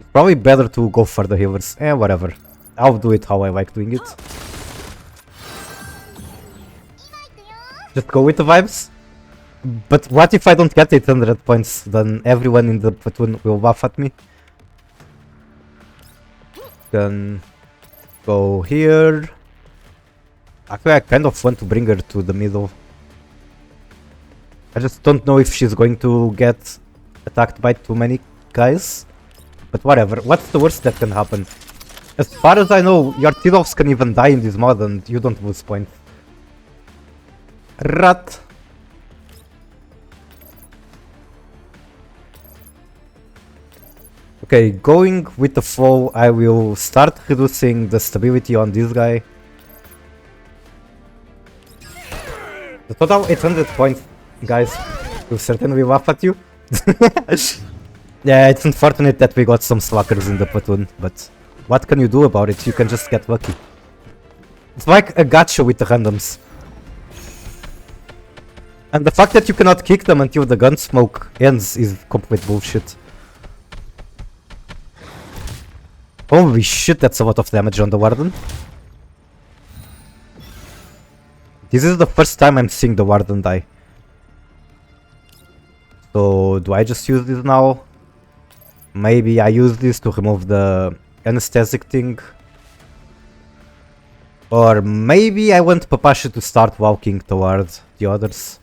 It's probably better to go for the healers. Whatever. I'll do it how I like doing it. Just go with the vibes. But what if I don't get 800 points? Then everyone in the platoon will laugh at me. Then go here. Actually, I kind of want to bring her to the middle. I just don't know if she's going to get attacked by too many guys. But whatever, what's the worst that can happen? As far as I know, your Tidovs can even die in this mod and you don't lose points. Rat. Okay, going with the flow, I will start reducing the stability on this guy. The total 800 points, guys, will certainly laugh at you. Yeah, it's unfortunate that we got some slackers in the platoon, but what can you do about it? You can just get lucky. It's like a gacha with the randoms. And the fact that you cannot kick them until the gun smoke ends is complete bullshit. Holy shit, that's a lot of damage on the Warden. This is the first time I'm seeing the Warden die. So, do I just use this now? Maybe I use this to remove the anesthetic thing. Or maybe I want Papashi to start walking towards the others.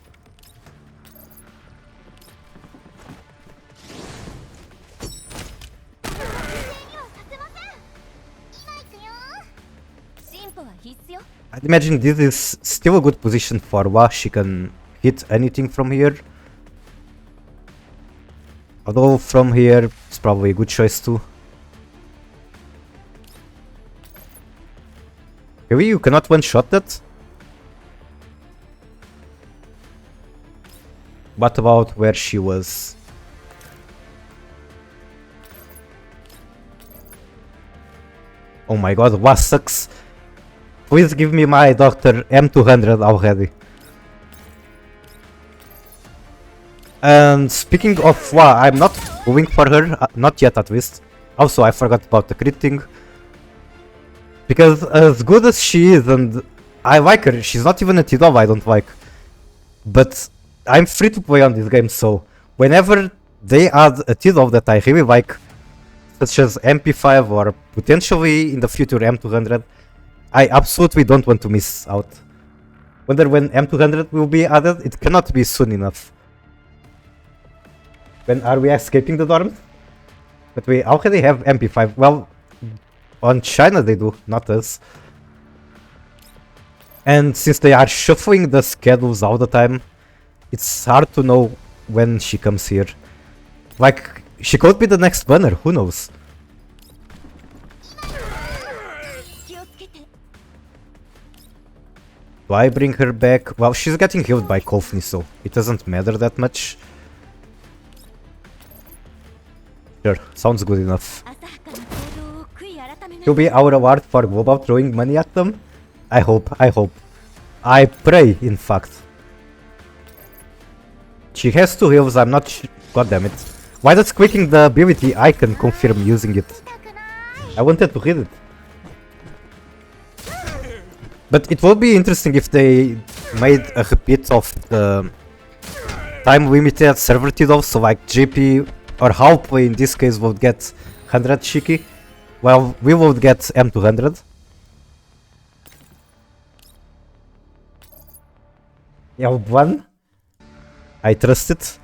I'd imagine this is still a good position for Wa. She can hit anything from here. Although from here, it's probably a good choice too. Maybe you cannot one-shot that? What about where she was? Oh my god, Wa sucks. Please give me my Dr. M200 already. And speaking of Wa, I'm not going for her, not yet at least. Also, I forgot about the crit thing. Because as good as she is, and I like her, she's not even a Tidov I don't like. But I'm free to play on this game, so whenever they add a Tidov that I really like, such as MP5 or potentially in the future M200, I absolutely don't want to miss out. Wonder when M200 will be added? It cannot be soon enough. When are we escaping the dorms? But we already have MP5. Well, on China they do, not us. And since they are shuffling the schedules all the time, it's hard to know when she comes here. Like, she could be the next banner, who knows? Do I bring her back? Well, she's getting healed by Kofni, so it doesn't matter that much. Sure, sounds good enough. Will be our reward for global throwing money at them? I hope. I pray, in fact. She has 2 heals, I'm not god damn it. Why does clicking the ability icon confirm using it? I wanted to read it. But it would be interesting if they made a repeat of the time limited server Tidov, so like GP or Halplay in this case would get 100 Shiki, while we would get M200. Yeah, one. I trust it.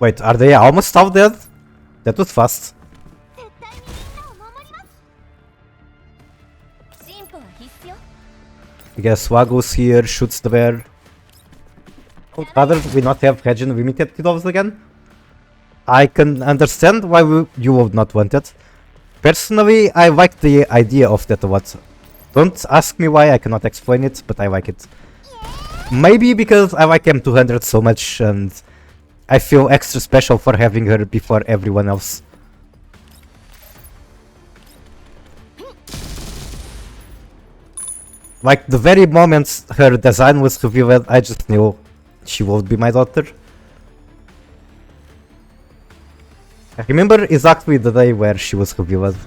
Wait, are they almost all dead? That was fast. I guess Wago's here, shoots the bear. Would rather we not have region limited Tidovs again? I can understand why you would not want it. Personally, I like the idea of that a lot. Don't ask me why, I cannot explain it, but I like it. Maybe because I like M200 so much and I feel extra special for having her before everyone else. Like, the very moment her design was revealed, I just knew she would be my daughter. I remember exactly the day where she was revealed.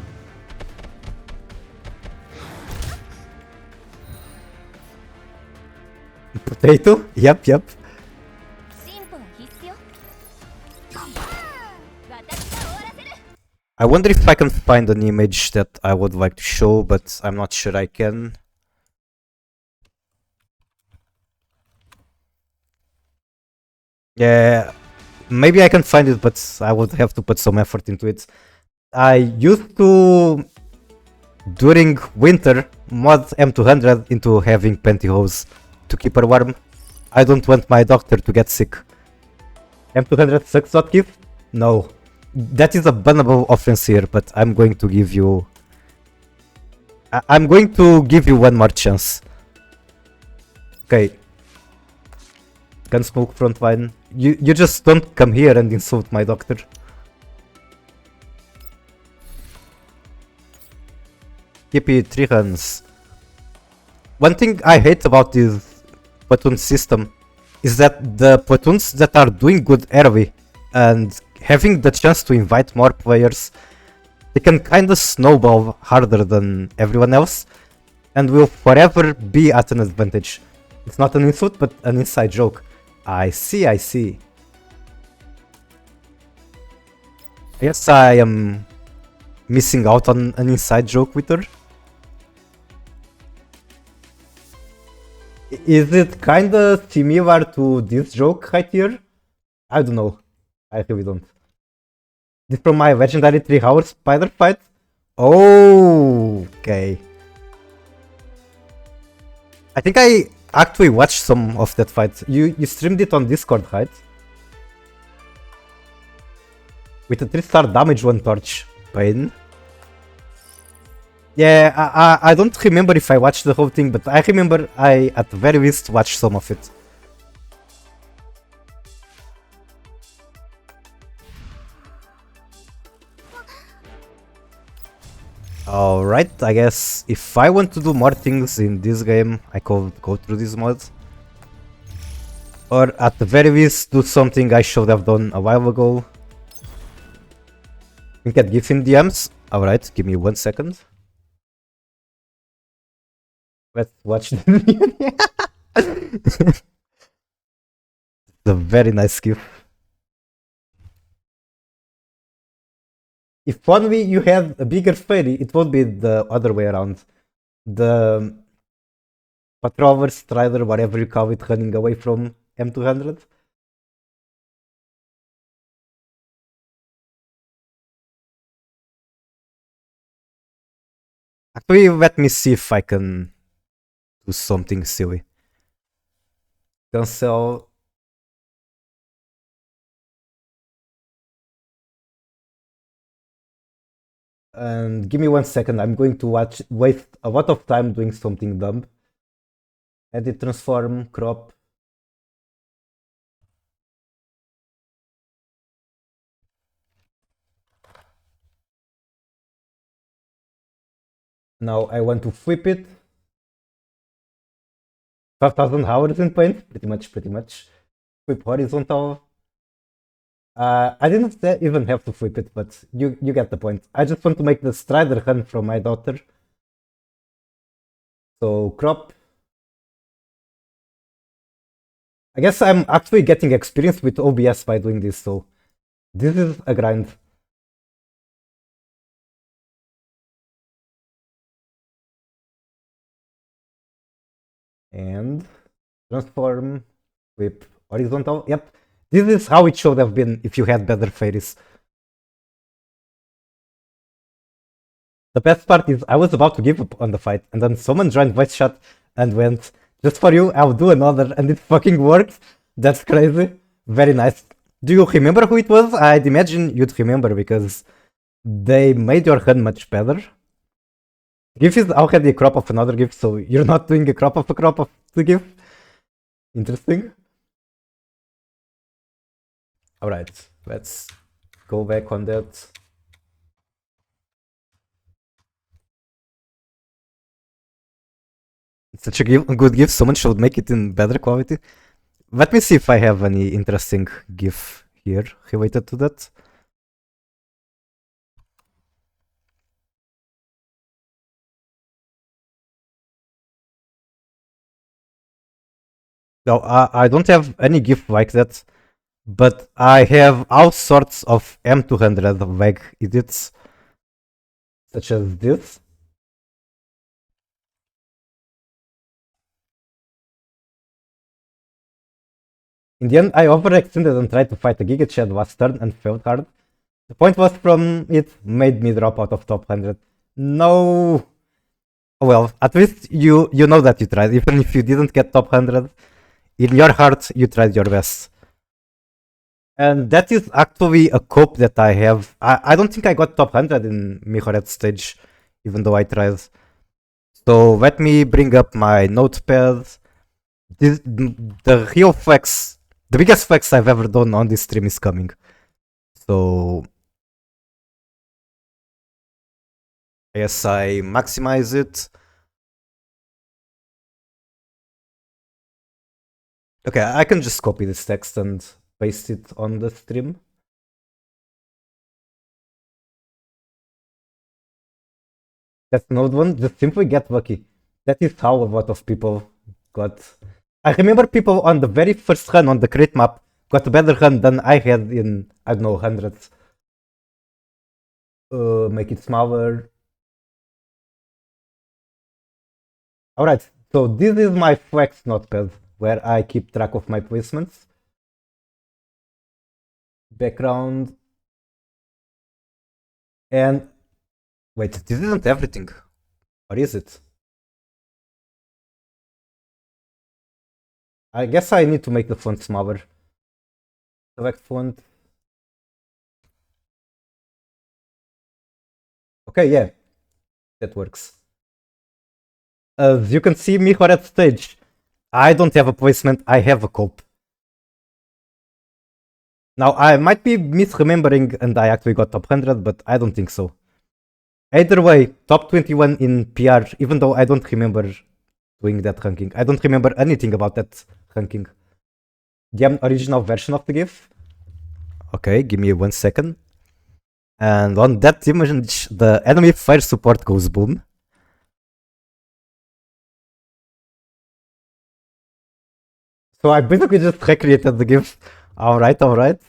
Potato? Yep. I wonder if I can find an image that I would like to show, but I'm not sure I can. Yeah, Maybe I can find it, but I would have to put some effort into it. I used to, during winter, mod M200 into having pantyhose to keep her warm. I don't want my doctor to get sick. M200 sucks, not give? No. That is a bannable offense here, but I'm going to give you... I'm going to give you one more chance. Okay. Gunsmoke frontline. You just don't come here and insult my doctor. Yippee, 3 runs. One thing I hate about this platoon system is that the platoons that are doing good early and having the chance to invite more players, they can kinda snowball harder than everyone else and will forever be at an advantage. It's not an insult, but an inside joke. I see, I see. I guess I am missing out on an inside joke with her. Is it kinda similar to this joke right here? I don't know. I really don't. This from my legendary 3-hour spider fight? Oh, okay. I think I actually watched some of that fight. You streamed it on Discord, right? With a 3-star damage 1 torch. Pain. Yeah, I don't remember if I watched the whole thing, but I remember I at the very least watched some of it. Alright, I guess if I want to do more things in this game, I could go through this mod. Or at the very least, do something I should have done a while ago. We can give him DMs. Alright, give me 1 second. Let's watch the video. It's a very nice gift. If only you had a bigger fairy, it would be the other way around. The patroller, strider, whatever you call it, running away from M200. Actually, let me see if I can do something silly. Cancel. And give me 1 second, I'm going to waste a lot of time doing something dumb. Edit, transform, crop. Now I want to flip it. 5,000 hours in paint, pretty much. Flip horizontal. I didn't even have to flip it, but you get the point. I just want to make the strider run from my daughter. So crop. I guess I'm actually getting experience with OBS by doing this, so this is a grind. And transform, flip horizontal. Yep, this is how it should have been if you had better fairies. The best part is I was about to give up on the fight, and then someone joined voice chat and went, just for you, I'll do another, and it fucking worked. That's crazy. Very nice. Do you remember who it was? I'd imagine you'd remember because they made your run much better. Gift is already a crop of another gift, so you're not doing a crop of the gift. Interesting. Alright, let's go back on that. It's such a good gift, someone should make it in better quality. Let me see if I have any interesting GIF here related to that. No, I don't have any GIF like that, but I have all sorts of M200 lag edits, such as this. In the end, I overextended and tried to fight a Giga Chad last turn and failed hard. The point was from it made me drop out of top 100. No! Well, at least you know that you tried. Even if you didn't get top 100, in your heart, you tried your best. And that is actually a cope that I have. I don't think I got top 100 in Mihoret stage, even though I tried. So let me bring up my notepad. The real flex, the biggest flex I've ever done on this stream is coming. So yes, I maximize it. Okay, I can just copy this text and paste it on the stream. That's another one. Just simply get lucky. That is how a lot of people got. I remember people on the very first run on the crit map got a better run than I had in, I don't know, hundreds. Make it smaller. Alright, so this is my flex notepad where I keep track of my placements. Background. And wait, this isn't everything. Or is it? I guess I need to make the font smaller. Select font. Okay, yeah, that works. As you can see me at stage, I don't have a placement, I have a cope. Now, I might be misremembering and I actually got top 100, but I don't think so. Either way, top 21 in PR, even though I don't remember doing that ranking. I don't remember anything about that ranking. The original version of the GIF. Okay, give me 1 second. And on that image, the enemy fire support goes boom. So I basically just recreated the GIF. Alright, alright.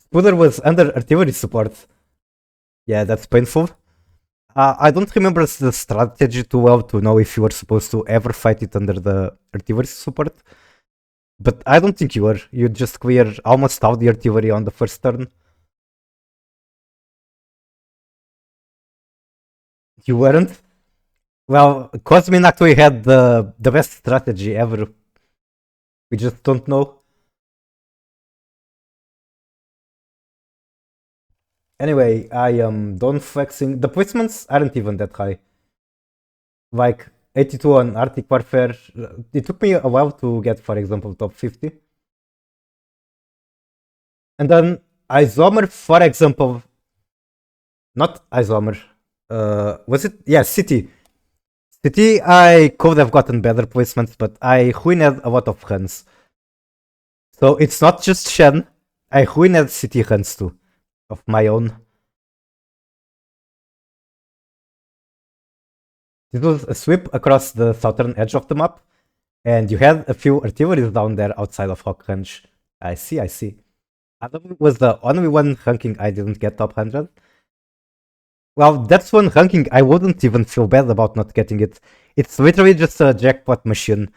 Spooder was under artillery support. Yeah, that's painful. I don't remember the strategy too well to know if you were supposed to ever fight it under the artillery support. But I don't think you were. You just clear almost all the artillery on the first turn. You weren't? Well, Cosmin actually had the best strategy ever. We just don't know. Anyway, I am done flexing. The placements aren't even that high. Like 82 on Arctic Warfare. It took me a while to get, for example, top 50. And then Isomer, for example, not Isomer. Was it? Yeah, City. City, I could have gotten better placements, but I ruined a lot of runs. So it's not just Shen. I ruined City runs too, of my own. This was a sweep across the southern edge of the map, and you had a few artilleries down there outside of Hawk Range. I see, I see. Adam was the only one ranking I didn't get top 100. Well, that's one ranking I wouldn't even feel bad about not getting it. It's literally just a jackpot machine.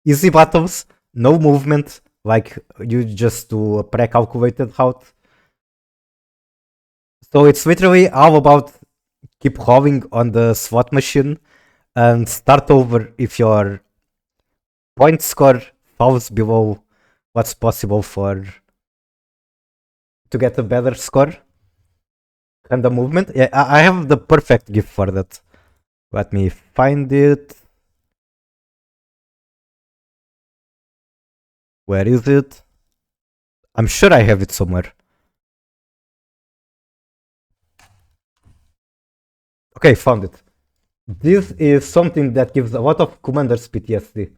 Easy battles, no movement, like you just do a pre-calculated route. So it's literally all about keep rolling on the slot machine and start over if your point score falls below what's possible for to get a better score. And the movement, yeah, I have the perfect gift for that. Let me find it. Where is it? I'm sure I have it somewhere. Okay, found it. This is something that gives a lot of commanders PTSD.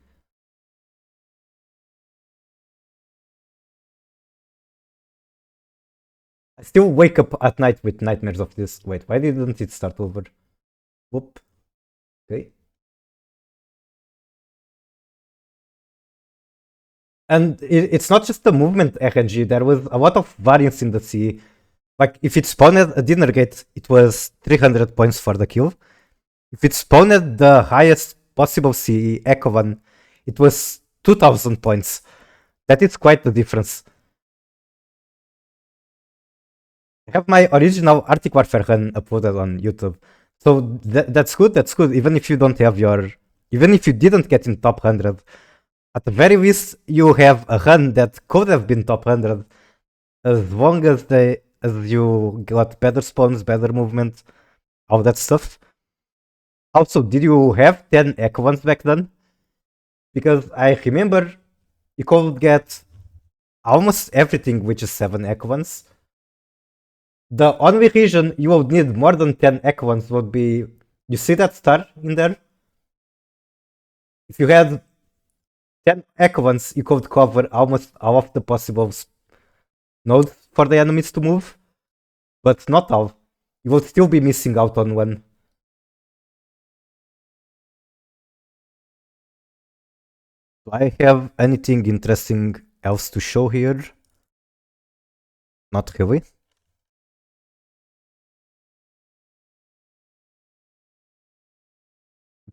I still wake up at night with nightmares of this. Wait, why didn't it start over? Whoop. Okay. And it's not just the movement RNG, there was a lot of variance in the CE. Like, if it spawned a dinner gate, it was 300 points for the kill. If it spawned the highest possible CE Echo one, it was 2000 points. That is quite the difference. I have my original Arctic Warfare run uploaded on YouTube. So that's good, that's good. Even if you don't have your... Even if you didn't get in top 100, at the very least, you have a run that could have been top 100. As long as you got better spawns, better movement, all that stuff. Also, did you have 10 Echo ones back then? Because I remember you could get almost everything which is 7 Echo ones. The only reason you would need more than 10 Echo ones would be, you see that star in there? If you had 10 Echo ones, you could cover almost all of the possible nodes for the enemies to move, but not all. You would still be missing out on one. Do I have anything interesting else to show here? Not really.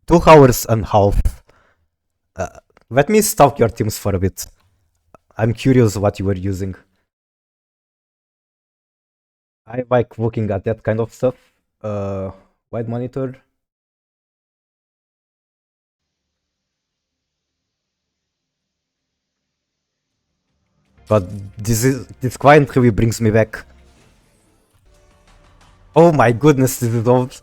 2 hours and a half. Let me stalk your teams for a bit. I'm curious what you were using. I like looking at that kind of stuff. Wide monitor. But this client really brings me back. Oh my goodness, this is old.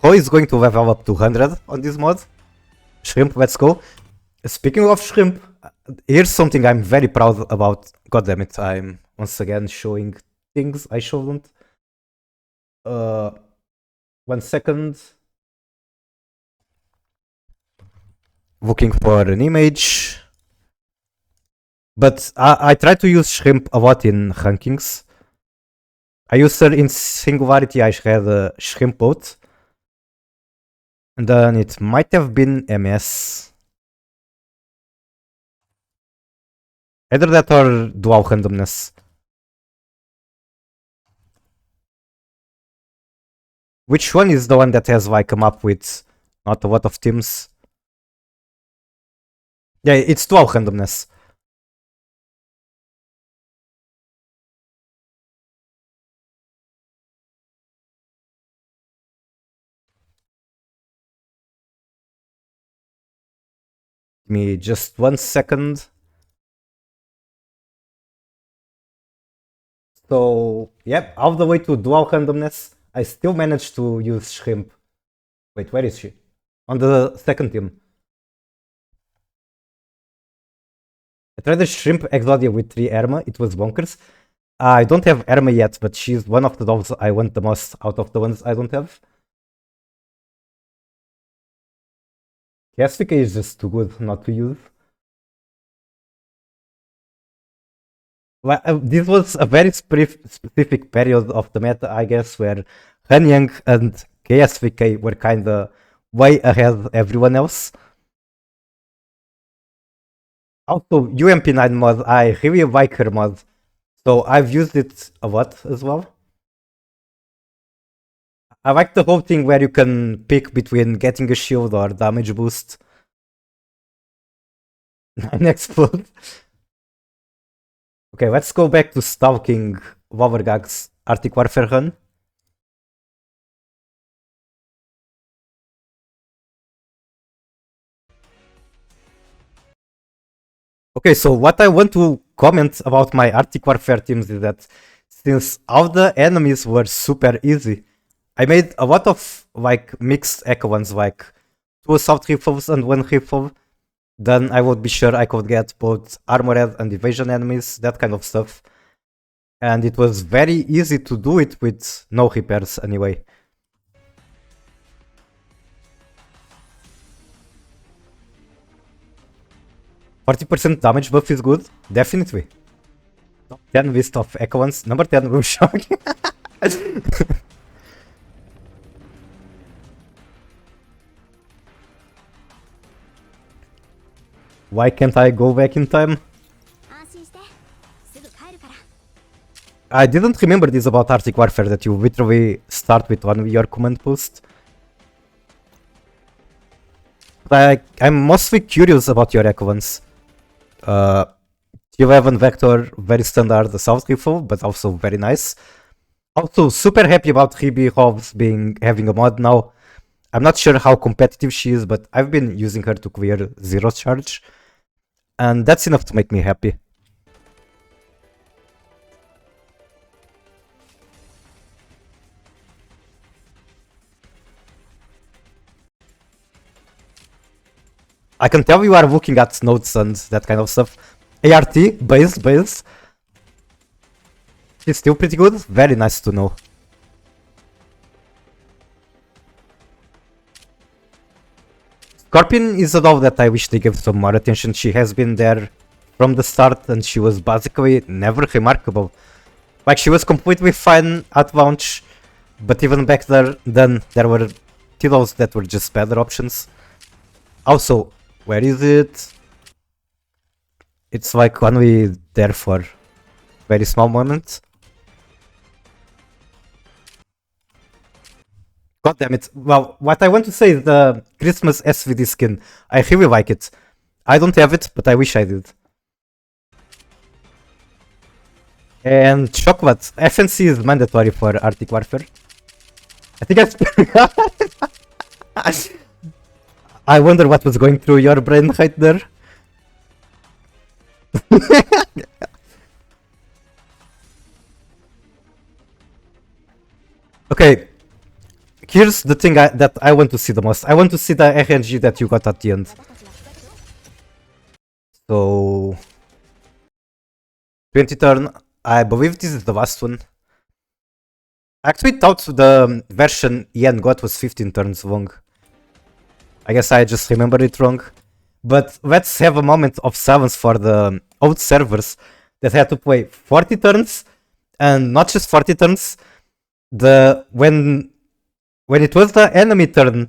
Ho is going to level up to 100 on this mod. Shrimp, let's go. Speaking of shrimp, here's something I'm very proud about. God damn it, I'm once again showing things I shouldn't. 1 second. Looking for an image. But I try to use shrimp a lot in rankings. I used her in Singularity, I had a shrimp boat. And then it might have been MS. Either that or dual randomness. Which one is the one that has like a map with not a lot of teams? Yeah, it's dual randomness. Give me just 1 second. So, yep, all the way to dual randomness, I still managed to use shrimp. Wait, where is she? On the second team. I tried the shrimp Exodia with 3 Erma, it was bonkers. I don't have Erma yet, but she's one of the dogs I want the most out of the ones I don't have. KSVK is just too good not to use. Well, this was a very specific period of the meta, I guess, where Hanyang and KSVK were kinda way ahead of everyone else. Also, UMP9 mod, I really like her mod, so I've used it a lot as well. I like the whole thing where you can pick between getting a shield or damage boost. Next foot. Okay, let's go back to stalking Wavergag's Arctic Warfare run. Okay, so what I want to comment about my Arctic Warfare teams is that since all the enemies were super easy, I made a lot of like mixed echo ones, like 2 assault rifles and 1 rifle. Then I would be sure I could get both armored and evasion enemies, that kind of stuff. And it was very easy to do it with no repairs anyway. %40 damage buff is good, definitely. Top 10 list of echo ones, number 10 Room Shock. Why can't I go back in time? I didn't remember this about Arctic Warfare, that you literally start with one of your command post. Like, I'm mostly curious about your Echo ones. T11 Vector, very standard assault rifle, but also very nice. Also, super happy about Ribi Hobbs having a mod now. I'm not sure how competitive she is, but I've been using her to clear 0 charge. And that's enough to make me happy. I can tell you are looking at notes and that kind of stuff. ART, base. It's still pretty good. Very nice to know. Scorpion is a doll that I wish they gave some more attention. She has been there from the start and she was basically never remarkable. Like, she was completely fine at launch, but even back then there were T-dolls that were just better options. Also, where is it? It's like only there for very small moments. God damn it. Well, what I want to say is the Christmas SVD skin. I really like it. I don't have it, but I wish I did. And chocolate. FNC is mandatory for Arctic Warfare. I think I wonder what was going through your brain right there. Okay. Here's the thing that I want to see the most. I want to see the RNG that you got at the end. So... 20 turn. I believe this is the last one. I actually thought the version Ian got was 15 turns long. I guess I just remembered it wrong. But let's have a moment of silence for the old servers that had to play 40 turns. And not just 40 turns. When it was the enemy turn,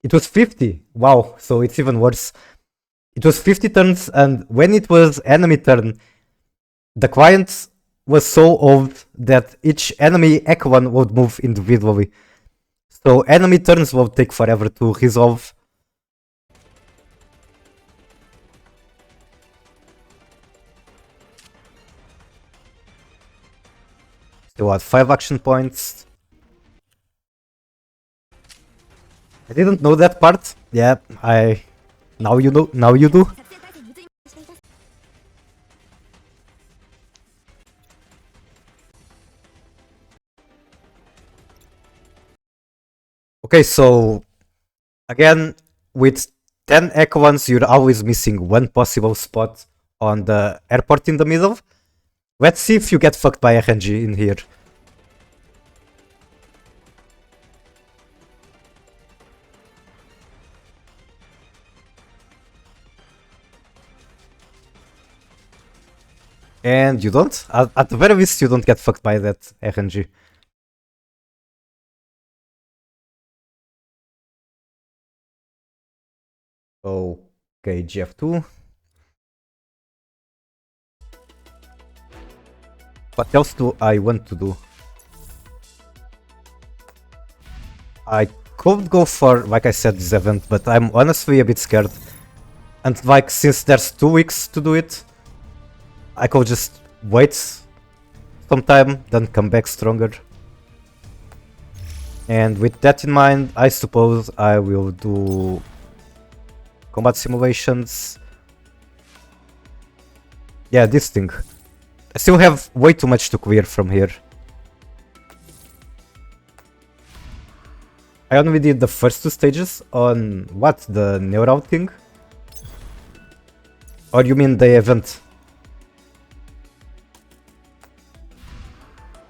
it was 50. Wow, so it's even worse. It was 50 turns, and when it was enemy turn, the client was so old that each enemy Echo one would move individually. So enemy turns will take forever to resolve. Still at 5 action points. I didn't know that part. Yeah, now you know. Now you do. Okay, so again, with 10 Echo ones, you're always missing one possible spot on the airport in the middle. Let's see if you get fucked by RNG in here. And you don't? At the very least, you don't get fucked by that RNG. Okay, GF2. What else do I want to do? I could go for, like I said, this event, but I'm honestly a bit scared. And like, since there's 2 weeks to do it, I could just wait some time, then come back stronger. And with that in mind, I suppose I will do combat simulations. Yeah, this thing. I still have way too much to clear from here. I only did the first 2 stages on what? The neural thing? Or you mean the event?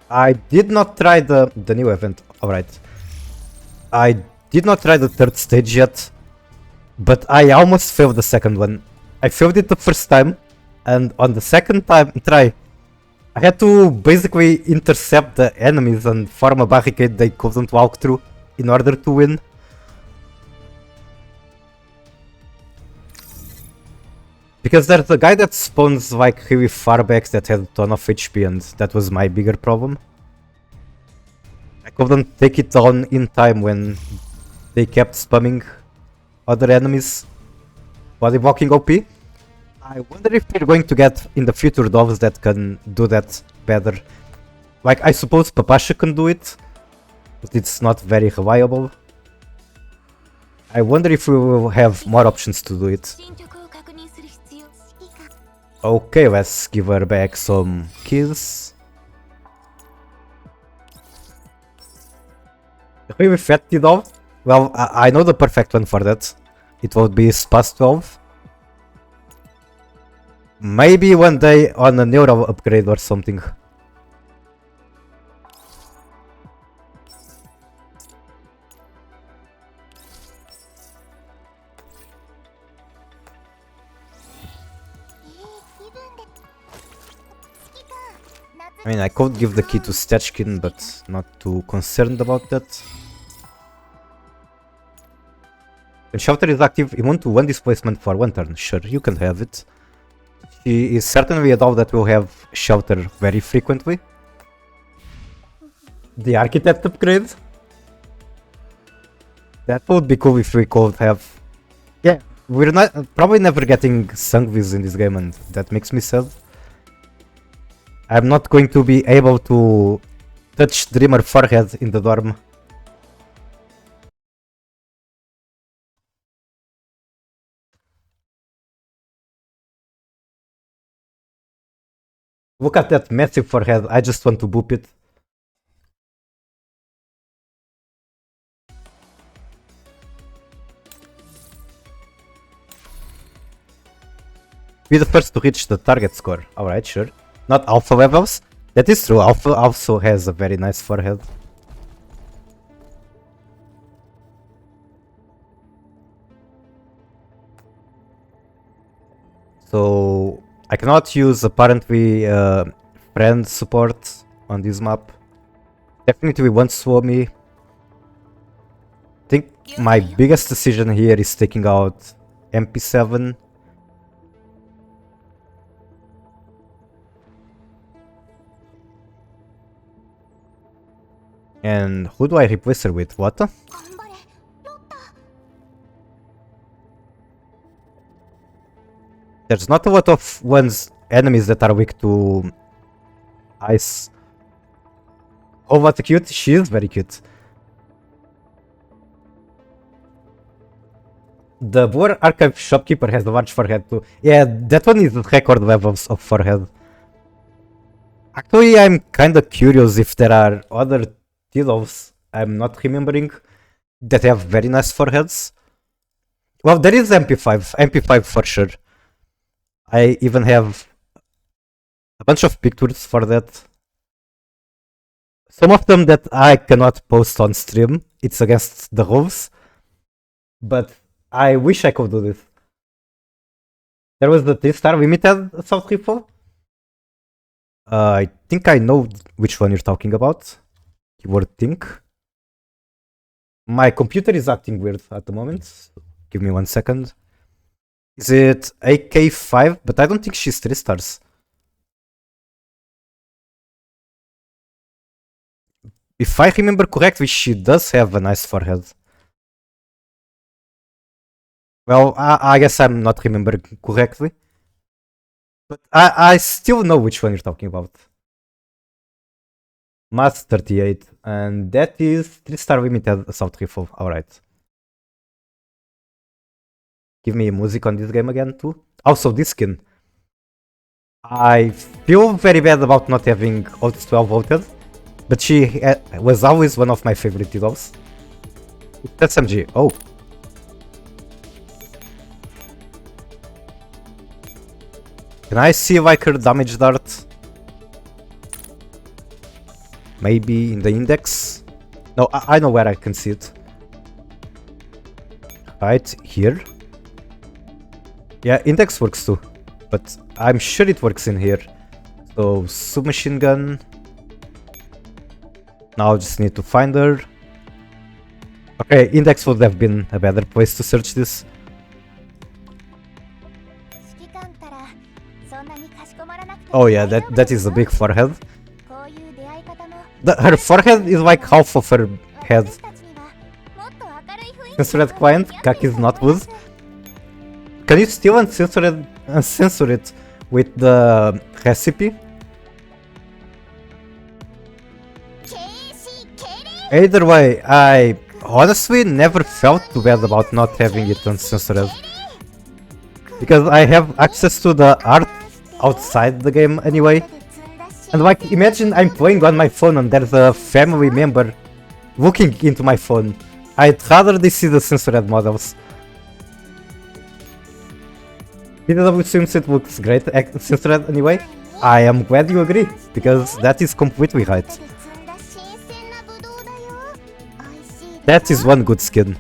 I did not try the new event. Alright. I did not try the 3rd stage yet, but I almost failed the 2nd one. I failed it the first time, and on the 2nd try, I had to basically intercept the enemies and form a barricade they couldn't walk through in order to win. Because there's a guy that spawns like really far back that had a ton of HP, and that was my bigger problem. I couldn't take it on in time when they kept spamming other enemies body blocking OP. I wonder if we're going to get in the future doves that can do that better. Like, I suppose Papasha can do it, but it's not very reliable. I wonder if we will have more options to do it. Okay, let's give her back some keys. Really fat dove? Well, I know the perfect one for that. It would be Spas 12. Maybe one day on a neuro upgrade or something. I mean, I could give the key to Stechkin, but not too concerned about that. When Shelter is active, immune to one displacement for one turn. Sure, you can have it. She is certainly a doll that will have Shelter very frequently. The Architect upgrade. That would be cool if we could have... Yeah, we're not probably never getting Sungvis in this game, and that makes me sad. I'm not going to be able to touch Dreamer forehead in the dorm. Look at that massive forehead, I just want to boop it. Be the first to reach the target score. Alright, sure. Not alpha levels. That is true, alpha also has a very nice forehead. So I cannot use apparently friend support on this map. Definitely won't slow me. I think my biggest decision here is taking out MP7. And who do I replace her with? What? There's not a lot of enemies that are weak to ice. Oh, what cute. She is very cute. The Boar Archive Shopkeeper has a large forehead too. Yeah, that one is record levels of forehead. Actually, I'm kinda curious if there are other T-Loves I'm not remembering that have very nice foreheads. Well, there is MP5 for sure. I even have a bunch of pictures for that. Some of them that I cannot post on stream. It's against the rules. But I wish I could do this. There was the 3-star limited assault rifle. I think I know which one you're talking about. Keyword think. My computer is acting weird at the moment. Give me 1 second. Is it AK5? But I don't think she's 3 stars. If I remember correctly, she does have a nice forehead. Well, I guess I'm not remembering correctly. But I still know which one you're talking about. Mass 38. And that is 3-star limited assault rifle. Alright. Give me music on this game again too. Also this skin. I feel very bad about not having Ult 12 voted. But she was always one of my favorite heroes. It's SMG. Oh. Can I see like her damage dart? Maybe in the index? No, I know where I can see it. Right here. Yeah, index works too. But I'm sure it works in here. So, submachine gun. Now I just need to find her. Okay, index would have been a better place to search this. Oh yeah, that is a big forehead. Her forehead is like half of her head. censored client, CAC is not was. Can you still uncensor it with the recipe? Either way, I honestly never felt too bad about not having it uncensored. Because I have access to the art outside the game anyway. And like, imagine I'm playing on my phone and there's a family member looking into my phone. I'd rather they see the censored models. PW seems it looks great censored anyway. I am glad you agree, because that is completely right. That is one good skin.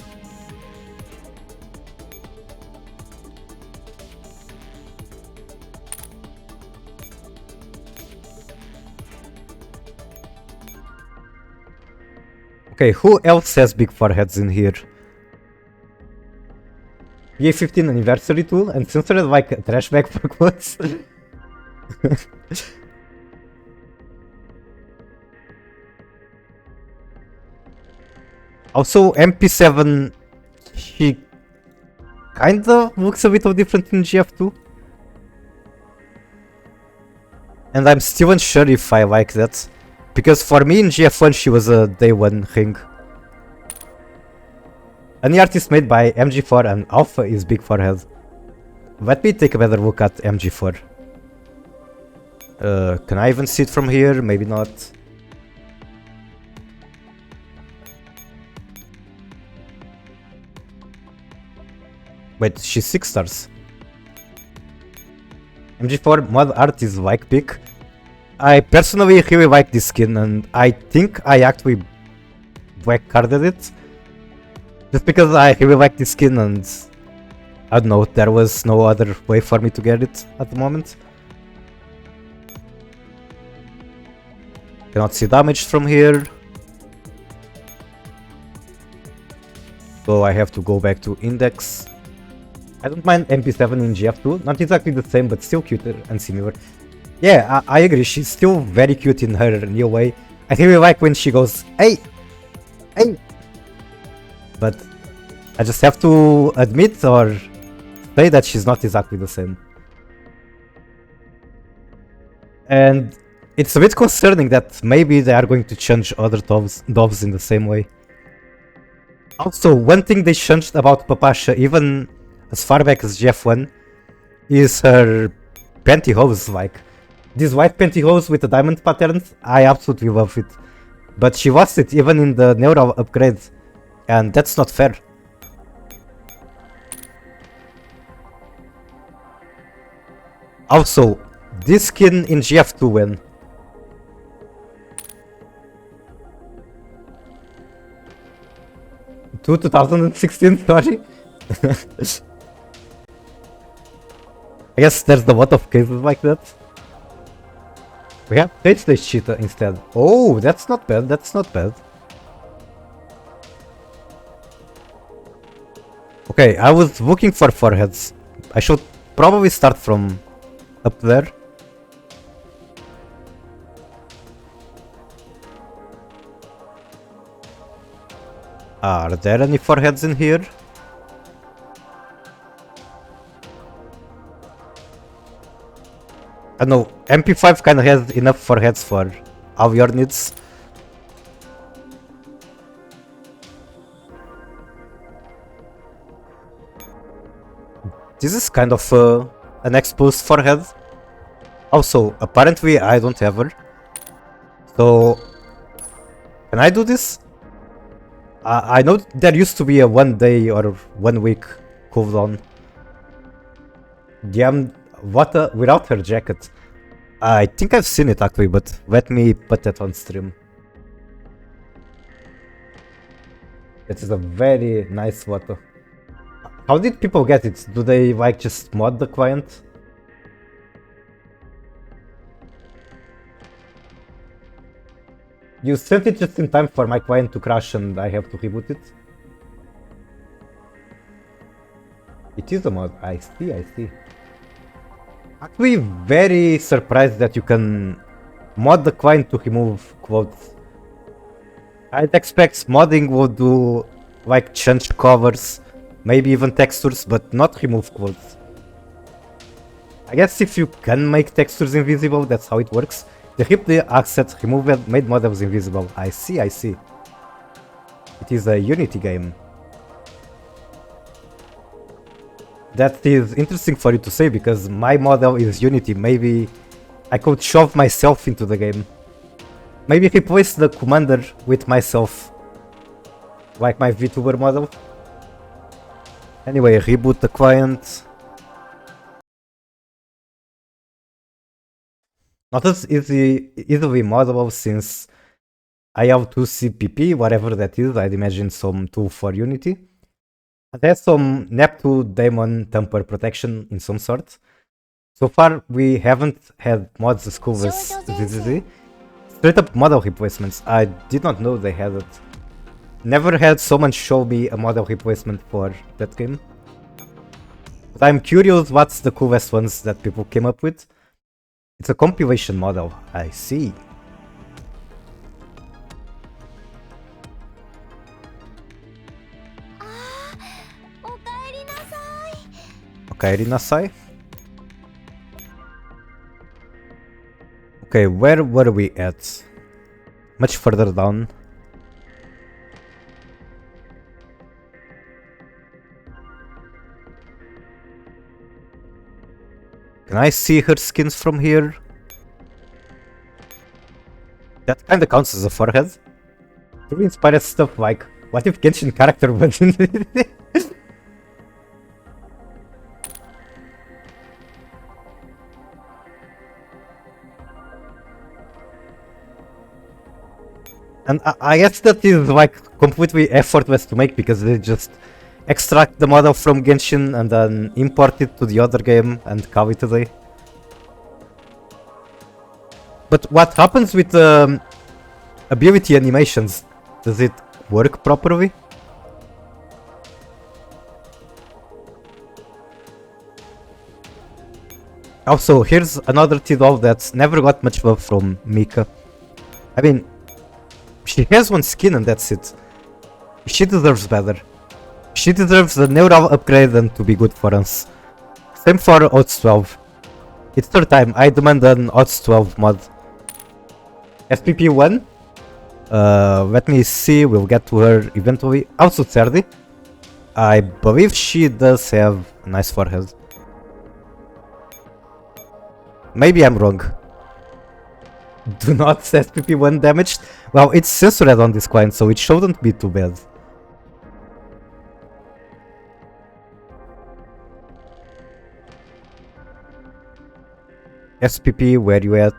Okay, who else has big foreheads in here? EA15 anniversary tool and censored like a trash bag for clothes. Also, MP7, she kinda looks a bit different in GF2. And I'm still unsure if I like that. Because for me in GF1 she was a day 1 ring. Any artist made by MG4 and Alpha is big forehead. Let me take a better look at MG4. Can I even see it from here? Maybe not. Wait, she's 6 stars. MG4 mod art is like big. I personally really like this skin and I think I actually black carded it. Just because I really like this skin and I don't know, there was no other way for me to get it at the moment. Cannot see damage from here. So I have to go back to index. I don't mind MP7 in GF2, not exactly the same but still cuter and similar. Yeah, I agree, she's still very cute in her new way. I really like when she goes, hey! Hey! But I just have to admit or say that she's not exactly the same. And it's a bit concerning that maybe they are going to change other doves in the same way. Also, one thing they changed about Papasha, even as far back as GF1, is her pantyhose. Like, these white pantyhose with the diamond patterns, I absolutely love it. But she lost it even in the neural upgrade, and that's not fair. Also, this skin in GF2 when? To 2016, sorry. I guess there's a lot of cases like that. We have Stage Cheetah instead. Oh, that's not bad, that's not bad. Okay, I was looking for foreheads. I should probably start from up there. Are there any foreheads in here? I don't know, MP5 kinda has enough foreheads for all your needs. This is kind of an exposed forehead. Also, apparently I don't have her. So, can I do this? I know there used to be a 1 day or 1 week cooldown. Damn, what without her jacket. I think I've seen it actually, but let me put that on stream. It is a very nice water. How did people get it? Do they like just mod the client? You sent it just in time for my client to crash and I have to reboot it? It is a mod, I see, I see. Actually very surprised that you can mod the client to remove quotes. I'd expect modding would do like change covers, maybe even textures, but not remove clothes. I guess if you can make textures invisible, that's how it works. They ripped the asset, removed it, made models invisible. I see, I see. It is a Unity game. That is interesting for you to say because my model is Unity. Maybe I could shove myself into the game. Maybe replace the commander with myself. Like my VTuber model. Anyway, reboot the client. Not as easily modelable since I have 2CPP, whatever that is. I'd imagine some tool for Unity. It has some Nep2 daemon temper protection in some sort. So far, we haven't had mods as cool as ZZZ. Straight up model replacements. I did not know they had it. Never had someone show me a model replacement for that game. But I'm curious what's the coolest ones that people came up with. It's a compilation model. I see. Okaeri nasai. Okay, where were we at? Much further down. Can I see her skins from here? That kinda counts as a forehead. Really inspired stuff like, what if Genshin character was in it? And I guess that is like completely effortless to make because they just extract the model from Genshin and then import it to the other game and call it a day. But what happens with ability animations? Does it work properly? Also, here's another T-Doll that never got much love from Mika. I mean, she has one skin and that's it. She deserves better. She deserves a neural upgrade and to be good for us. Same for Odds 12. It's third time, I demand an Odds 12 mod. SPP 1? Let me see, we'll get to her eventually. Also Serdi. I believe she does have a nice forehead. Maybe I'm wrong. Do not SPP 1 damaged? Well, it's censored on this client, so it shouldn't be too bad. SPP, where you at?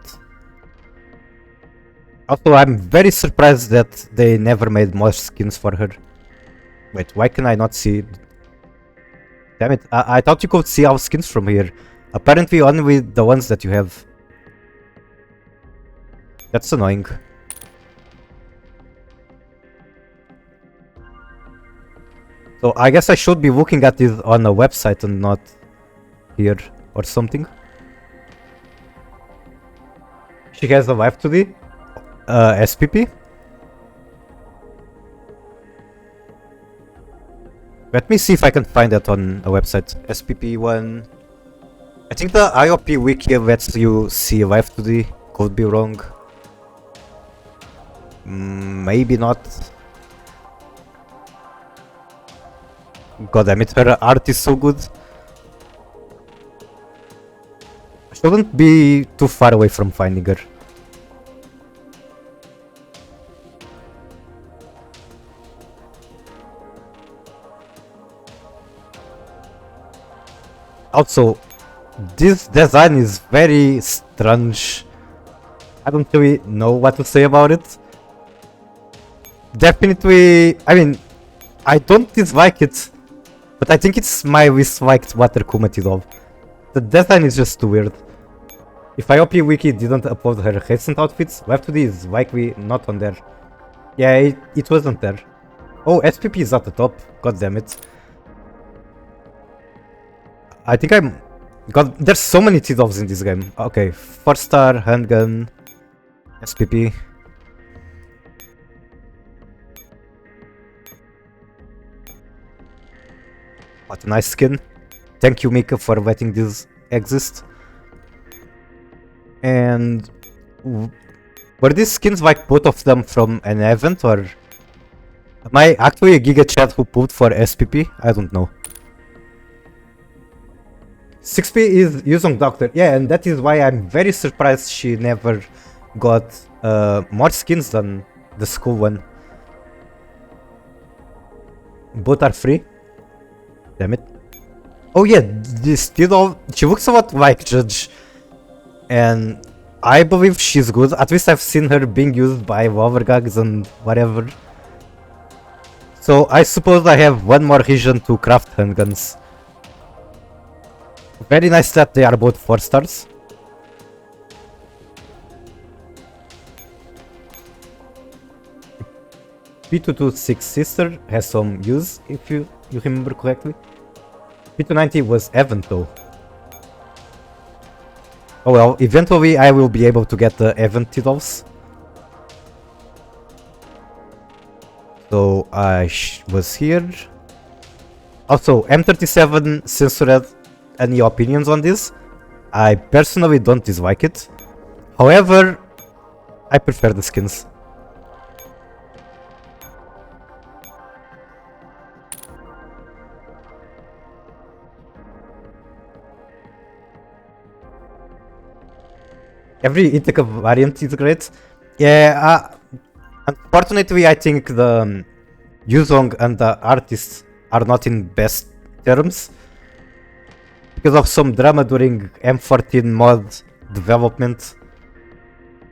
Also, I'm very surprised that they never made more skins for her. Wait, why can I not see? Damn it, I thought you could see our skins from here. Apparently only the ones that you have. That's annoying. So I guess I should be looking at it on a website and not here or something. She has a live today. SPP. Let me see if I can find that on a website. SPP1. I think the IOP wiki lets you see live today. Could be wrong. Maybe not. God damn it, her art is so good. I shouldn't be too far away from finding her. Also, this design is very strange. I don't really know what to say about it. Definitely, I mean, I don't dislike it, but I think it's my least liked Water Kumati doll. The design is just too weird. If IOP Wiki didn't upload her recent outfits, Left 2D is likely not on there. Yeah, it wasn't there. Oh, SPP is at the top. God damn it. I think I'm... God, there's so many T-Dolls in this game. Okay, 4-star, handgun, SPP. What a nice skin. Thank you, Mika, for letting this exist. And were these skins like both of them from an event, or am I actually a Giga Chat who pulled for SPP? I don't know. 6P is Yuzong Doctor, yeah, and that is why I'm very surprised she never got more skins than the school one. Both are free. Damn it. Oh yeah, this Tidal, she looks a lot like Judge. And I believe she's good. At least I've seen her being used by Wolvergags and whatever. So I suppose I have one more reason to craft handguns. Very nice that they are both 4 stars. P226 sister has some use, if you remember correctly. P290 was event though. Oh well, eventually I will be able to get the event titles. So I was here. Also, M37 censored any opinions on this. I personally don't dislike it. However, I prefer the skins. Every Ithaca variant is great. Yeah, unfortunately I think the Yuzong and the artists are not in best terms because of some drama during M14 mod development.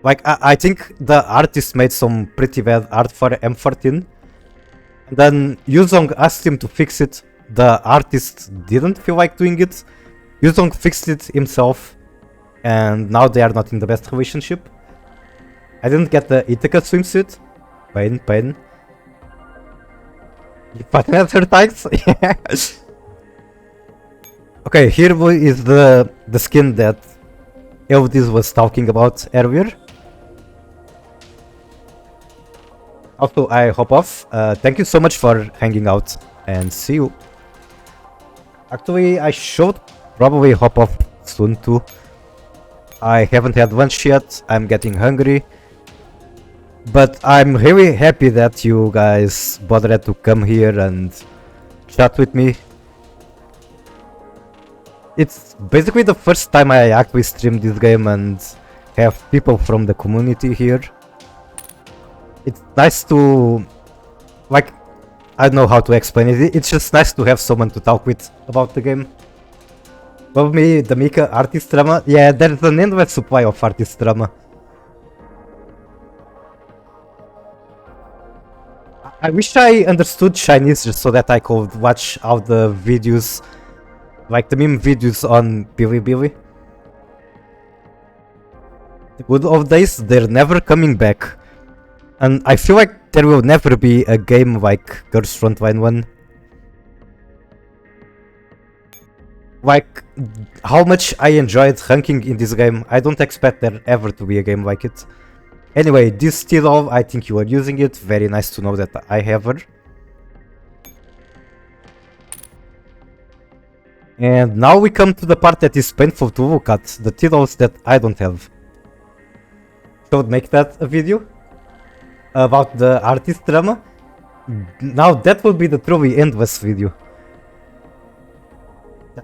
Like, I think the artist made some pretty bad art for M14, and then Yuzong asked him to fix it. The artist didn't feel like doing it. Yuzong fixed it himself, and now they are not in the best relationship. I didn't get the Ithaca swimsuit. Pain. You patinate her tights? Okay, here is the skin that Elvis was talking about earlier. Also, I hop off. Thank you so much for hanging out, and see you. Actually, I should probably hop off soon too. I haven't had lunch yet. I'm getting hungry. But I'm really happy that you guys bothered to come here and chat with me. It's basically the first time I actually stream this game and have people from the community here. It's nice to, like, I don't know how to explain it. It's just nice to have someone to talk with about the game. Love me, the Mika artist drama. Yeah, there's an endless supply of artist drama. I wish I understood Chinese just so that I could watch all the videos, like the meme videos on Bilibili. The good old days, they're never coming back. And I feel like there will never be a game like Girls Frontline 1. Like, how much I enjoyed ranking in this game, I don't expect there ever to be a game like it. Anyway, this Tidal, I think you are using it. Very nice to know that I have her. And now we come to the part that is painful to look at, the Tidals that I don't have. Should make that a video about the artist drama. Now that will be the truly endless video.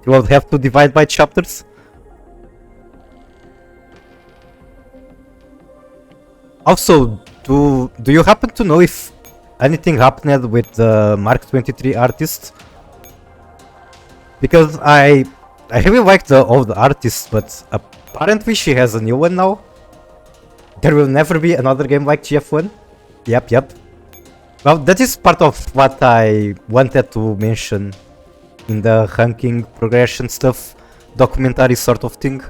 You will have to divide by chapters. Also, do you happen to know if anything happened with the Mark 23 artist? Because I really like the old artist, but apparently she has a new one now. There will never be another game like GF1. Yep. Well, that is part of what I wanted to mention in the ranking progression stuff, documentary sort of thing.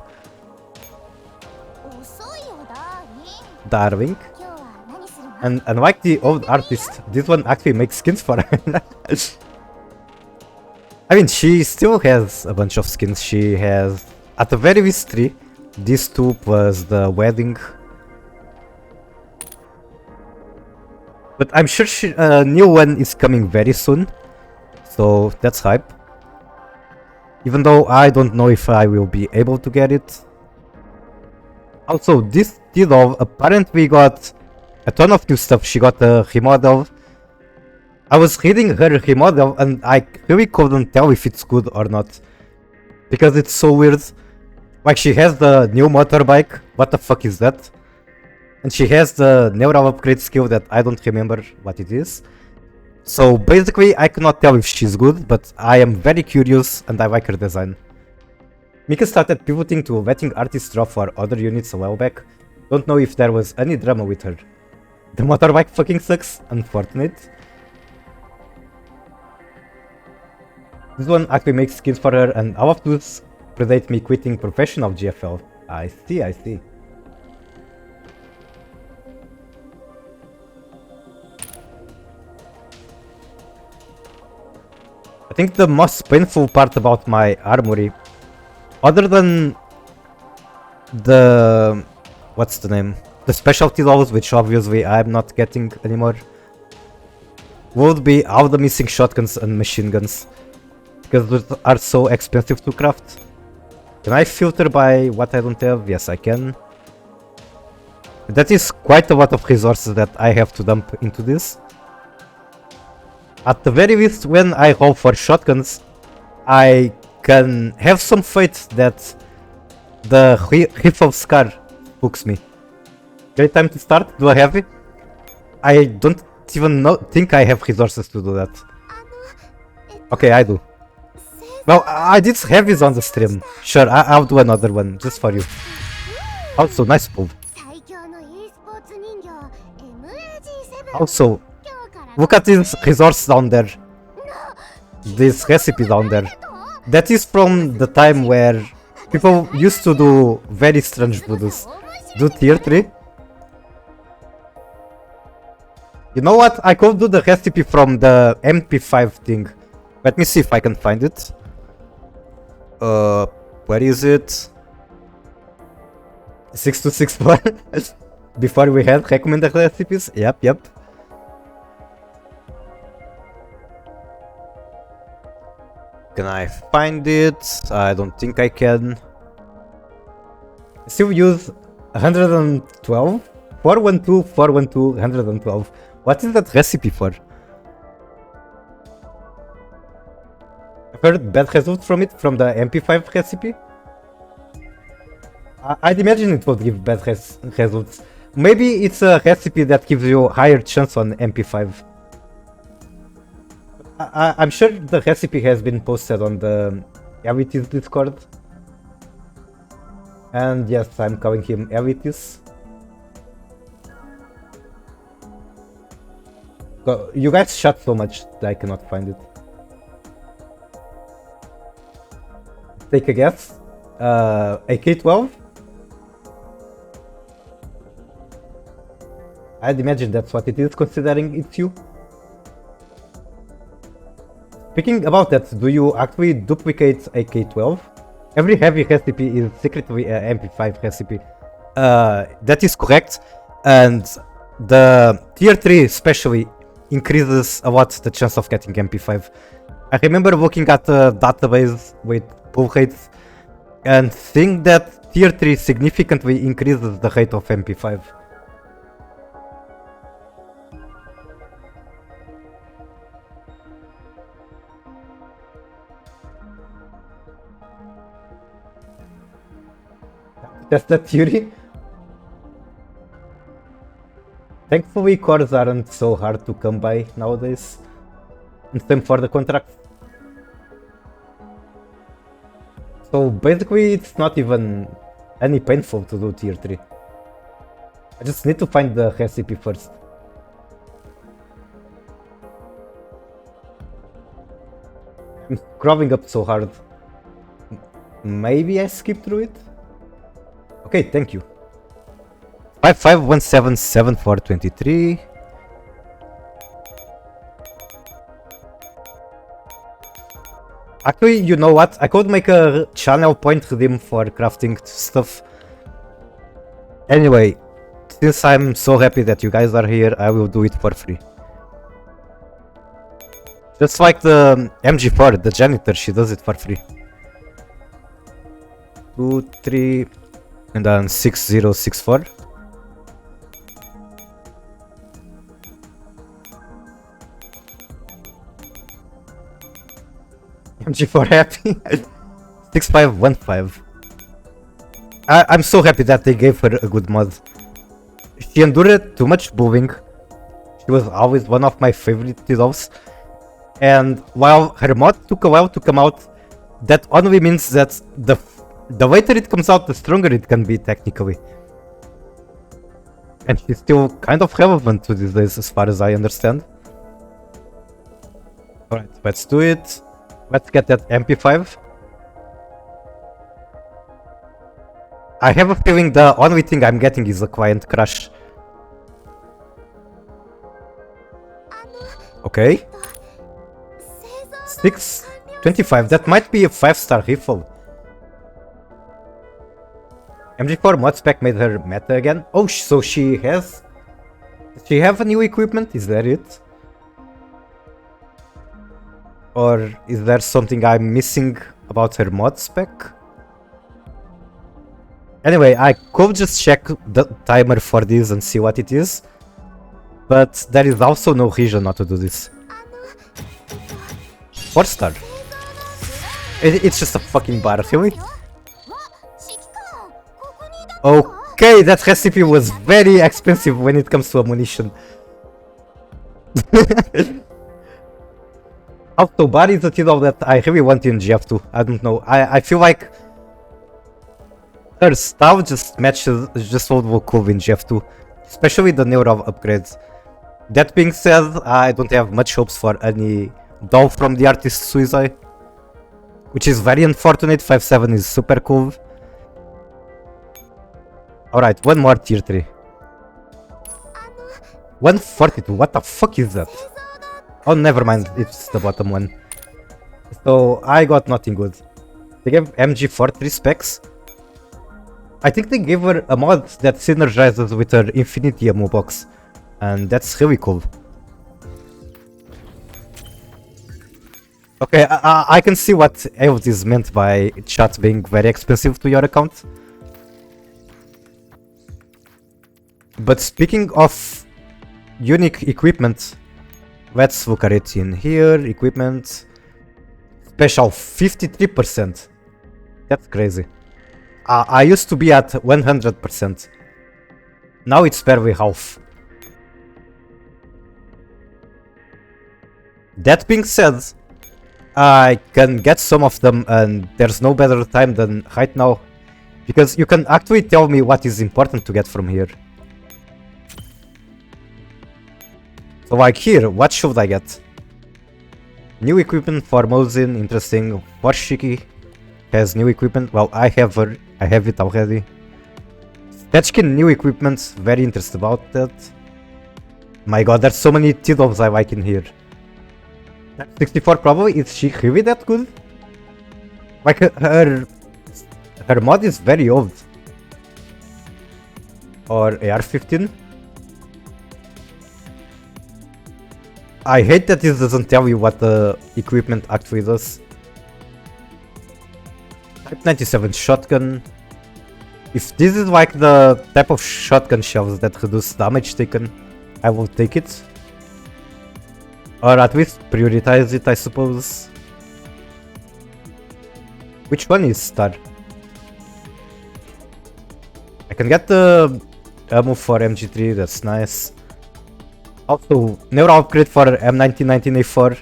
Darwin. And unlike the old artist, this one actually makes skins for her. I mean, she still has a bunch of skins. She has, at the very least, 3. These 2 plus the wedding. But I'm sure a new one is coming very soon. So that's hype. even though I don't know if I will be able to get it. Also, this T-Doll apparently got a ton of new stuff. She got a remodel. I was reading her remodel and I really couldn't tell if it's good or not. Because it's so weird. Like, she has the new motorbike. What the fuck is that? And she has the neural upgrade skill that I don't remember what it is. So basically, I cannot tell if she's good, but I am very curious and I like her design. Mika started pivoting to letting artists draw for other units a while back. Don't know if there was any drama with her. The motorbike fucking sucks, unfortunate. This one actually makes skins for her and all of those predate me quitting professional GFL. I see, I see. I think the most painful part about my armory, other than the... what's the name? The specialty levels, which obviously I'm not getting anymore, would be all the missing shotguns and machine guns. Because those are so expensive to craft. Can I filter by what I don't have? Yes, I can. That is quite a lot of resources that I have to dump into this. At the very least, when I roll for shotguns, I can have some faith that the Riff of Scar hooks me. Great time to start. Do I have it? I don't even think I have resources to do that. Okay, I do. Well, I did heavies on the stream. Sure, I'll do another one just for you. Also, nice pull. Also, look at this resource down there. This recipe down there. That is from the time where people used to do very strange voodoos. Do tier 3. You know what? I could do the recipe from the MP5 thing. Let me see if I can find it. Where is it? 6264. Before we had recommended recipes. Yep. Can I find it? I don't think I can. Still use 112? 412, 412, 112. What is that recipe for? I've heard bad results from it, from the MP5 recipe. I'd imagine it would give bad results. Maybe it's a recipe that gives you higher chance on MP5. I'm sure the recipe has been posted on the Elitis Discord. And yes, I'm calling him Elitis. You guys shot so much that I cannot find it. Take a guess. AK-12? I'd imagine that's what it is, considering it's you. Speaking about that, do you actually duplicate AK-12? Every heavy recipe is secretly an MP5 recipe. That is correct, and the tier 3 especially increases a lot the chance of getting MP5. I remember looking at a database with pull rates and seeing that tier 3 significantly increases the rate of MP5. That's the theory. Thankfully, cores aren't so hard to come by nowadays. And same for the contract. So basically, it's not even any painful to do tier 3. I just need to find the recipe first. I'm scrolling up so hard. Maybe I skip through it? Okay, thank you. 55177423. Actually, you know what? I could make a channel point redeem for crafting stuff. Anyway, since I'm so happy that you guys are here, I will do it for free. Just like the MG4, the janitor, she does it for free. 2, 3, and then 6, 0, 6, 4. MG4 happy. 6, 5, 1, 5. I'm so happy that they gave her a good mod. She endured too much bullying. She was always one of my favorite heroes. And while her mod took a while to come out, that only means that the later it comes out, the stronger it can be technically. And she's still kind of relevant to these days as far as I understand. Alright, let's do it. Let's get that MP5. I have a feeling the only thing I'm getting is a client crash. Okay. 625, that might be a 5-star rifle. MG4 mod spec made her meta again. Oh, so she has... Does she have a new equipment? Is that it? Or is there something I'm missing about her mod spec? Anyway, I could just check the timer for this and see what it is. But there is also no reason not to do this. 4-star. It's just a fucking bar, really? Okay, that recipe was very expensive when it comes to ammunition. Also, bar is a title that I really want in GF2. I don't know. I feel like her style just matches just what will cool in GF2, especially the neural upgrades. That being said, I don't have much hopes for any doll from the artist Suicide, which is very unfortunate. 5-7 is super cool. Alright, one more tier 3. 142, what the fuck is that? Oh, never mind, it's the bottom one. So, I got nothing good. They gave MG4 3 specs. I think they gave her a mod that synergizes with her Infinity ammo box. And that's really cool. Okay, I can see what Aeod is meant by chat being very expensive to your account. But speaking of unique equipment, let's look at it in here. Equipment special 53%. That's crazy. I used to be at 100%. Now it's barely half. That being said, I can get some of them, and there's no better time than right now, because you can actually tell me what is important to get from here. So like here, what should I get? New equipment for Mozin, interesting. Warshiki has new equipment. Well, I have it already. Stechkin, new equipment, very interested about that. My god, there's so many titles I like in here. 64 probably, is she really that good? Like her mod is very old. Or AR-15. I hate that this doesn't tell you what the equipment actually does. Type 97 shotgun. If this is like the type of shotgun shells that reduce damage taken, I will take it. Or at least prioritize it, I suppose. Which one is star? I can get the ammo for MG3, that's nice. Also, neural upgrade for M1919A4.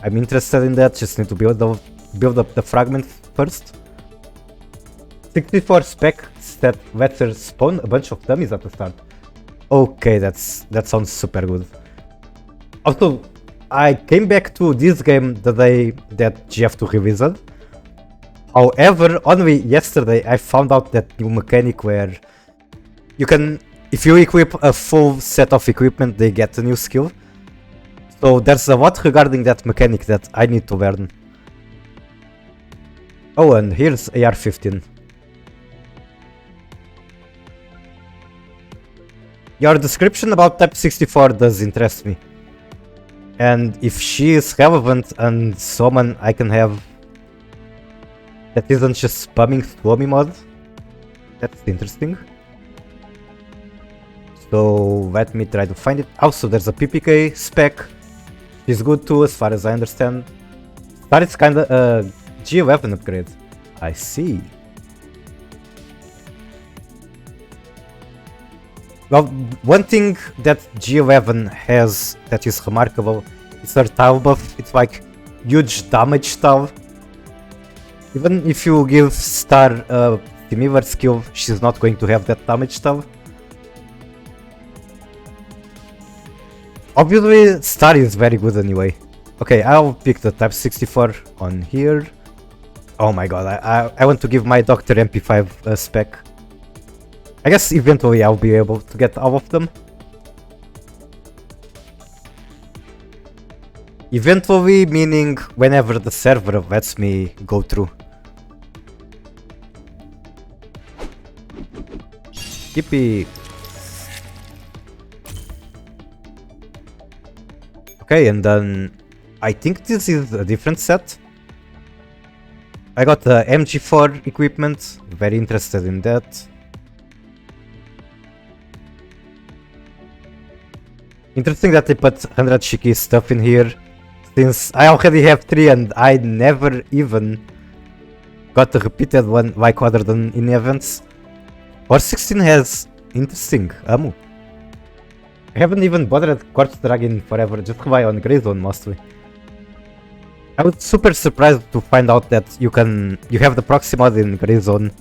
I'm interested in that, just need to build up the fragment first. 64 spec that lets her spawn a bunch of dummies at the start. Okay, that sounds super good. Also, I came back to this game the day that GF2 released. However, only yesterday I found out that new mechanic where you can, if you equip a full set of equipment, they get a new skill. So there's a lot regarding that mechanic that I need to learn. Oh, and here's AR-15. Your description about Type 64 does interest me. And if she is relevant and someone I can have that isn't just spamming Swami mod. That's interesting. So let me try to find it. Also, there's a PPK spec. She's good too, as far as I understand. But it's kinda a G11 upgrade. I see. Well, one thing that G11 has that is remarkable is her tile buff. It's like huge damage tile. Even if you give Star a similar skill, she's not going to have that damage tile. Obviously, Star is very good anyway. Okay, I'll pick the Type 64 on here. Oh my god, I want to give my Doctor MP5 a spec. I guess eventually I'll be able to get all of them. Eventually meaning whenever the server lets me go through. Yippee! Okay, and then I think this is a different set. I got the MG4 equipment, very interested in that. Interesting that they put 100 Shiki stuff in here, since I already have 3 and I never even got the repeated one like other than in events. Or 16 has interesting ammo. I haven't even bothered Quartz Dragon forever, just rely on Grey Zone mostly. I was super surprised to find out that you have the proxy mod in Grey Zone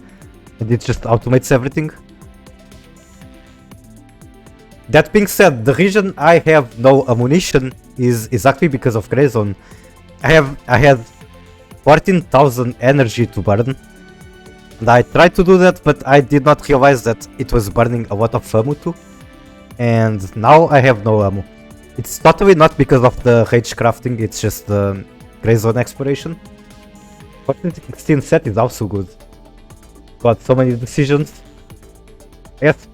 and it just automates everything. That being said, the reason I have no ammunition is exactly because of Grey Zone. I had 14,000 energy to burn. And I tried to do that, but I did not realize that it was burning a lot of ammo too. And now I have no ammo. It's totally not because of the rage crafting, it's just the Grey Zone exploration. 1416 set is also good. Got so many decisions. Yes.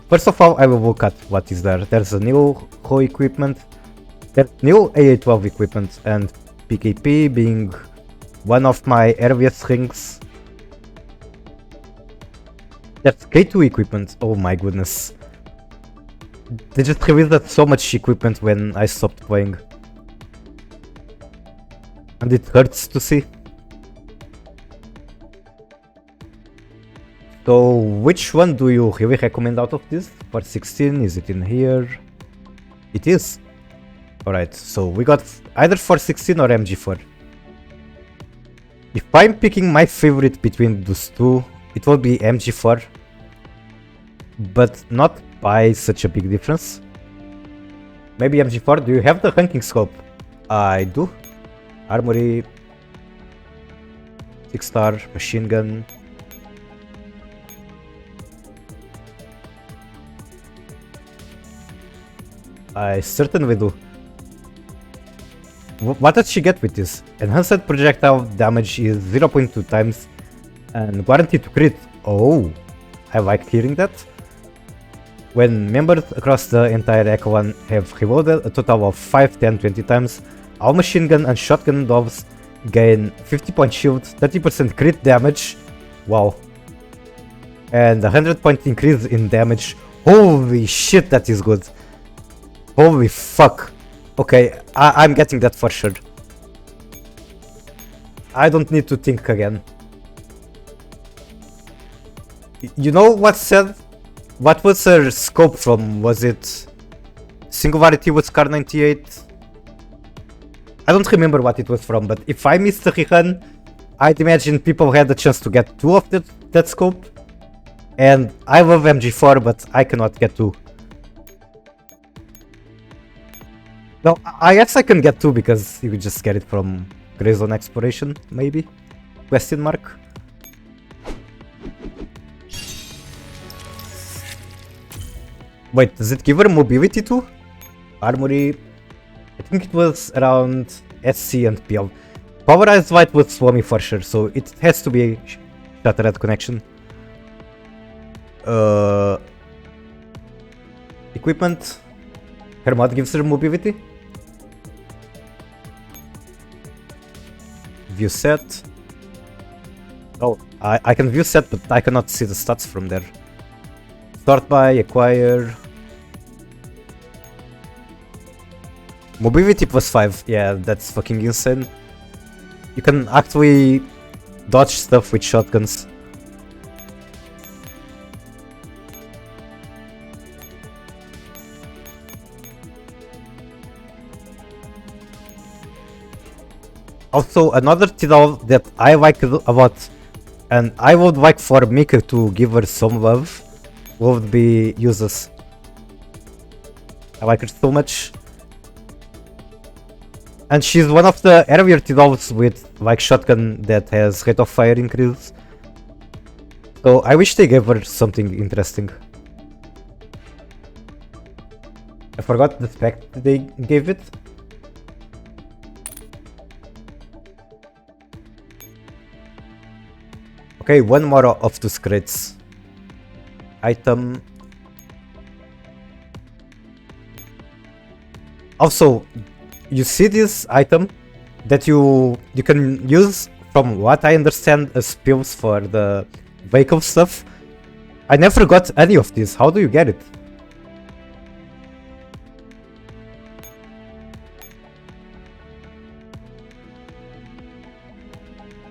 First of all, I will look at what is there. There's a new Ho equipment. There's new AA12 equipment and PKP being one of my earliest things. There's K2 equipment. Oh my goodness. They just released so much equipment when I stopped playing. And it hurts to see. So, which one do you really recommend out of this? For 16, is it in here? It is. Alright, so we got either 416 or MG4. If I'm picking my favorite between those two, it will be MG4. But not by such a big difference. Maybe MG4. Do you have the ranking scope? I do. Armory, 6-star, machine gun. I certainly do. What does she get with this? Enhanced projectile damage is 0.2 times and guaranteed to crit. Oh, I like hearing that. When members across the entire Echelon have reloaded a total of 5, 10, 20 times, all machine gun and shotgun dogs gain 50 point shield, 30% crit damage. Wow. And 100 point increase in damage. Holy shit, that is good. Holy fuck. Okay, I'm getting that for sure. I don't need to think again. You know what said? What was her scope from? Was it Singularity with Scar 98? I don't remember what it was from, but if I missed the rerun, I'd imagine people had the chance to get 2 of that scope. And I love MG4, but I cannot get 2. No, I guess I can get 2 because you could just get it from Grey Zone Exploration, maybe? Question mark. Wait, does it give her mobility too? Armory, I think it was around SC and PL. Polarized light with Swami for sure, so it has to be Shattered Connection. Equipment. Her mod gives her mobility. View set. Oh, I can view set, but I cannot see the stats from there. Sort by, acquire. Mobility plus 5, yeah, that's fucking insane. You can actually dodge stuff with shotguns. Also, another title that I like a lot, and I would like for Mika to give her some love, would be Uses. I like her so much. And she's one of the earlier titles with like shotgun that has rate of fire increase. So I wish they gave her something interesting. I forgot the spec they gave it. Okay, one more of those crates. Item. Also, you see this item that you can use, from what I understand, as pills for the vehicle stuff. I never got any of these. How do you get it?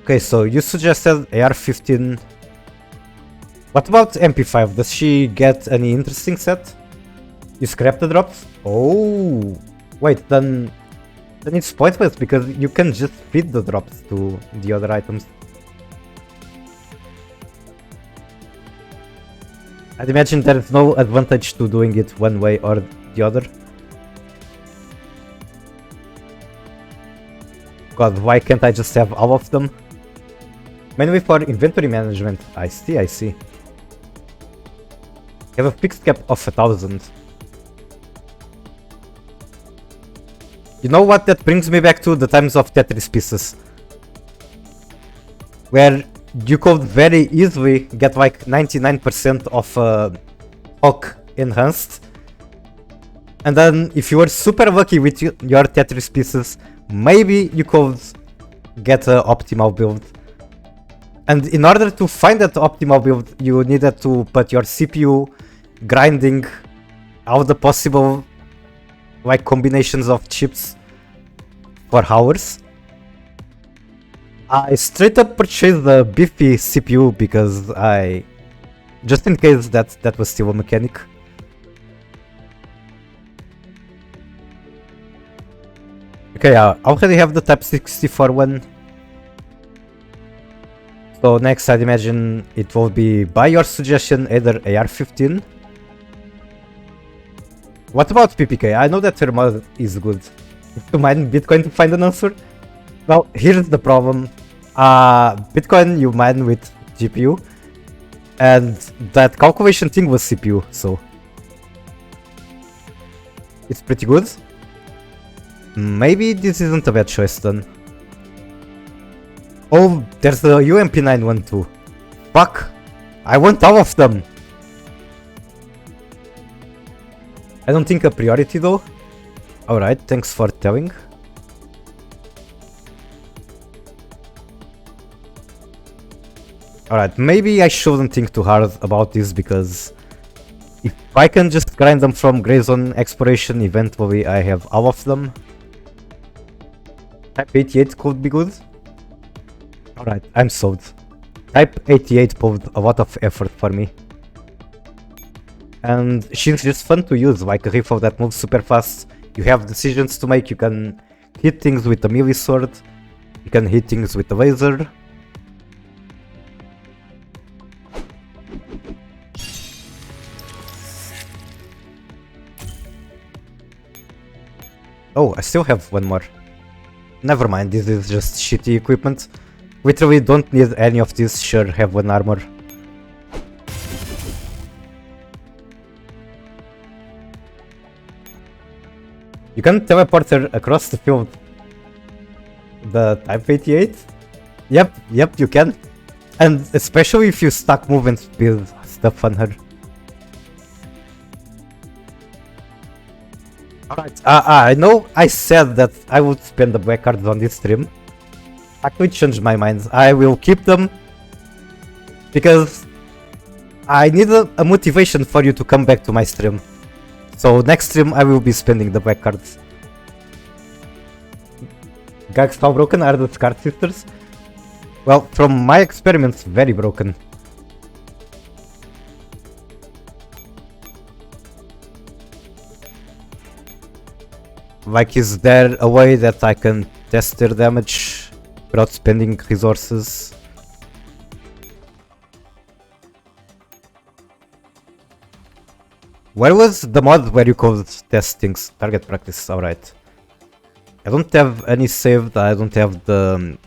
Okay, so you suggested AR-15. What about MP5? Does she get any interesting set? You scrap the drops? Oh, wait, then it's pointless because you can just feed the drops to the other items. I'd imagine there is no advantage to doing it one way or the other. God, why can't I just have all of them? Mainly for inventory management. I see. You have a fixed cap of 1000. You know what? That brings me back to the times of Tetris pieces, where you could very easily get like 99% of Hawk enhanced, and then if you were super lucky with your Tetris pieces, maybe you could get an optimal build. And in order to find that optimal build, you needed to put your CPU grinding all the possible like combinations of chips for hours. I straight up purchased the beefy CPU because just in case that was still a mechanic. Okay, I already have the Type 64 one. So next, I'd imagine it will be, by your suggestion, either AR-15. What about PPK? I know that her mod is good. To mine Bitcoin to find an answer? Well, here's the problem. Bitcoin you mine with GPU, and that calculation thing was CPU, so it's pretty good. Maybe this isn't a bad choice then. Oh, there's the UMP9 one too. Fuck! I want all of them! I don't think a priority though. Alright, thanks for telling. Alright, maybe I shouldn't think too hard about this, because if I can just grind them from Grey Zone Exploration, eventually I have all of them. Type 88 could be good. Alright, I'm sold. Type 88 pulled a lot of effort for me. And she's just fun to use, like a rifle that moves super fast. You have decisions to make, you can hit things with a melee sword, you can hit things with a laser. Oh, I still have one more. Never mind, this is just shitty equipment. Literally don't need any of this, sure, have one armor. You can teleport her across the field. The Type 88? Yep, you can. And especially if you stack movement speed stuff on her. Alright, I know I said that I would spend the black cards on this stream. Actually changed my mind. I will keep them Because I need a motivation for you to come back to my stream. So next stream I will be spending the back cards. Gags, how broken are the Scar Sisters? Well, from my experiments, very broken. Like, is there a way that I can test their damage without spending resources? Where was the mod where you could test things? Target practice, alright. I don't have any saved, I don't have the...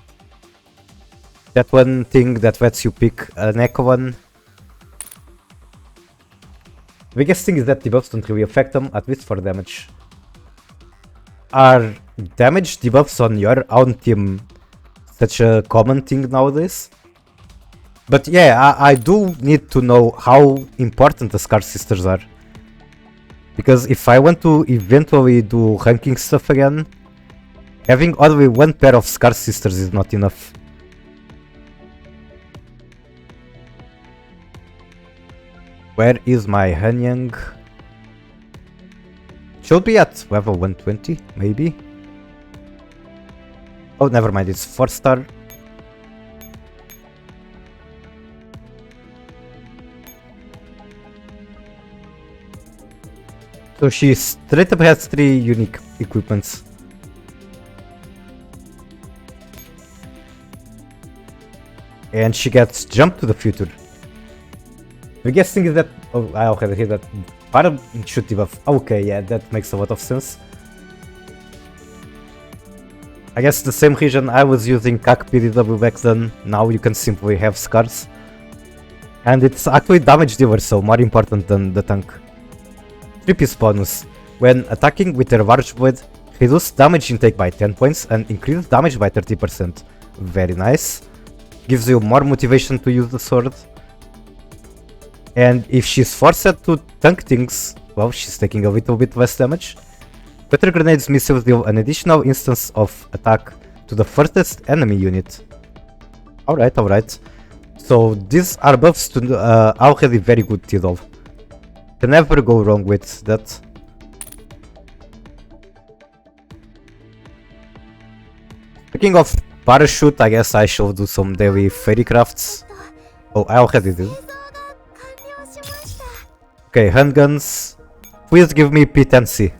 that one thing that lets you pick an echo one. The biggest thing is that debuffs don't really affect them, at least for damage. Are damage debuffs on your own team such a common thing nowadays? But yeah, I do need to know how important the Scar Sisters are. Because if I want to eventually do ranking stuff again, having only one pair of Scar Sisters is not enough. Where is my Hanyang? Should be at level 120, maybe? Oh, never mind, it's 4-star. So she straight up has 3 unique equipments. And she gets Jump to the Future. The biggest thing is that... oh, I already hear that. Fire should debuff. Okay, yeah, that makes a lot of sense. I guess the same reason I was using CAC PDW back then, now you can simply have Scars. And it's actually damage dealer, so more important than the tank. 3-piece bonus. When attacking with a large blade, reduce damage intake by 10 points and increase damage by 30%. Very nice. Gives you more motivation to use the sword. And if she's forced to tank things, well, she's taking a little bit less damage. Better Grenades missiles deal an additional instance of attack to the furthest enemy unit. Alright, alright. So these are buffs to already very good Tidal. Can never go wrong with that. Speaking of parachute, I guess I shall do some daily fairy crafts. Oh, I already did. Okay, handguns. Please give me P10C.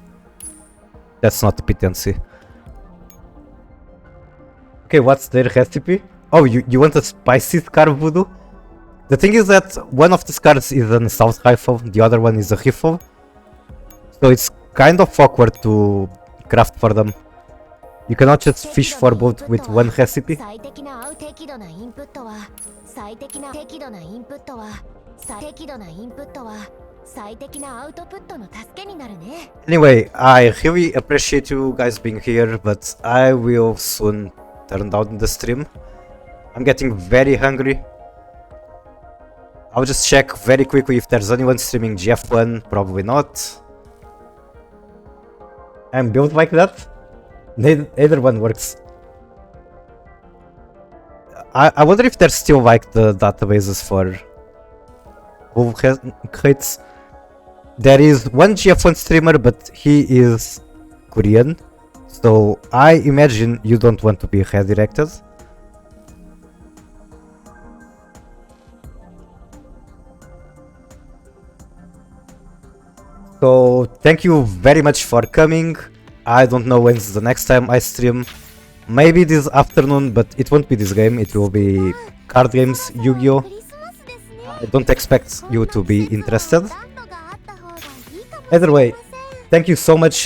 That's not P10C. Okay, what's their recipe? Oh, you want a spicy scar voodoo? The thing is that one of the scars is an assault rifle, the other one is a rifle. So it's kind of awkward to craft for them. You cannot just fish for both with one recipe. Anyway, I really appreciate you guys being here, but I will soon turn down the stream. I'm getting very hungry. I'll just check very quickly if there's anyone streaming GF1, probably not. I'm built like that. Neither one works. I wonder if there's still like the databases for wolf crates. There is one GF1 streamer, but he is Korean, so I imagine you don't want to be redirected. So thank you very much for coming. I don't know when's the next time I stream. Maybe this afternoon, but it won't be this game. It will be card games, Yu-Gi-Oh! I don't expect you to be interested. Either way, thank you so much.